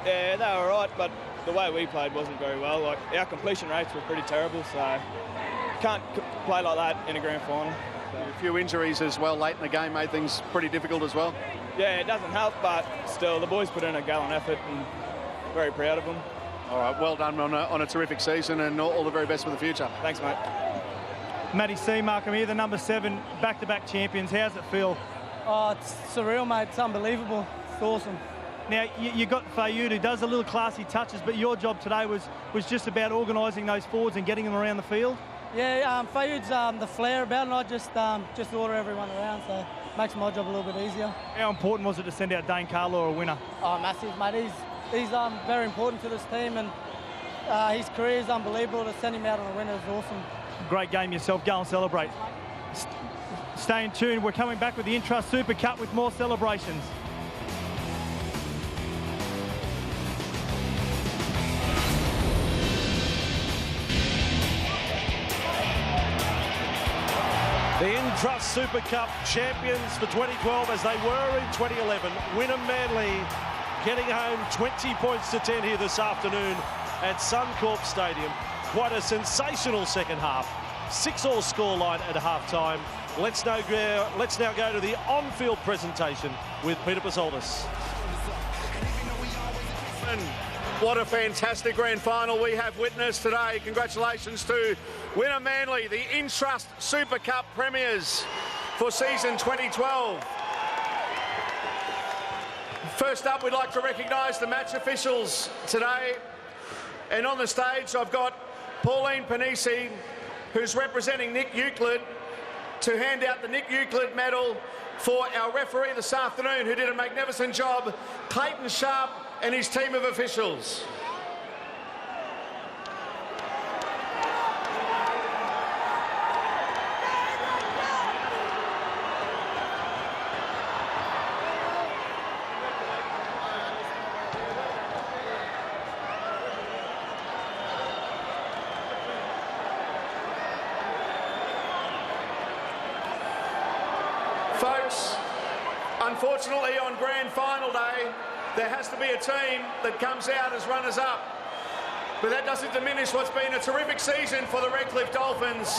Yeah, they were all right, but the way we played wasn't very well. Like, our completion rates were pretty terrible, so you can't play like that in a grand final. So. A few injuries as well late in the game made things pretty difficult as well. Yeah, it doesn't help, but still, the boys put in a gallant effort, and very proud of them. All right, well done on a terrific season, and all the very best for the future. Thanks, mate. Matty Seamark, I'm here, the number 7 back-to-back champions. How's it feel? Oh, it's surreal, mate. It's unbelievable. It's awesome. Now, you got Fayoud, who does a little classy touches, but your job today was just about organising those forwards and getting them around the field? Yeah, Fayoud's the flair about it, and I just order everyone around, so it makes my job a little bit easier. How important was it to send out Dane Carlaw a winner? Oh, massive, mate. He's very important to this team, and his career is unbelievable. To send him out on a winner is awesome. Great game yourself. Go and celebrate. Stay in tune. We're coming back with the Intrust Super Cup with more celebrations. The Intrust Super Cup champions for 2012 as they were in 2011. Wynnum Manly getting home 20 points to 10 here this afternoon at Suncorp Stadium. Quite a sensational second half. 6-all scoreline at half-time. Let's now go to the on-field presentation with Peter Pasoldis. What a fantastic grand final we have witnessed today. Congratulations to Wynnum Manly, the Intrust Super Cup premiers for season 2012. First up, we'd like to recognise the match officials today. And on the stage, I've got Pauline Panisi, who's representing Nick Euclid, to hand out the Nick Euclid medal for our referee this afternoon, who did a magnificent job, Clayton Sharp and his team of officials. Folks, unfortunately on grand final day, there has to be a team that comes out as runners-up. But that doesn't diminish what's been a terrific season for the Redcliffe Dolphins.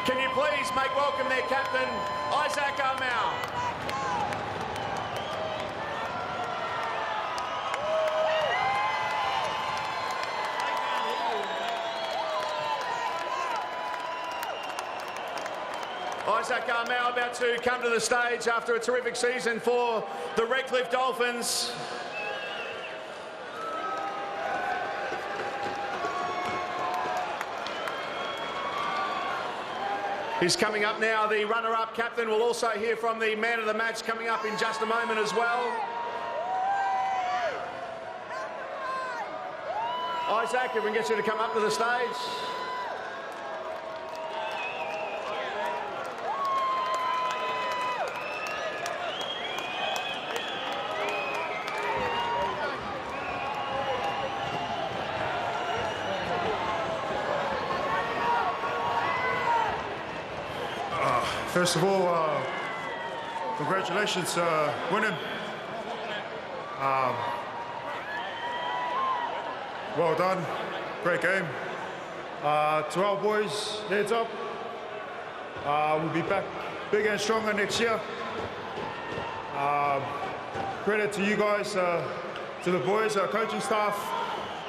Can you please make welcome their captain, Isaac Armau. Isaac Armel about to come to the stage after a terrific season for the Redcliffe Dolphins. He's coming up now. The runner-up captain will also hear from the man of the match coming up in just a moment as well. Isaac, if we can get you to come up to the stage. First of all, congratulations, Wynnum. Well done, great game. To our boys, heads up. We'll be back bigger and stronger next year. Credit to you guys, to the boys, our coaching staff,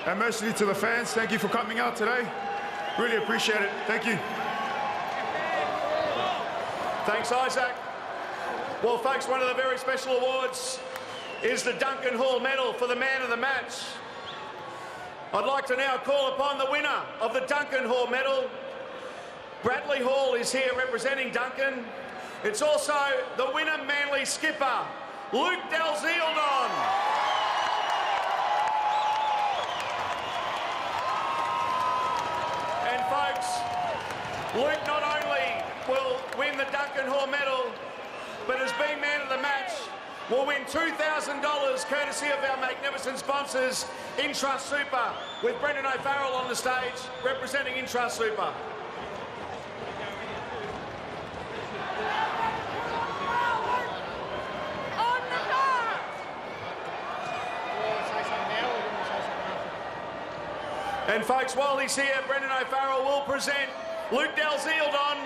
and mostly to the fans. Thank you for coming out today. Really appreciate it. Thank you. Thanks, Isaac. Well, folks, one of the very special awards is the Duncan Hall Medal for the man of the match. I'd like to now call upon the winner of the Duncan Hall Medal. Bradley Hall is here representing Duncan. It's also the Wynnum Manly skipper, Luke Dalziel-Don. And folks, Luke not only will win the Duncan Hall Medal, but as being man of the match, will win $2,000 courtesy of our magnificent sponsors, Intrust Super, with Brendan O'Farrell on the stage representing Intrust Super. And folks, while he's here, Brendan O'Farrell will present Luke Dalziel-Don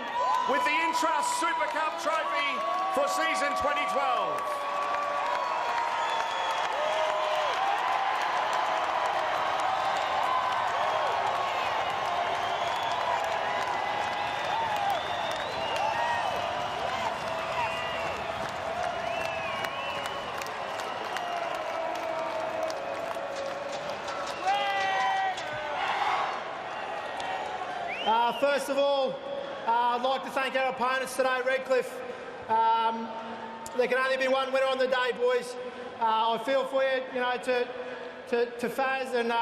with the Intrust Super Cup trophy for season 2012. First of all, I'd like to thank our opponents today, Redcliffe. There can only be one winner on the day, boys. I feel for you, you know, to Faz and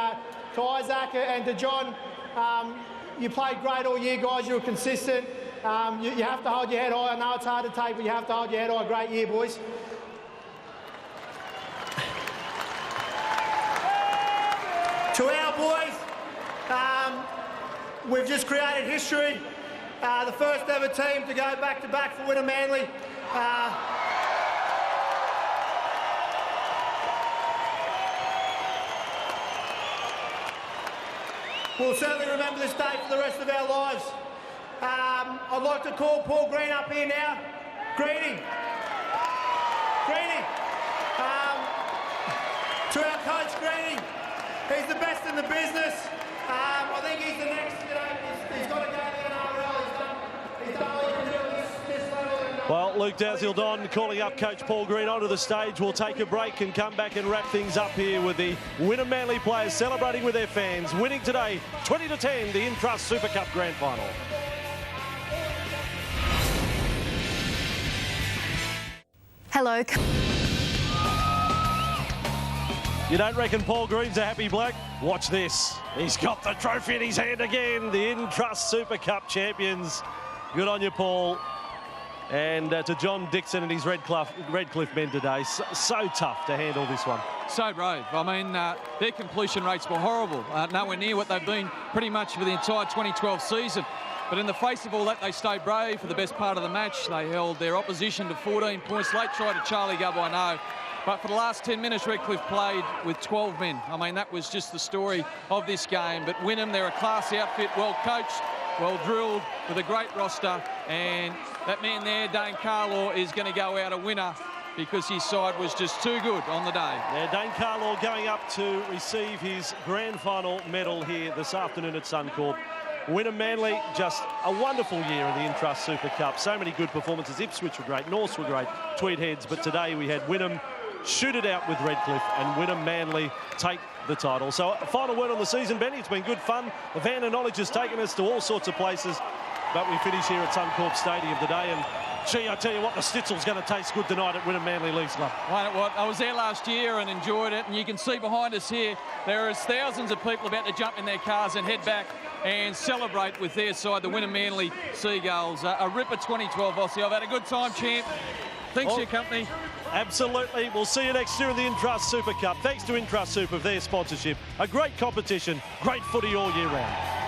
to Isaac and to John. You played great all year, guys. You were consistent. You have to hold your head high. I know it's hard to take, but you have to hold your head high. Great year, boys. To our boys, we've just created history. The first ever team to go back-to-back for Wynnum Manly. We'll certainly remember this day for the rest of our lives. I'd like to call Paul Green up here now. Greeny. Greeny. To our coach, Greeny. He's the best in the business. I think he's the next, you know, he's got to go to the NRL. He's done all he can do at this level. Well, Luke Dalziel-Don calling up Coach Paul Green onto the stage. We'll take a break and come back and wrap things up here with the Wynnum Manly players celebrating with their fans, winning today 20-10 the Intrust Super Cup Grand Final. Hello. You don't reckon Paul Green's a happy bloke? Watch this. He's got the trophy in his hand again. The Intrust Super Cup champions. Good on you, Paul. And to John Dixon and his Redcliffe men today. So tough to handle this one. So brave. I mean, their completion rates were horrible. Nowhere near what they've been pretty much for the entire 2012 season. But in the face of all that, they stayed brave for the best part of the match. They held their opposition to 14 points. Late try to Charlie Gubb, I know. But for the last 10 minutes, Redcliffe played with 12 men. I mean, that was just the story of this game. But Wynnum, they're a class outfit, well coached, well drilled, with a great roster. And that man there, Dane Carlaw, is going to go out a winner because his side was just too good on the day. Yeah, Dane Carlaw going up to receive his grand final medal here this afternoon at Suncorp. Wynnum Manly, just a wonderful year in the Intrust Super Cup. So many good performances. Ipswich were great, Norths were great, Tweed Heads, but today we had Wynnum shoot it out with Redcliffe and Wynnum Manly take the title. So a final word on the season, Benny. It's been good fun. The van of knowledge has taken us to all sorts of places, but we finish here at Suncorp Stadium today, and gee, I tell you what, the Stitzel's going to taste good tonight at Wynnum Manly Leagues Club. Won't it what? I was there last year and enjoyed it, and you can see behind us here there is thousands of people about to jump in their cars and head back and celebrate with their side, the Wynnum Manly Seagulls. A ripper 2012, Aussie. I've had a good time, champ. Thanks for your company. Absolutely. We'll see you next year in the Intrust Super Cup. Thanks to Intrust Super for their sponsorship. A great competition, great footy all year round.